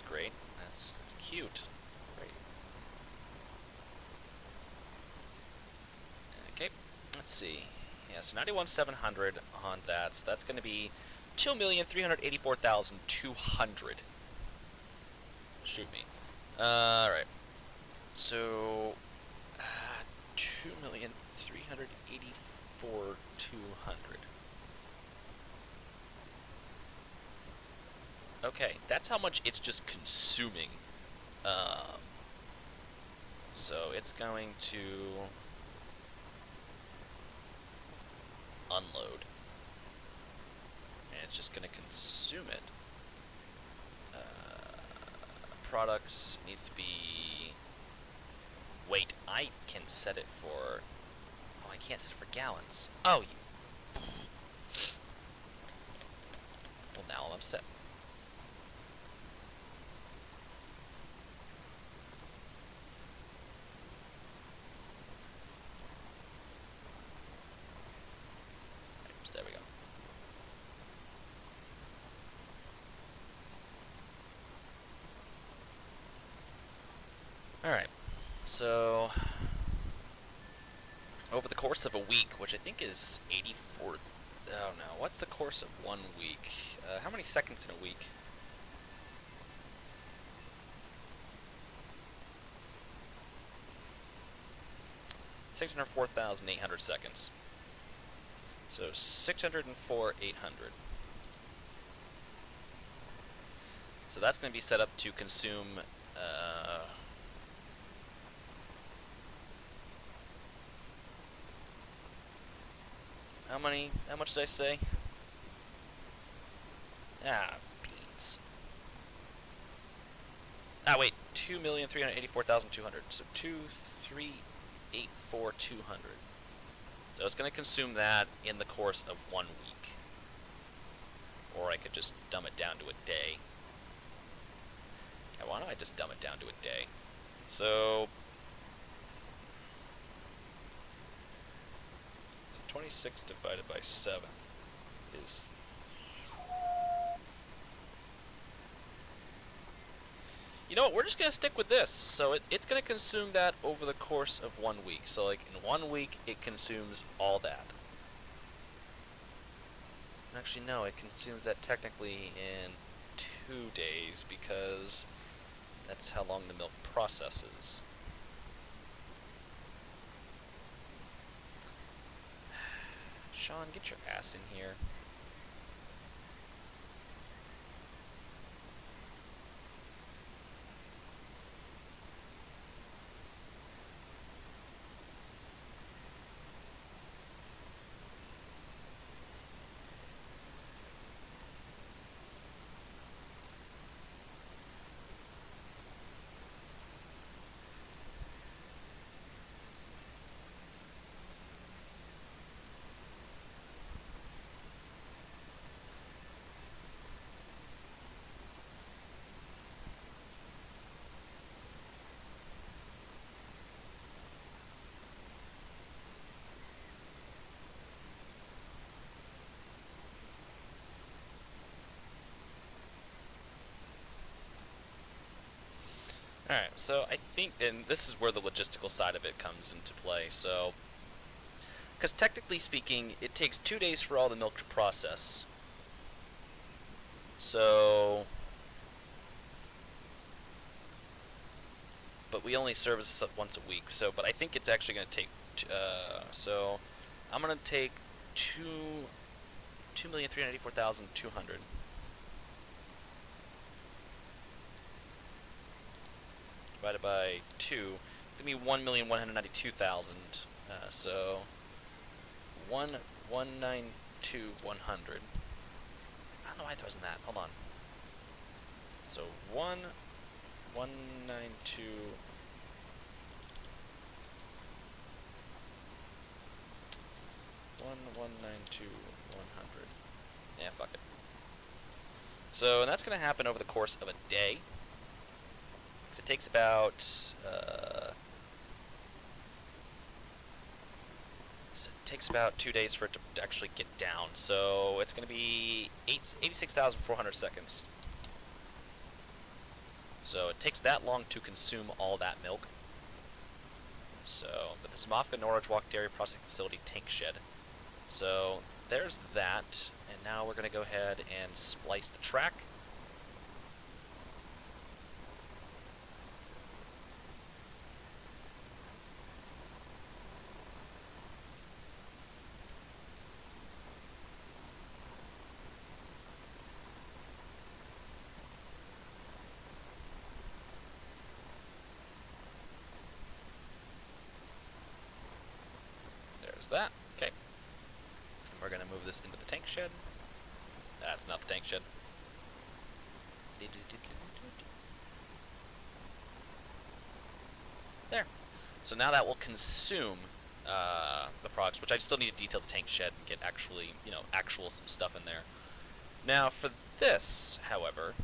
great. That's cute. Great. Okay, let's see. Yeah, so 91,700 on that. So that's going to be 2,384,200. Shoot me. All right. So 2,384,200. Okay, that's how much it's just consuming. So it's going to unload, and it's just going to consume it. Products needs to be... Wait, I can set it for... Oh, I can't set it for gallons. Oh, you... Carrabasett. There we go. Alright, so over the course of a week, which I think is 84. Oh no, what's the course of 1 week? How many seconds in a week? $604,800 seconds. So 604,800. So that's going to be set up to consume. How much did I say? Beans. Wait, 2,384,200. So 2,384,200. So it's going to consume that in the course of 1 week. Or I could just dumb it down to a day. Yeah, why don't I just dumb it down to a day? So 26 divided by 7 is... You know what, we're just going to stick with this. So it's going to consume that over the course of 1 week. So like in 1 week, it consumes all that. Actually, no, it consumes that technically in 2 days because that's how long the milk processes. Sean, get your ass in here. Alright, so I think, and this is where the logistical side of it comes into play, so... Because technically speaking, it takes 2 days for all the milk to process. So... But we only service this once a week, so, but I think it's actually going to take, so... I'm going to take 2,384,200. Divided by 2, it's going to be 1,192,000. So 1,192,100. I don't know why I wasn't that. Hold on. So 1,192. Yeah, fuck it. So, and that's going to happen over the course of a day. So it takes about, so it takes about 2 days for it to actually get down. So it's going to be 86,400 seconds. So it takes that long to consume all that milk. So, but this is Mofka Norwich Walk Dairy Processing Facility tank shed. So there's that, and now we're going to go ahead and splice the track. There's that. Okay. And we're going to move this into the tank shed. That's not the tank shed. There. So now that will consume the products, which I still need to detail the tank shed and get actually, you know, some stuff in there. Now for this, however,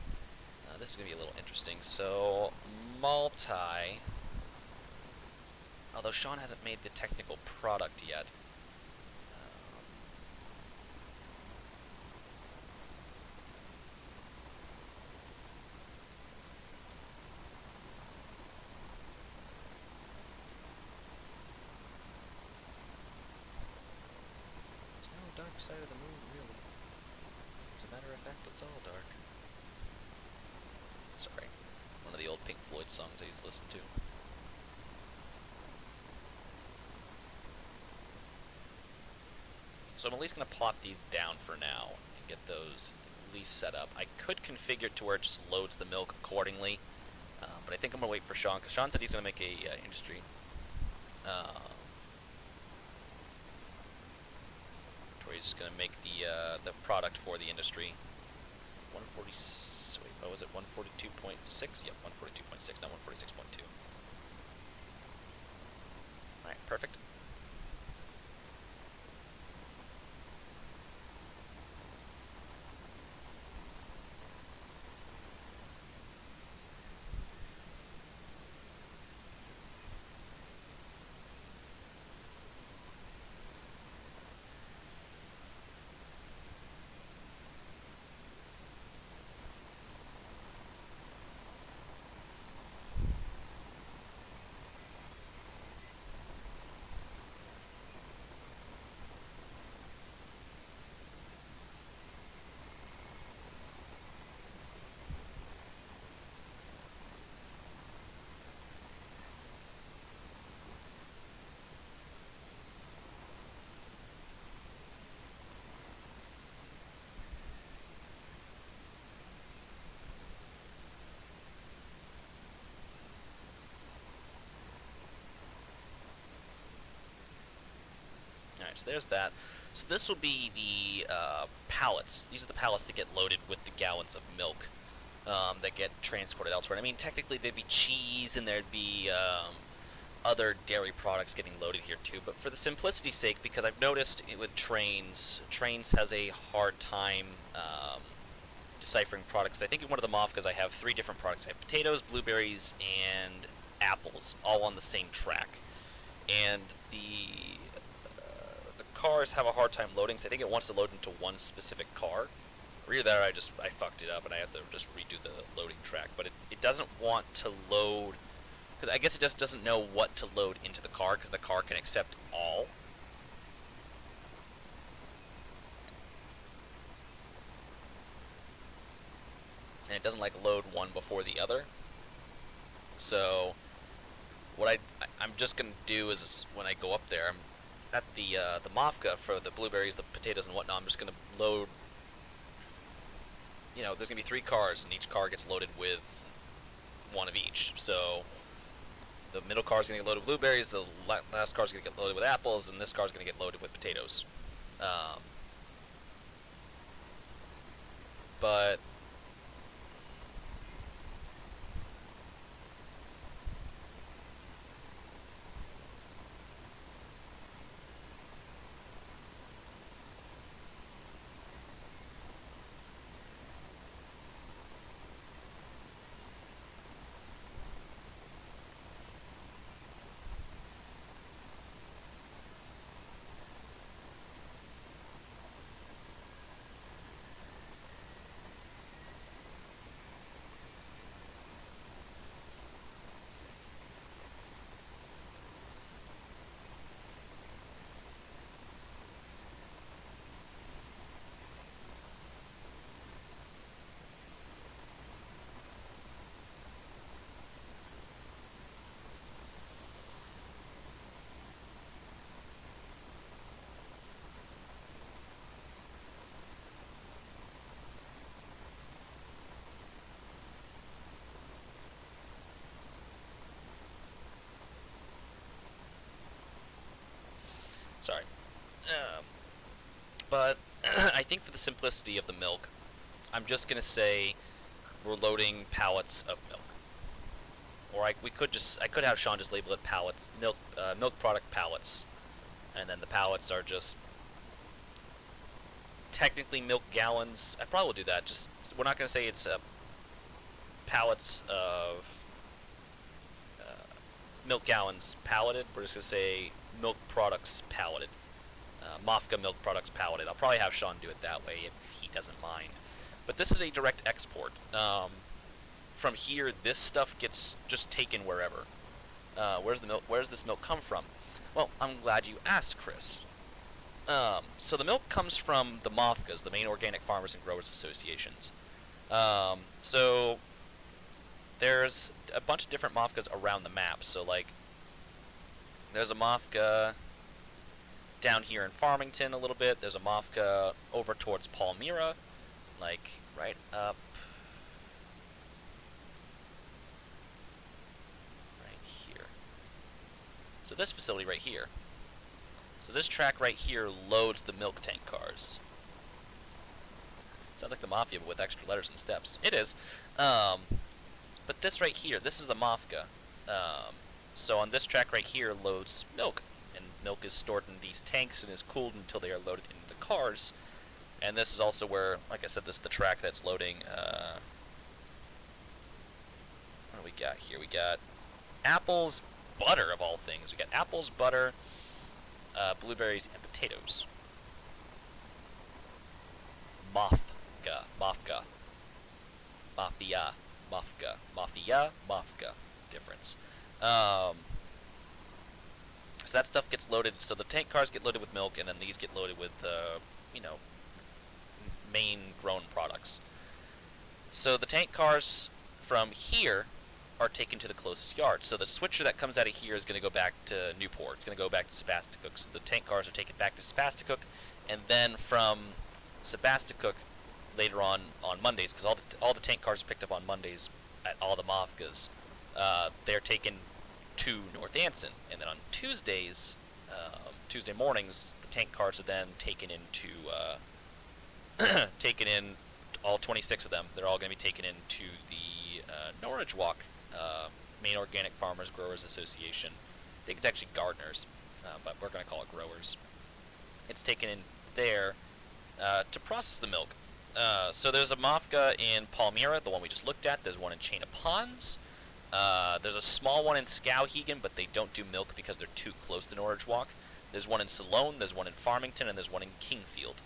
this is going to be a little interesting. So, multi, although Sean hasn't made the technical product yet. There's no dark side of the moon, really. As a matter of fact, it's all dark. Sorry. One of the old Pink Floyd songs I used to listen to. So I'm at least going to plot these down for now and get those at least set up. I could configure it to where it just loads the milk accordingly, but I think I'm going to wait for Sean, because Sean said he's going to make a industry. Where he's just going to make the product for the industry. 140. Wait, what was it? 142.6. Yep, 142.6, not 146.2. All right, perfect. Alright, so there's that. So this will be the pallets. These are the pallets that get loaded with the gallons of milk that get transported elsewhere. I mean, technically there'd be cheese and there'd be other dairy products getting loaded here too, but for the simplicity's sake, because I've noticed with Trainz has a hard time deciphering products. I think in one of the Mofkas I have 3 different products. I have potatoes, blueberries, and apples, all on the same track. And the cars have a hard time loading, so I think it wants to load into one specific car. Or either that, or I fucked it up and I have to just redo the loading track. But it doesn't want to load, because I guess it just doesn't know what to load into the car, because the car can accept all. And it doesn't like load one before the other. So what I'm just gonna do is when I go up there, I'm at the Mofka for the blueberries, the potatoes, and whatnot. I'm just gonna load. You know, there's gonna be 3 cars, and each car gets loaded with one of each. So the middle car's gonna get loaded with blueberries, the last car's gonna get loaded with apples, and this car's gonna get loaded with potatoes. But sorry. But I think for the simplicity of the milk, I'm just gonna say we're loading pallets of milk. Or I could have Sean just label it pallets, milk product pallets, and then the pallets are just technically milk gallons. I probably will do that. Just we're not going to say it's pallets of milk gallons palleted. We're just going to say milk products palleted. Mafka milk products palleted. I'll probably have Sean do it that way if he doesn't mind. But this is a direct export. From here, this stuff gets just taken wherever. Where's the milk? Where does this milk come from? Well, I'm glad you asked, Chris. So the milk comes from the MOFGAs, the main organic farmers and growers associations. So there's a bunch of different MOFGAs around the map. So like, there's a MOFGA down here in Farmington a little bit. There's a MOFGA over towards Palmyra, like right up. So this facility right here. So this track right here loads the milk tank cars. Sounds like the Mafia, but with extra letters and steps. It is. But this right here, this is the Mafga. So on this track right here loads milk. And milk is stored in these tanks and is cooled until they are loaded into the cars. And this is also where, like I said, this is the track that's loading, what do we got here? We got apples, butter of all things. We got apples, butter, blueberries, and potatoes. Mafga, Mafga, Mafia, Mafga, Mafia, Mafga. Difference. So that stuff gets loaded. So the tank cars get loaded with milk, and then these get loaded with, you know, main grown products. So the tank cars from here are taken to the closest yard. So the switcher that comes out of here is going to go back to Newport. It's going to go back to Sebasticook. So the tank cars are taken back to Sebasticook, and then from Sebasticook later on Mondays, because all the tank cars are picked up on Mondays at all the MOFGAs, they're taken to North Anson, and then on Tuesdays, Tuesday mornings, the tank cars are then taken into taken in, all 26 of them. They're all going to be taken into the Norwich Walk. Main Organic Farmers Growers Association. I think it's actually gardeners, but we're going to call it growers. It's taken in there to process the milk. So there's a MOFGA in Palmyra, the one we just looked at. There's one in Chain of Ponds. There's a small one in Skowhegan, but they don't do milk because they're too close to Norwich Walk. There's one in Salone, there's one in Farmington, and there's one in Kingfield.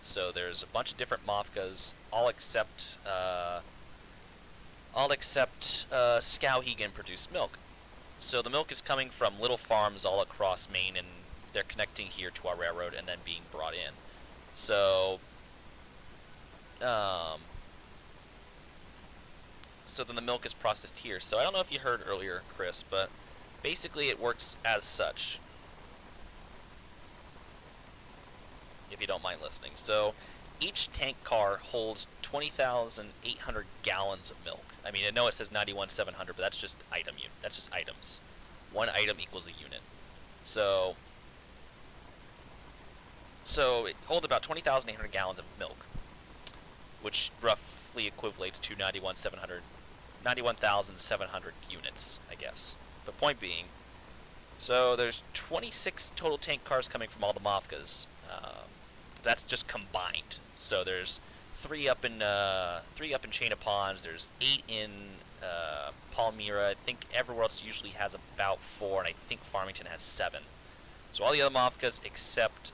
So there's a bunch of different MOFGAs, all except Skowhegan produce milk. So the milk is coming from little farms all across Maine, and they're connecting here to our railroad and then being brought in. So, so then the milk is processed here. So I don't know if you heard earlier, Chris, but basically it works as such, if you don't mind listening. So each tank car holds 20,800 gallons of milk. I mean, I know it says 91,700, but that's just that's just items. One item equals a unit. So it holds about 20,800 gallons of milk, which roughly equivalates to 91,700 units, I guess. The point being, so there's 26 total tank cars coming from all the MOFGAs. That's just combined. So there's three up in Chain of Ponds. There's 8 in Palmyra. I think everywhere else usually has about 4, and I think Farmington has 7. So all the other MOFGAs except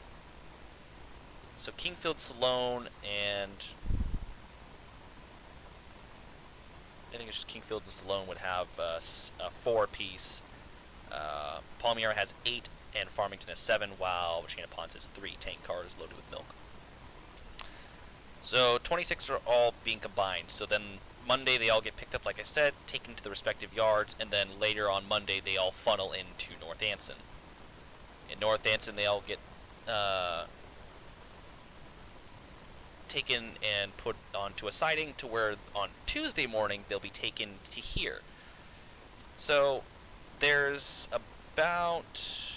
Kingfield, Salone, and I think it's just Kingfield and Salone would have a 4 apiece. Palmyra has 8. And Farmington has 7, while Chain of Ponds has 3 tank cars loaded with milk. So 26 are all being combined. So then Monday they all get picked up, like I said, taken to the respective yards, and then later on Monday they all funnel into North Anson. In North Anson they all get taken and put onto a siding to where on Tuesday morning they'll be taken to here. So there's about...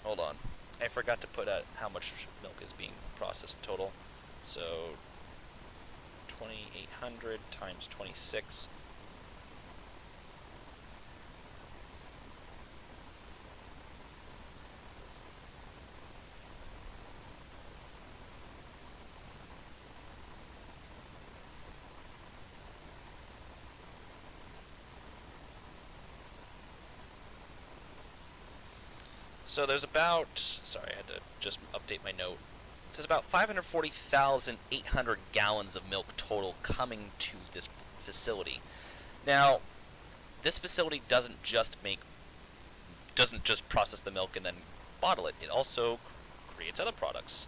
Hold on. I forgot to put out how much milk is being processed total. So 2,800 times 26. So there's about, sorry, I had to just update my note. There's about 540,800 gallons of milk total coming to this facility. Now, this facility doesn't just process the milk and then bottle it. It also creates other products,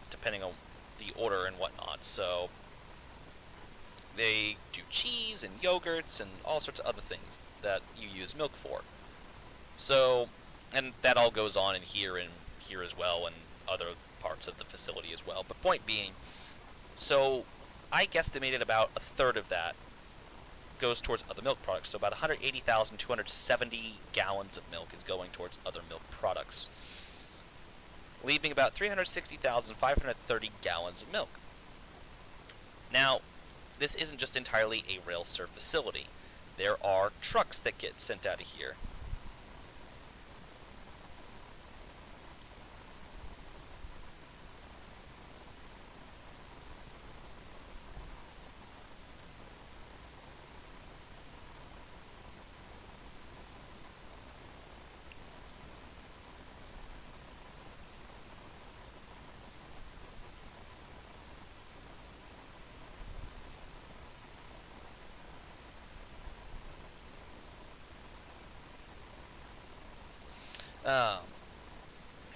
depending on the order and whatnot. So they do cheese and yogurts and all sorts of other things that you use milk for. So, and that all goes on in here as well, and other parts of the facility as well. But point being, so I guesstimated about a third of that goes towards other milk products. So about 180,270 gallons of milk is going towards other milk products, leaving about 360,530 gallons of milk. Now, this isn't just entirely a rail serve facility. There are trucks that get sent out of here.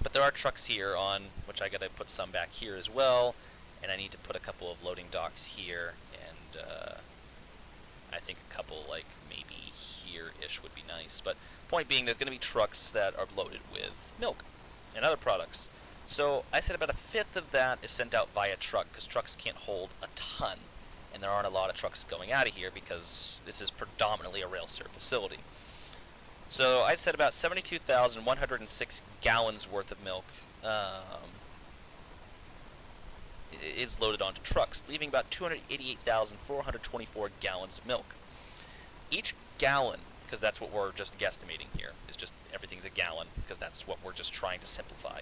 But there are trucks here on, which I gotta put some back here as well, and I need to put a couple of loading docks here, and I think a couple, like, maybe here-ish would be nice. But point being, there's gonna be trucks that are loaded with milk and other products. So I said about a fifth of that is sent out via truck, because trucks can't hold a ton, and there aren't a lot of trucks going out of here because this is predominantly a rail serve facility. So I said about 72,106 gallons worth of milk is loaded onto trucks, leaving about 288,424 gallons of milk. Each gallon, because that's what we're just guesstimating here, is just everything's a gallon, because that's what we're just trying to simplify.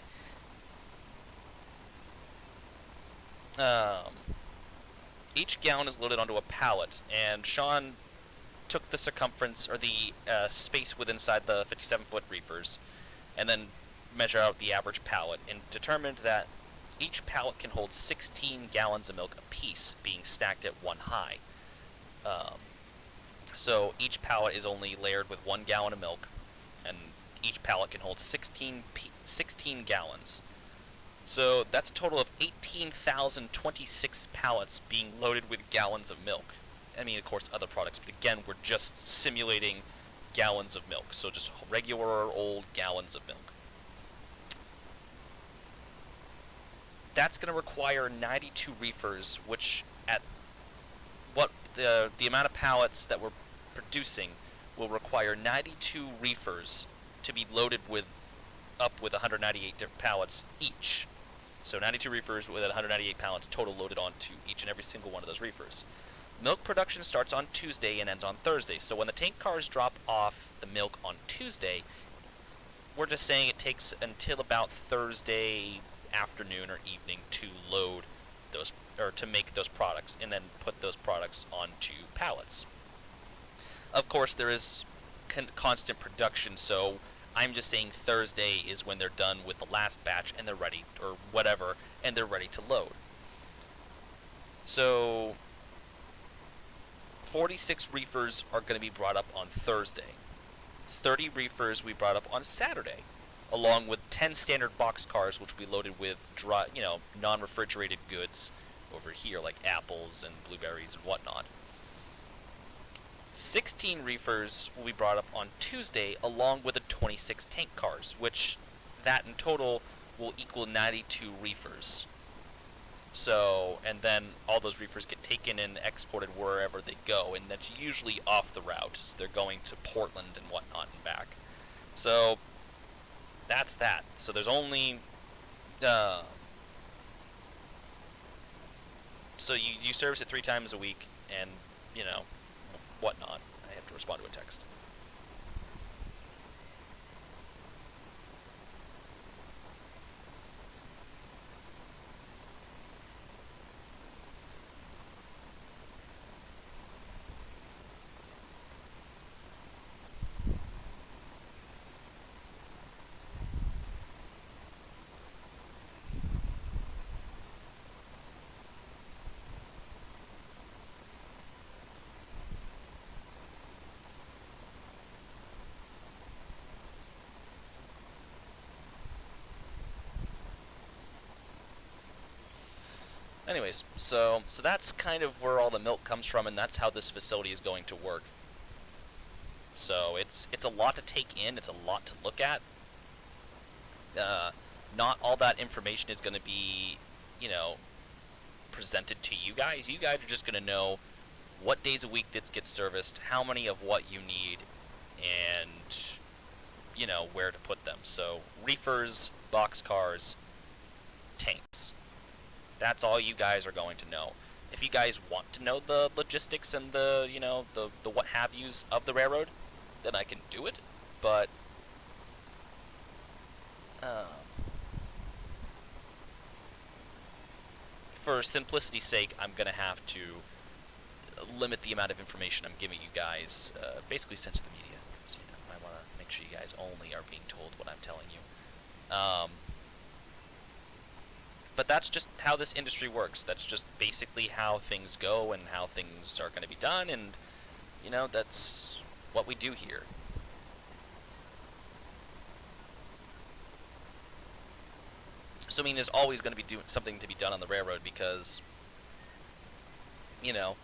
Each gallon is loaded onto a pallet, and Sean took the circumference, or the space within inside the 57-foot reefers, and then measure out the average pallet, and determined that each pallet can hold 16 gallons of milk apiece, being stacked at one high. So each pallet is only layered with 1 gallon of milk, and each pallet can hold 16 gallons. So that's a total of 18,026 pallets being loaded with gallons of milk. I mean, of course, other products, but again, we're just simulating gallons of milk, so just regular old gallons of milk. That's going to require 92 reefers, which at what the amount of pallets that we're producing will require 92 reefers to be loaded with up with 198 different pallets each. So 92 reefers with 198 pallets total loaded onto each and every single one of those reefers. Milk production starts on Tuesday and ends on Thursday, so when the tank cars drop off the milk on Tuesday, we're just saying it takes until about Thursday afternoon or evening to load those, or to make those products, and then put those products onto pallets. Of course, there is constant production, so I'm just saying Thursday is when they're done with the last batch and they're ready, or whatever, and they're ready to load. So 46 reefers are going to be brought up on Thursday. 30 reefers we brought up on Saturday, along with 10 standard boxcars, which will be loaded with dry, non-refrigerated goods over here, like apples and blueberries and whatnot. 16 reefers will be brought up on Tuesday, along with the 26 tank cars, which that in total will equal 92 reefers. So, and then all those reefers get taken and exported wherever they go, and that's usually off the route, so they're going to Portland and whatnot and back. So, that's that. So there's only, so you service it 3 times a week, and, whatnot. I have to respond to a text. Anyways, so that's kind of where all the milk comes from, and that's how this facility is going to work. So it's a lot to take in. It's a lot to look at. Not all that information is going to be, you know, presented to you guys. You guys are just going to know what days a week this gets serviced, how many of what you need, and, you know, where to put them. So reefers, boxcars, tanks. That's all you guys are going to know. If you guys want to know the logistics and the, you know, the what have yous of the railroad, then I can do it. But for simplicity's sake, I'm going to have to limit the amount of information I'm giving you guys, basically censor the media, because, you know, I want to make sure you guys only are being told what I'm telling you. But that's just how this industry works. That's just basically how things go and how things are going to be done, and, you know, that's what we do here. So, I mean, there's always going to be something to be done on the railroad because, you know,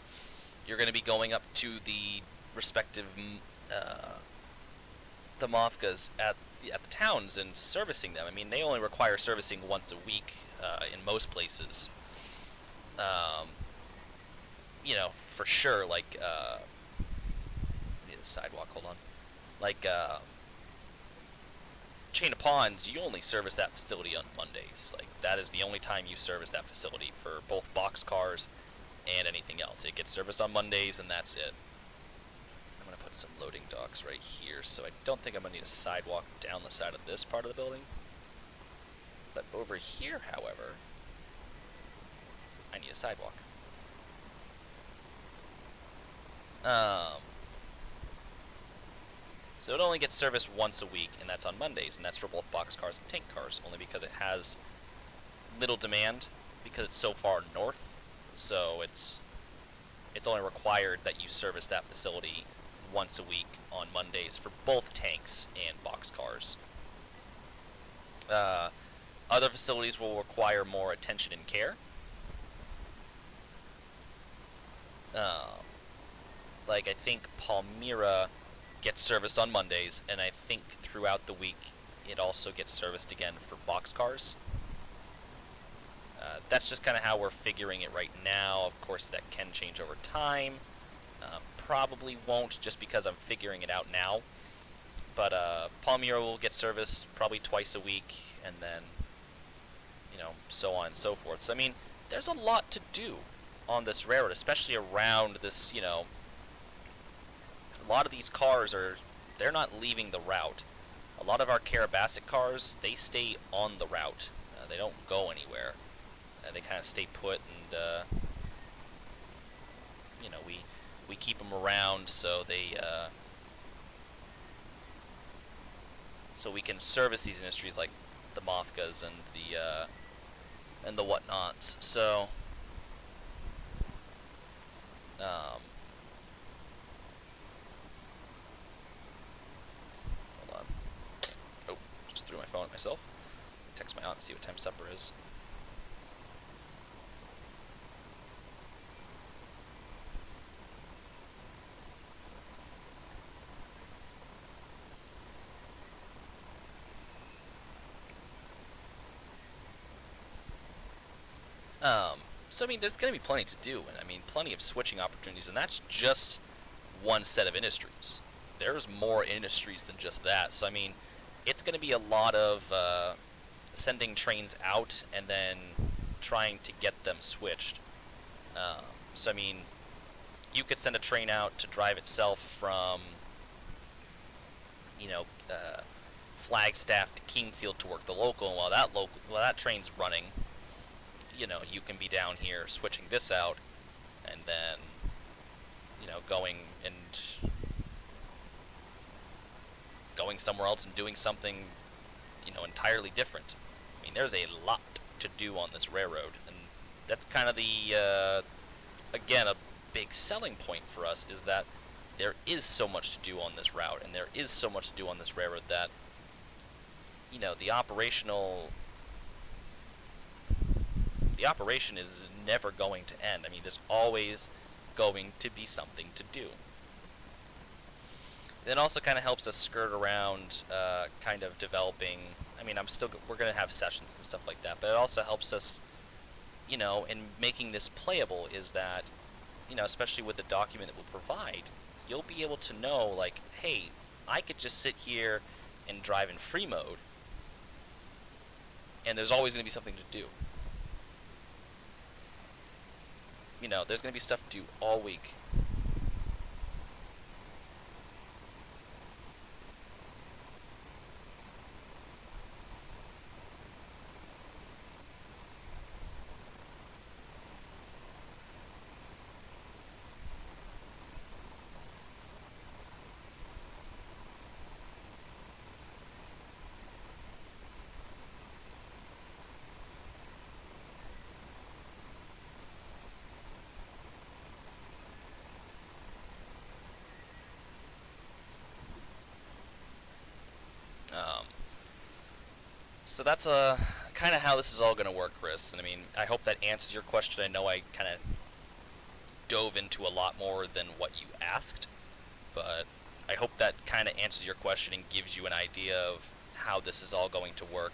you're going to be going up to the respective the Mafkas at the towns and servicing them. I mean, they only require servicing once a week in most places. You know, for sure, like, need a sidewalk, hold on. Like, Chain of Ponds, you only service that facility on Mondays. Like, that is the only time you service that facility for both boxcars and anything else. It gets serviced on Mondays, and that's it. I'm going to put some loading docks right here, so I don't think I'm going to need a sidewalk down the side of this part of the building. But over here, however, I need a sidewalk. So it only gets serviced once a week, and that's on Mondays, and that's for both boxcars and tank cars, only because it has little demand, because it's so far north. So it's only required that you service that facility once a week on Mondays for both tanks and boxcars. Other facilities will require more attention and care. Like, I think Palmyra gets serviced on Mondays, and I think throughout the week it also gets serviced again for boxcars. That's just kind of how we're figuring it right now. Of course, that can change over time. Probably won't, just because I'm figuring it out now. But Palmyra will get serviced probably twice a week, and then, you know, so on and so forth. So, I mean, there's a lot to do on this railroad, especially around this, you know, a lot of these cars they're not leaving the route. A lot of our Carrabasett cars, they stay on the route. They don't go anywhere. They kind of stay put, and, you know, we keep them around so they, so we can service these industries like the Mafkas and the whatnots. So, hold on. Oh, just threw my phone at myself. Text my aunt and see what time supper is. So, I mean, there's going to be plenty to do, and, I mean, plenty of switching opportunities, and that's just one set of industries. There's more industries than just that, so, I mean, it's going to be a lot of sending trains out and then trying to get them switched. So, I mean, you could send a train out to drive itself from, you know, Flagstaff to Kingfield to work the local, and while that train's running, you know, you can be down here switching this out, and then, you know, going somewhere else and doing something, you know, entirely different. I mean, there's a lot to do on this railroad, and that's kind of the, again, a big selling point for us, is that there is so much to do on this route, and there is so much to do on this railroad that, you know, the operational The operation is never going to end. I mean, there's always going to be something to do. It also kind of helps us skirt around kind of developing, I mean, we're going to have sessions and stuff like that, but it also helps us, you know, in making this playable is that, you know, especially with the document that we'll provide, you'll be able to know, like, hey, I could just sit here and drive in free mode, and there's always going to be something to do. You know, there's going to be stuff to do all week. So that's kind of how this is all going to work, Chris. And I mean, I hope that answers your question. I know I kind of dove into a lot more than what you asked, but I hope that kind of answers your question and gives you an idea of how this is all going to work.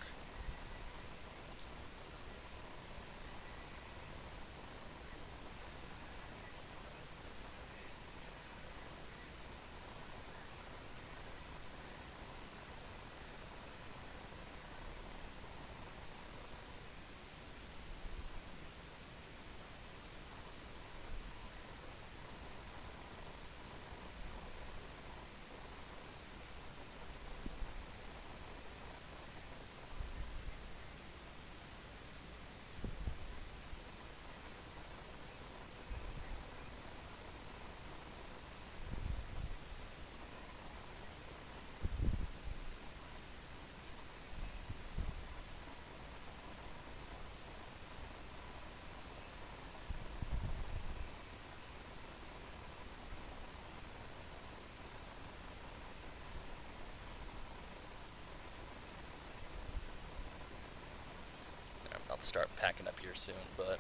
I'll start packing up here soon, but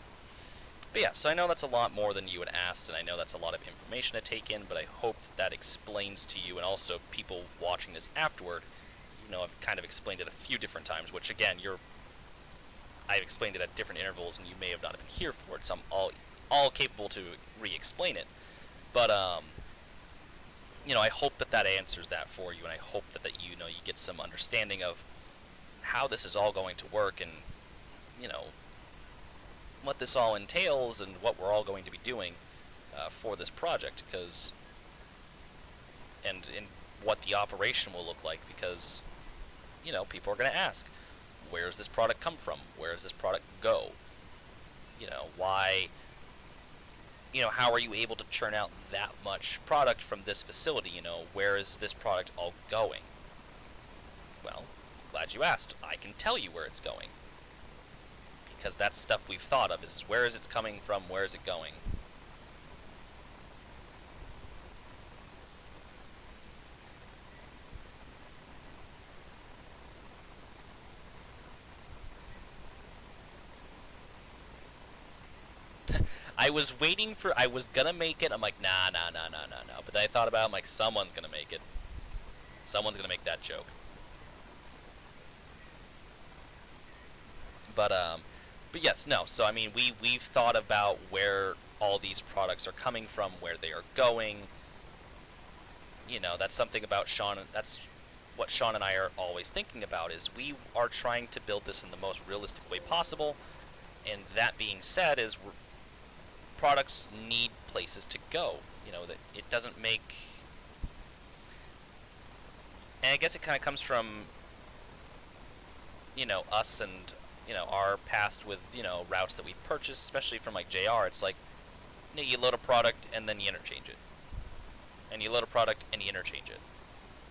yeah, so I know that's a lot more than you had asked, and I know that's a lot of information to take in, but I hope that explains to you, and also people watching this afterward, you know, I've kind of explained it a few different times, which again, I've explained it at different intervals, and you may have not been here for it, so I'm all capable to re-explain it. But, you know, I hope that answers that for you, and I hope that you know, you get some understanding of how this is all going to work, and, you know, what this all entails and what we're all going to be doing for this project, because and what the operation will look like, because, you know, people are going to ask, where does this product come from? Where does this product go? You know, why, you know, how are you able to churn out that much product from this facility? You know, where is this product all going? Well, glad you asked. I can tell you where it's going, because that's stuff we've thought of, is where is it coming from, where is it going? I was gonna make it, I'm like, nah, but then I thought about it, I'm like, someone's gonna make it. Someone's gonna make that joke. But yes, no, so I mean, we've thought about where all these products are coming from, where they are going. You know, that's something about Sean, that's what Sean and I are always thinking about, is we are trying to build this in the most realistic way possible, and that being said, is products need places to go. You know, that it doesn't make, and I guess it kind of comes from, you know, us and, you know, our past with, you know, routes that we've purchased, especially from like JR. It's like, you know, you load a product and then you interchange it, and you load a product and you interchange it.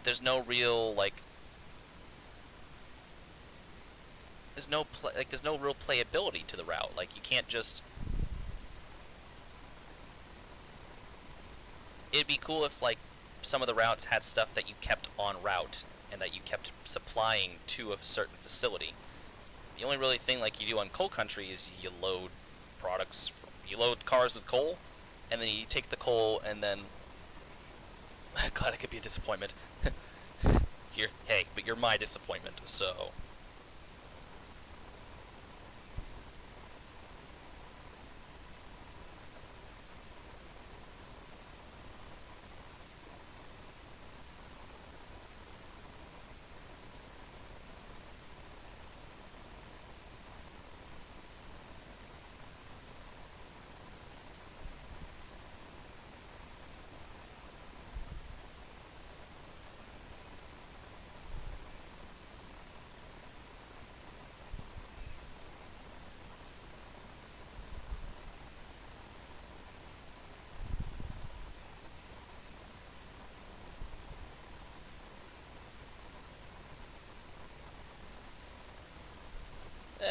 There's no real, like, there's no real playability to the route. Like, you can't just, it'd be cool if, like, some of the routes had stuff that you kept on route and that you kept supplying to a certain facility, The only really thing like you do on coal country is you load products, you load cars with coal, and then you take the coal and then. Glad it could be a disappointment. Hey, but you're my disappointment, so.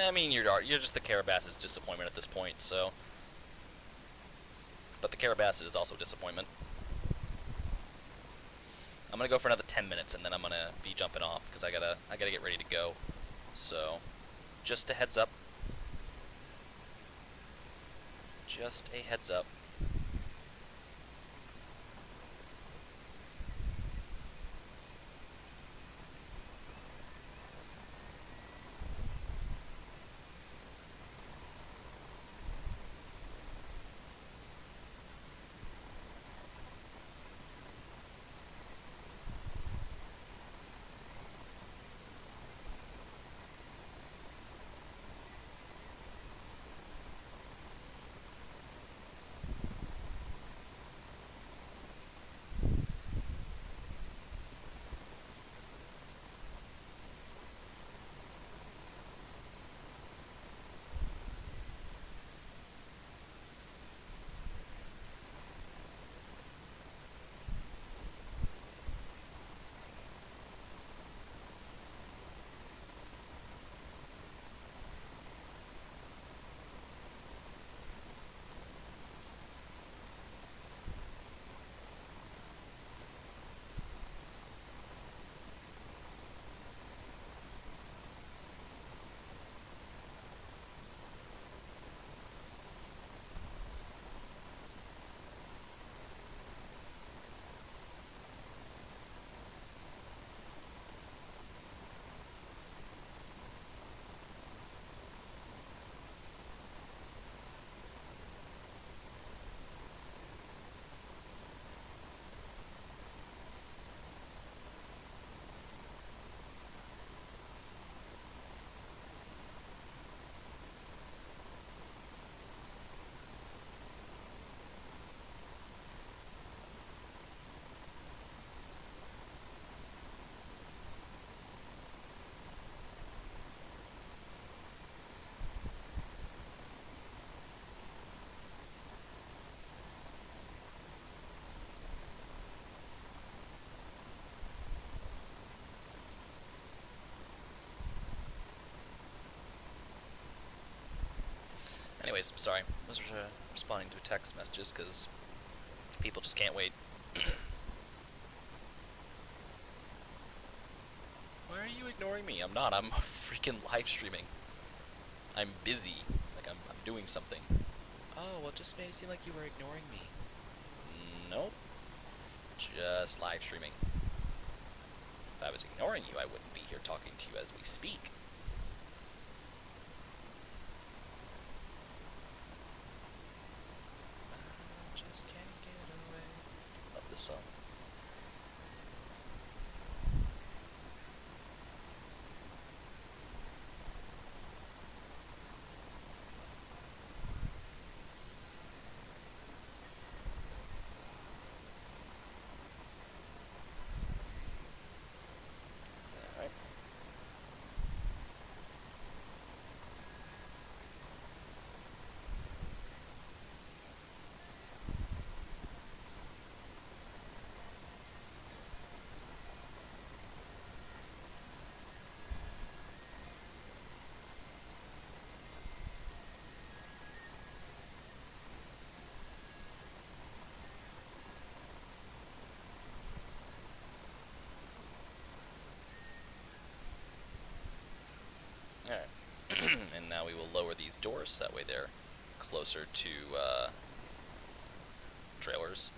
I mean, you're just the Carrabassett's disappointment at this point, so. But the Carrabasett is also disappointment. I'm gonna go for another 10 minutes, and then I'm gonna be jumping off because I gotta get ready to go. So, just a heads up. Just a heads up. Anyways, sorry. I was responding to text messages because people just can't wait. Why are you ignoring me? I'm not. I'm freaking live streaming. I'm busy. Like, I'm doing something. Oh, well, it just made it seem like you were ignoring me. Nope. Just live streaming. If I was ignoring you, I wouldn't be here talking to you as we speak. I just can't get away. Love this song. Alright. these doors. That way they're closer to trailers.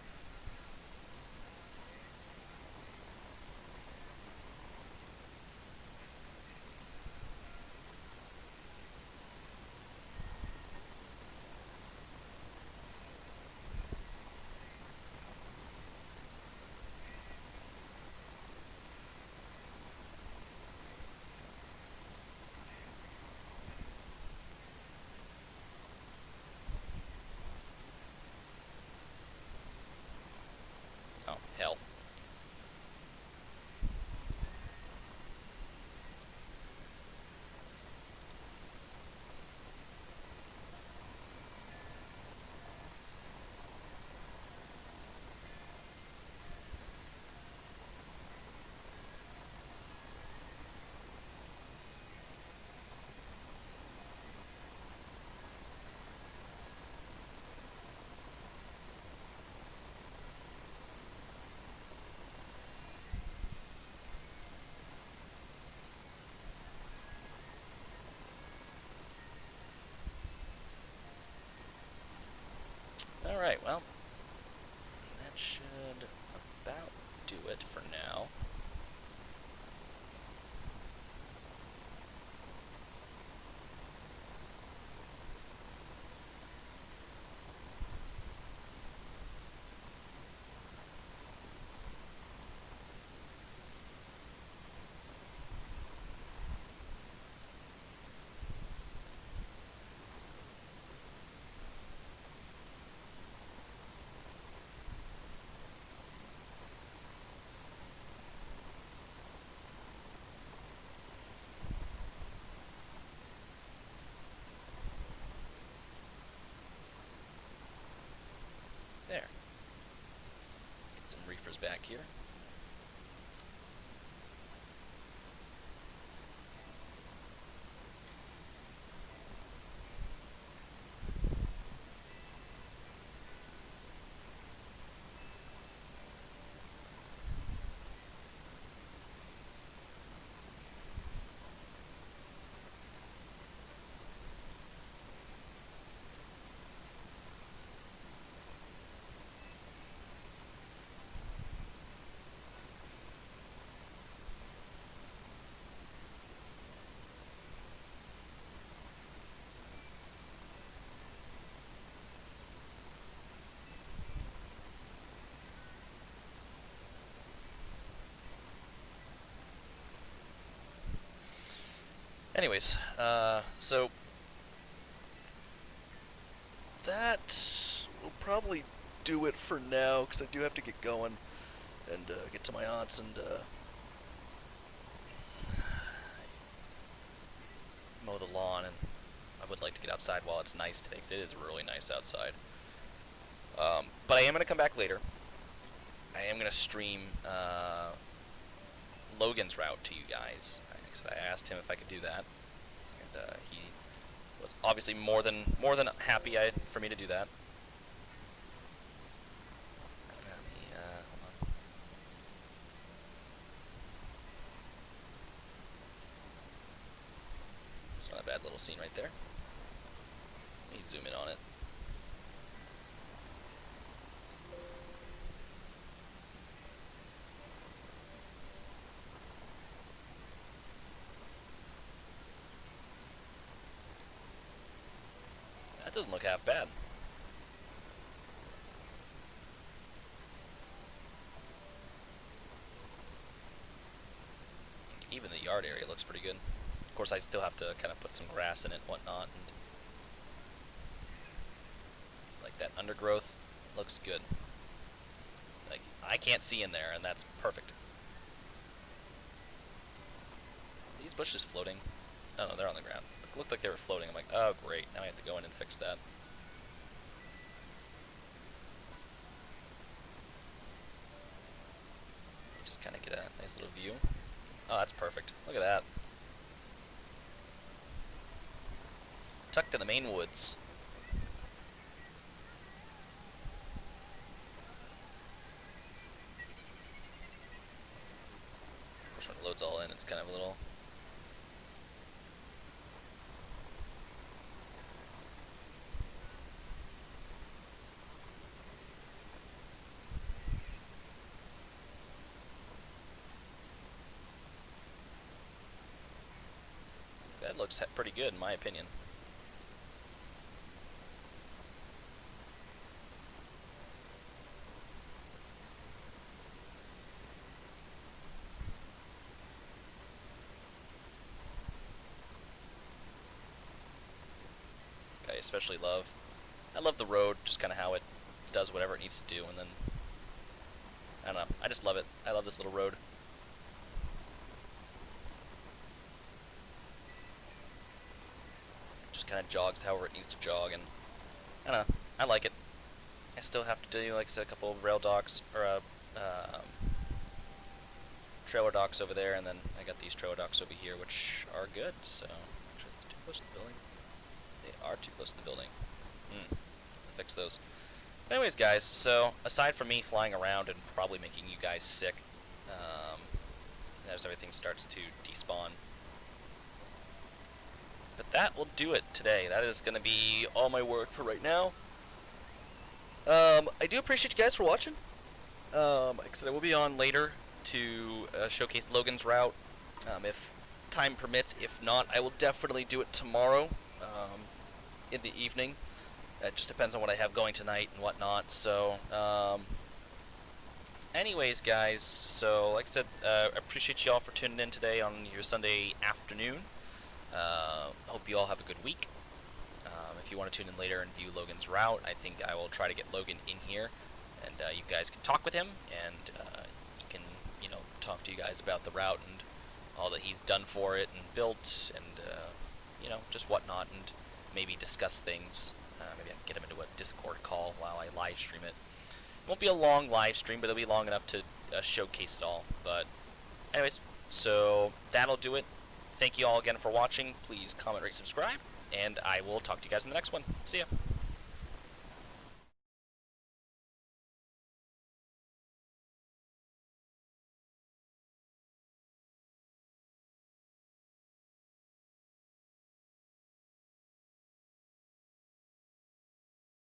Oh, hell. Alright, well, that should about do it for now. There. Get some reefers back here. Anyways, so that will probably do it for now, because I do have to get going and get to my aunt's and mow the lawn, and I would like to get outside while it's nice today, because it is really nice outside. But I am going to come back later. I am going to stream Logan's route to you guys. I asked him if I could do that, and he was obviously more than happy for me to do that. Hold on. It's not a bad little scene right there. Let me zoom in on it. That doesn't look half bad. Even the yard area looks pretty good. Of course, I still have to kind of put some grass in it and whatnot. And like that undergrowth looks good. Like, I can't see in there, and that's perfect. Are these bushes floating? Oh no, they're on the ground. It looked like they were floating. I'm like, oh great, now I have to go in and fix that. Just kind of get a nice little view. Oh, that's perfect. Look at that. Tucked in the main woods. Of course, when it loads all in, it's kind of a little looks pretty good in my opinion. I especially love. I love the road, just kind of how it does whatever it needs to do, and then I don't know. I just love it. I love this little road. Just kind of jogs however it needs to jog, and I don't know. I like it. I still have to do, like I said, a couple of rail docks or trailer docks over there, and then I got these trailer docks over here, which are good. So actually, it's too close to the building. They are too close to the building. Fix those. Anyways, guys, so aside from me flying around and probably making you guys sick, as everything starts to despawn, but that will do it today. That is going to be all my work for right now. I do appreciate you guys for watching. Like I said, I will be on later to showcase Logan's route, if time permits. If not, I will definitely do it tomorrow in the evening. It just depends on what I have going tonight and whatnot. So, anyways, guys, so like I said, I appreciate you all for tuning in today on your Sunday afternoon. Hope you all have a good week. If you want to tune in later and view Logan's route, I think I will try to get Logan in here, and you guys can talk with him, and he can, talk to you guys about the route and all that he's done for it and built, and just whatnot, and maybe discuss things. Maybe I can get him into a Discord call while I live stream it. It won't be a long live stream, but it'll be long enough to showcase it all. But anyways, so that'll do it. Thank you all again for watching. Please comment, rate, subscribe, and I will talk to you guys in the next one. See ya.